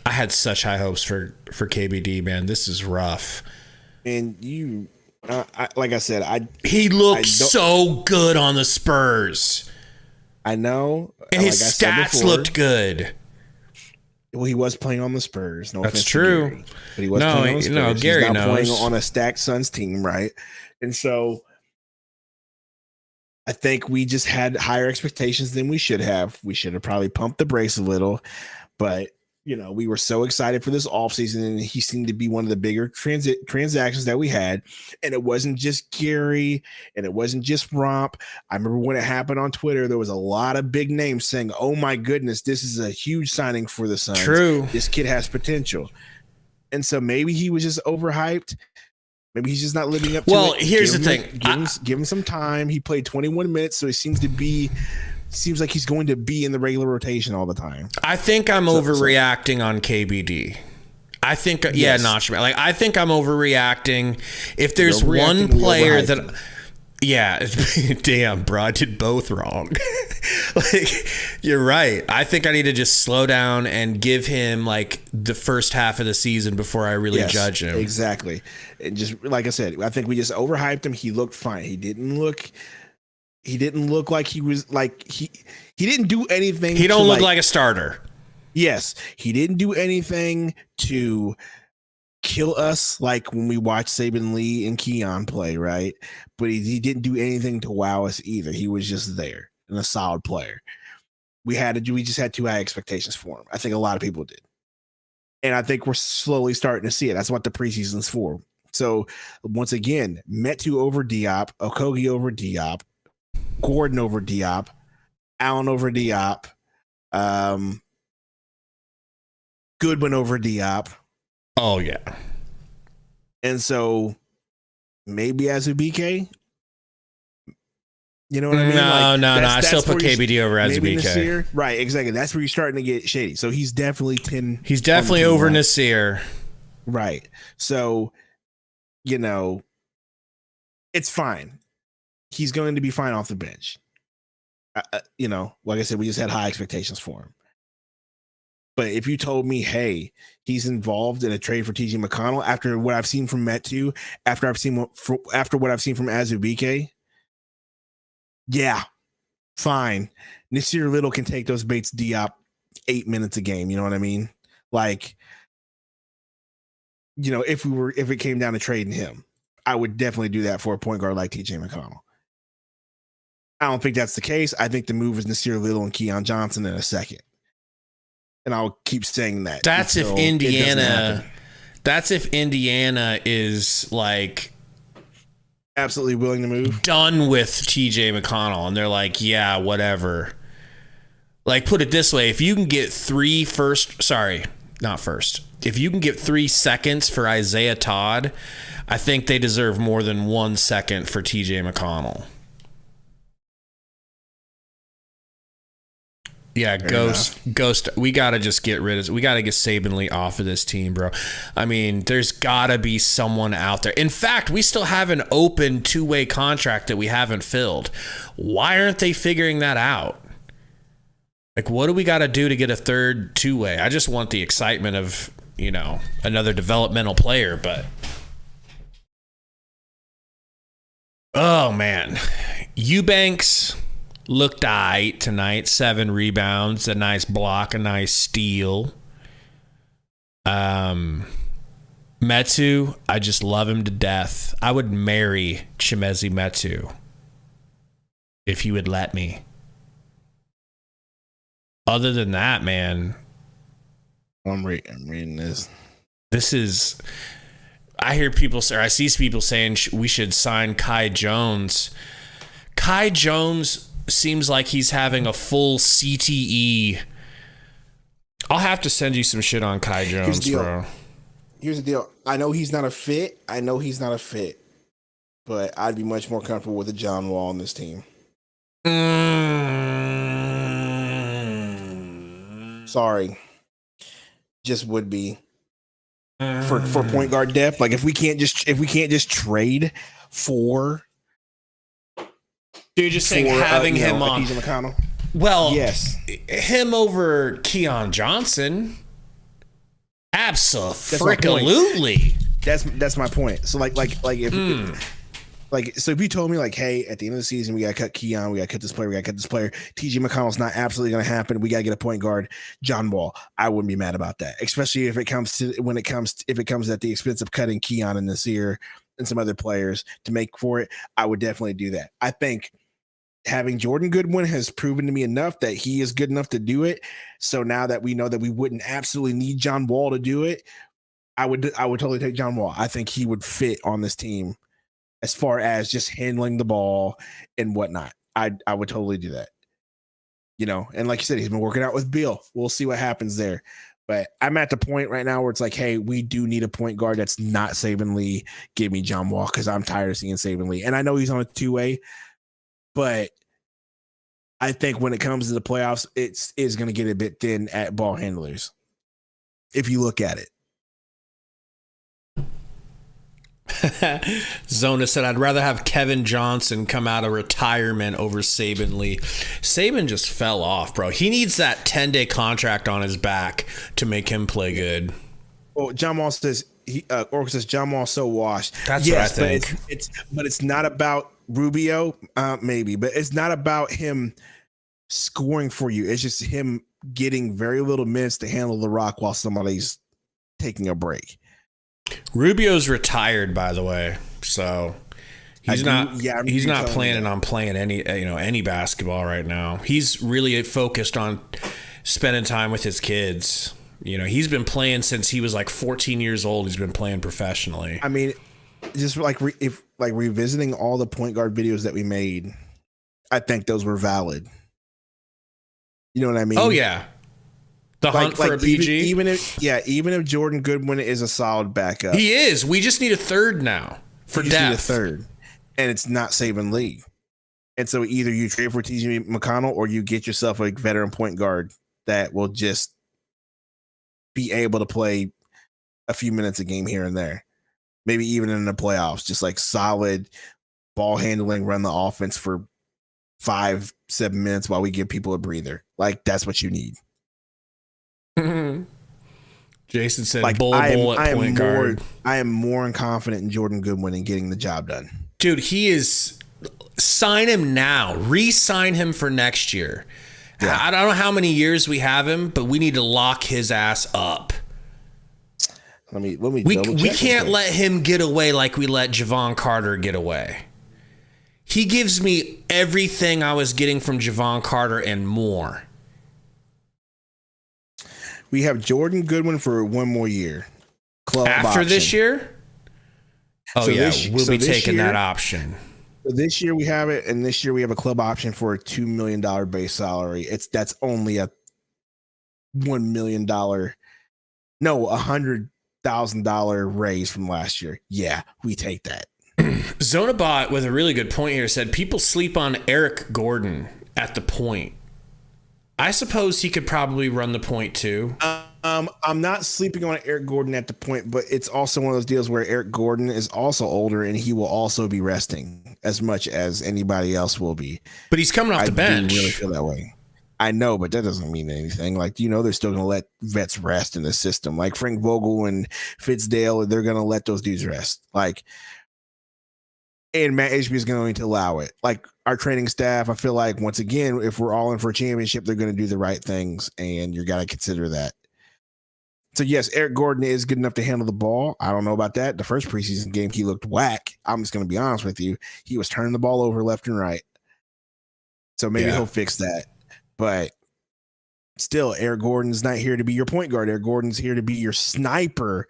had such high hopes for KBD, man. This is rough.
And you, like I said,
he looked so good on the Spurs.
I know,
and his stats looked good.
Well, he was playing on the Spurs. No,
that's true.
Gary, but he was playing on the Spurs.
No, Gary
He's not
knows.
playing on a stacked Suns team, right? And so, I think we just had higher expectations than we should have. We should have probably pumped the brakes a little, but we were so excited for this offseason, and he seemed to be one of the bigger transactions that we had. And it wasn't just Gary, and it wasn't just Romp. I remember when it happened on Twitter, there was a lot of big names saying, "Oh my goodness, this is a huge signing for the Suns.
True,
this kid has potential." And so maybe he was just overhyped. Maybe he's just not living up to it.
Well, here's the thing.
Give him some time. He played 21 minutes, so he seems like he's going to be in the regular rotation all the time.
I think I'm overreacting on KBD. I think, Notchman. I think I'm overreacting. If there's one player that, damn, bro, I did both wrong. You're right. I think I need to just slow down and give him the first half of the season before I really judge him.
Exactly. And just like I said, I think we just overhyped him. He looked fine. He didn't look like he was he didn't do anything.
He don't look like a starter.
Yes. He didn't do anything to kill us like when we watched Saban Lee and Keon play, right? But he didn't do anything to wow us either. He was just there and a solid player. We just had too high expectations for him. I think a lot of people did. And I think we're slowly starting to see it. That's what the preseason's for. So once again, Metu over Diop, Okogie over Diop, Gordon over Diop, Allen over Diop, Goodwin over Diop.
Oh, yeah.
And so maybe Azubike, you know what I mean?
No. I still put KBD over Azubike.
Right, exactly. That's where you're starting to get shady. So he's definitely 10.
He's definitely over Nasir.
Right. So, it's fine. He's going to be fine off the bench. Like I said, we just had high expectations for him. But if you told me, hey, he's involved in a trade for TJ McConnell after what I've seen from Metu, after what I've seen from Azubike, yeah, fine. Nasir Little can take those baits Diop 8 minutes a game. You know what I mean? If it came down to trading him, I would definitely do that for a point guard like TJ McConnell. I don't think that's the case. I think the move is Nasir Little and Keon Johnson in a second. And I'll keep saying that.
That's if Indiana is
absolutely willing to move.
Done with TJ McConnell. And they're like, yeah, whatever. Put it this way. If you can get if you can get 3 seconds for Isaiah Todd, I think they deserve more than 1 second for TJ McConnell. Yeah, Ghost. We gotta just get rid of. We gotta get Saban Lee off of this team, bro. I mean, there's gotta be someone out there. In fact, we still have an open 2-way contract that we haven't filled. Why aren't they figuring that out? What do we gotta do to get a third 2-way? I just want the excitement of another developmental player, but oh man, Eubanks looked aight tonight. 7 rebounds, a nice block, a nice steal. Metu, I just love him to death. I would marry Chimezie Metu if he would let me. Other than that, man,
I'm reading this.
This is. I hear people say, or I see people saying we should sign Kai Jones. Kai Jones seems like he's having a full CTE. I'll have to send you some shit on Kai Jones, bro.
Here's the deal. I know he's not a fit. But I'd be much more comfortable with a John Wall on this team. Sorry. Just would be. For point guard depth, like if we can't just trade for,
dude, just saying having him on.
McConnell.
Well,
yes,
him over Keon Johnson. Absolutely.
That's my point. So like if so if you told me like, hey, at the end of the season we gotta cut Keon, we gotta cut this player, TJ McConnell's not absolutely gonna happen. We gotta get a point guard, John Wall. I wouldn't be mad about that, especially if it comes at the expense of cutting Keon and Nasir and some other players to make for it. I would definitely do that. I think having Jordan Goodwin has proven to me enough that he is good enough to do it. So now that we know that we wouldn't absolutely need John Wall to do it, I would totally take John Wall. I think he would fit on this team as far as just handling the ball and whatnot. I would totally do that. And like you said, he's been working out with Beal. We'll see what happens there. But I'm at the point right now where it's like, hey, we do need a point guard that's not Saban Lee. Give me John Wall because I'm tired of seeing Saban Lee. And I know he's on a 2-way, but I think when it comes to the playoffs, it's going to get a bit thin at ball handlers if you look at it.
Zona said, I'd rather have Kevin Johnson come out of retirement over Saban Lee. Saban just fell off, bro. He needs that 10-day contract on his back to make him play good.
Well, John Wall says, John Wall's so washed.
That's what I think.
But it's not about Rubio, maybe, but it's not about him scoring for you. It's just him getting very little minutes to handle the rock while somebody's taking a break.
Rubio's retired, by the way, so he's not planning on playing any basketball right now. He's really focused on spending time with his kids. He's been playing since he was like 14 years old. He's been playing professionally.
I mean, just revisiting all the point guard videos that we made, I think those were valid. You know what I mean?
Oh yeah. The hunt for a PG?
Even if Jordan Goodwin is a solid backup.
He is. We just need a third now for depth.
Need a third. And it's not Saban Lee. And so either you trade for TJ McConnell or you get yourself a veteran point guard that will just be able to play a few minutes a game here and there. Maybe even in the playoffs. Just like solid ball handling, run the offense for 5-7 minutes while we give people a breather. Like, that's what you need.
Jason said, like, bull at point guard.
I am more confident in Jordan Goodwin in getting the job done.
Dude, he is. Sign him now. Re-sign him for next year. Yeah. I don't know how many years we have him, but we need to lock his ass up.
Let me.
We can't let him get away like we let Javon Carter get away. He gives me everything I was getting from Javon Carter and more.
We have Jordan Goodwin for one more year.
Club after option. This year? Oh, so yeah. We'll be taking that option.
This year we have it, and this year we have a club option for a $2 million base salary. That's only a $1 million, $100,000 raise from last year. Yeah, we take that.
Zonabot with a really good point here said people sleep on Eric Gordon at the point. I suppose he could probably run the point too.
I'm not sleeping on Eric Gordon at the point, but it's also one of those deals where Eric Gordon is also older and he will also be resting as much as anybody else will be.
But he's coming off the bench.
I really feel that way. I know, but that doesn't mean anything. Like, they're still going to let vets rest in the system. Like Frank Vogel and Fitzdale, they're going to let those dudes rest. Like, and Matt Ishby is going to allow it. Like our training staff, I feel like once again, if we're all in for a championship, they're going to do the right things, and you got to consider that. So yes, Eric Gordon is good enough to handle the ball. I don't know about that. The first preseason game, he looked whack. I'm just going to be honest with you. He was turning the ball over left and right. So maybe he'll fix that. But still, Eric Gordon's not here to be your point guard. Eric Gordon's here to be your sniper.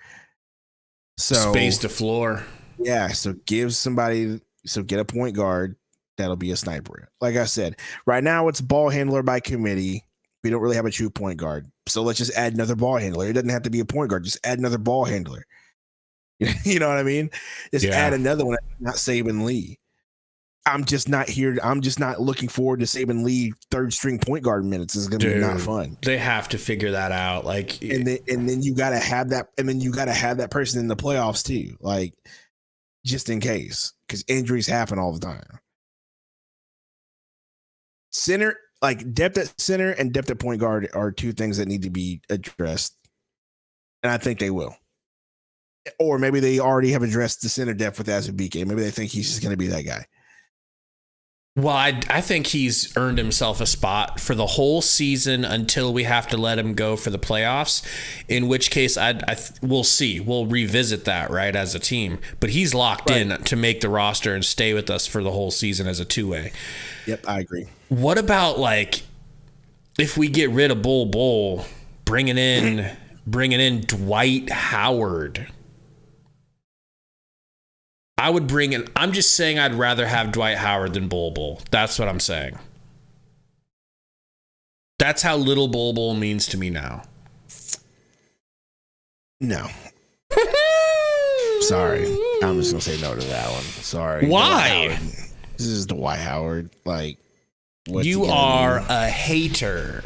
So
space to floor.
Yeah. So get a point guard that'll be a sniper. Like I said, right now it's ball handler by committee. We don't really have a true point guard. So let's just add another ball handler. It doesn't have to be a point guard. Just add another ball handler. You know what I mean? Just add another one, not Saban Lee. I'm just not here. I'm just not looking forward to Saban Lee third string point guard minutes. It's going to be not fun.
They have to figure that out. Like,
and then you got to have that. And then you got to have that person in the playoffs too. Like, just in case, because injuries happen all the time. Center, like depth at center and depth at point guard are two things that need to be addressed. And I think they will. Or maybe they already have addressed the center depth with Azubike. Maybe they think he's just going to be that guy.
Well, I think he's earned himself a spot for the whole season until we have to let him go for the playoffs, in which case we'll see. We'll revisit that, right, as a team. But he's locked in to make the roster and stay with us for the whole season as a two-way.
Yep, I agree.
What about, like, if we get rid of Bull, bringing in Dwight Howard? I would bring in. I'm just saying I'd rather have Dwight Howard than Bull. That's what I'm saying. That's how little Bull means to me now.
No. Sorry. I'm just going to say no to that one. Sorry.
Why?
This is Dwight Howard. Like, what's
you are a hater.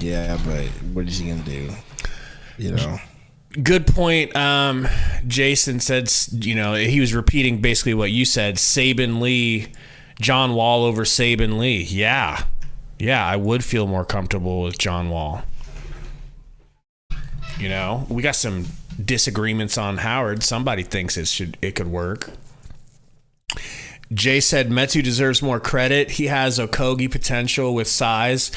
Yeah, but what is he going to do? You know?
Good point. Jason said, he was repeating basically what you said. Saban Lee, John Wall over Saban Lee. Yeah, I would feel more comfortable with John Wall. We got some disagreements on Howard. Somebody thinks it could work. Jay said Metu deserves more credit. He has Okogie potential with size.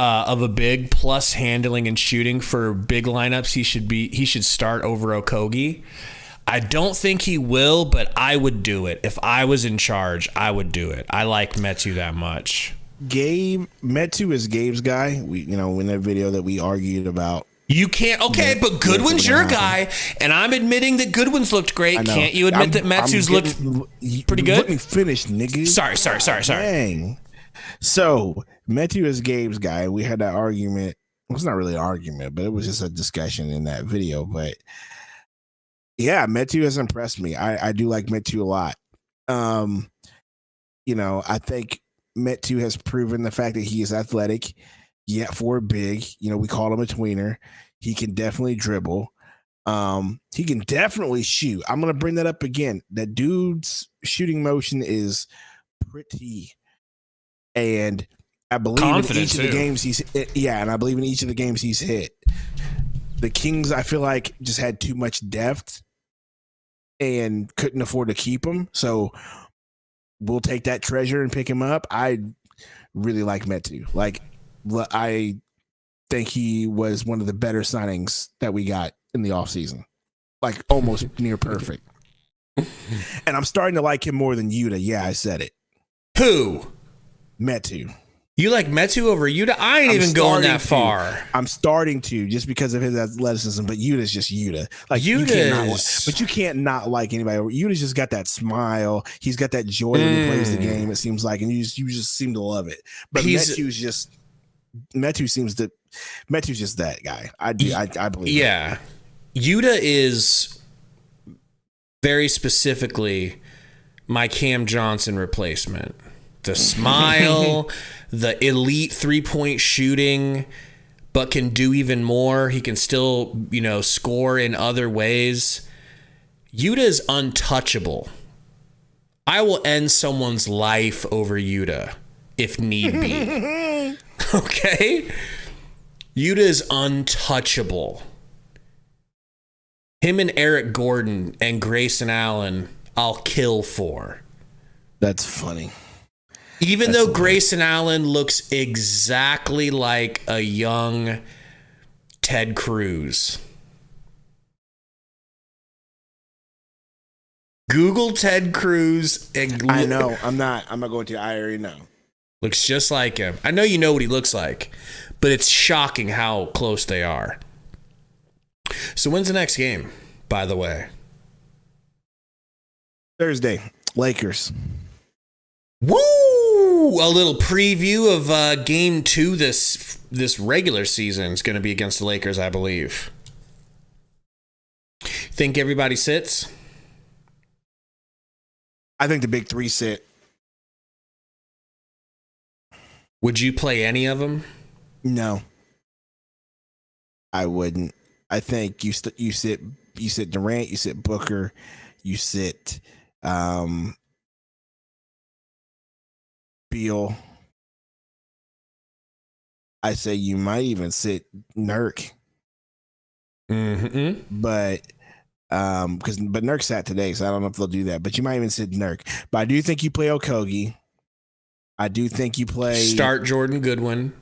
Of a big plus handling and shooting for big lineups. He should start over Okogie. I don't think he will, but I would do it. If I was in charge, I would do it. I like Metu that much.
Metu is Gabe's guy. We, in that video that we argued about.
You can't, but Goodwin's your guy, and I'm admitting that Goodwin's looked great. Can't you admit that Metu's looked pretty good?
Let me finish, nigga.
Sorry.
Dang. So Metu is Gabe's guy. We had that argument. Well, it's not really an argument, but it was just a discussion in that video. But yeah, Metu has impressed me. I do like Metu a lot. I think Metu has proven the fact that he is athletic. Yet for big, we call him a tweener. He can definitely dribble. He can definitely shoot. I'm gonna bring that up again. That dude's shooting motion is pretty. And I believe in each of the games and I believe in each of the games he's hit. The Kings, I feel like, just had too much depth and couldn't afford to keep him. So we'll take that treasure and pick him up. I really like Metu. Like, I think he was one of the better signings that we got in the offseason. Like, almost near perfect. And I'm starting to like him more than Yuta. Yeah, I said it.
Who?
Metu.
You like Metu over Yuta? I ain't even going that far.
I'm starting to, just because of his athleticism, but Yuta's just Yuta. Like, you can't not like anybody. Yuta's just got that smile. He's got that joy when he plays the game, it seems like, and you just seem to love it. But Metu's just that guy. I believe.
Yeah.
That.
Yuta is very specifically my Cam Johnson replacement. The smile, the elite 3-point shooting, but can do even more. He can still, score in other ways. Yuta is untouchable. I will end someone's life over Yuta if need be. Okay? Yuta is untouchable. Him and Eric Gordon and Grayson Allen, I'll kill for.
That's funny.
Even though Grayson Allen looks exactly like a young Ted Cruz. Google Ted Cruz. And
I know. I'm not going to. I already know.
Looks just like him. I know you know what he looks like, but it's shocking how close they are. So when's the next game, by the way?
Thursday, Lakers.
Woo! A little preview of game 2 this regular season is going to be against the Lakers, I believe. Think everybody sits?
I think the big 3 sit.
Would you play any of them?
No, I wouldn't. I think you sit Durant, you sit Booker, you sit Beal. I say you might even sit Nurk.
Mm-hmm.
But Nurk sat today, so I don't know if they'll do that. But you might even sit Nurk. But I do think you play Okogie. I do think you play
Start Jordan Goodwin.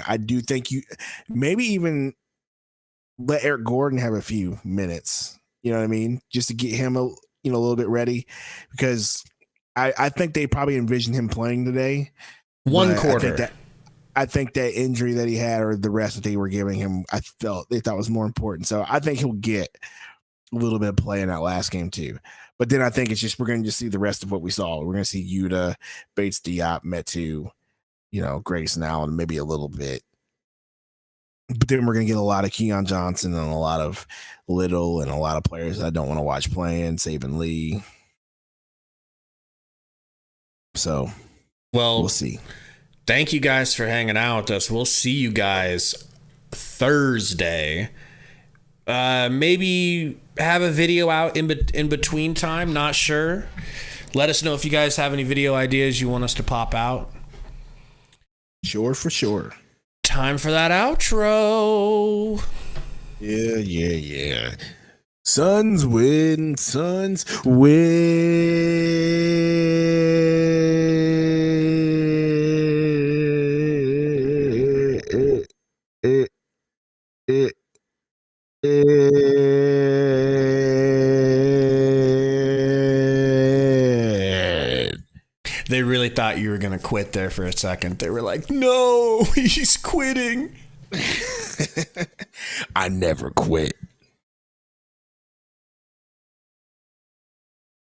I do think you maybe even let Eric Gordon have a few minutes. You know what I mean? Just to get him a little bit ready, because I think they probably envisioned him playing today.
One quarter.
I think that injury that he had, or the rest that they were giving him, they thought was more important. So I think he'll get a little bit of play in that last game too. But then I think it's just, we're going to just see the rest of what we saw. We're going to see Yuta, Bates, Diop, Metu, Grayson Allen, maybe a little bit. But then we're going to get a lot of Keon Johnson and a lot of Little and a lot of players I don't want to watch playing, Saban Lee. So, we'll see.
Thank you guys for hanging out with us. We'll see you guys Thursday. Maybe have a video out in between time. Not sure. Let us know if you guys have any video ideas you want us to pop out.
Sure, for sure.
Time for that outro.
Yeah. Suns win.
They really thought you were going to quit there for a second. They were like, no, he's quitting.
I never quit.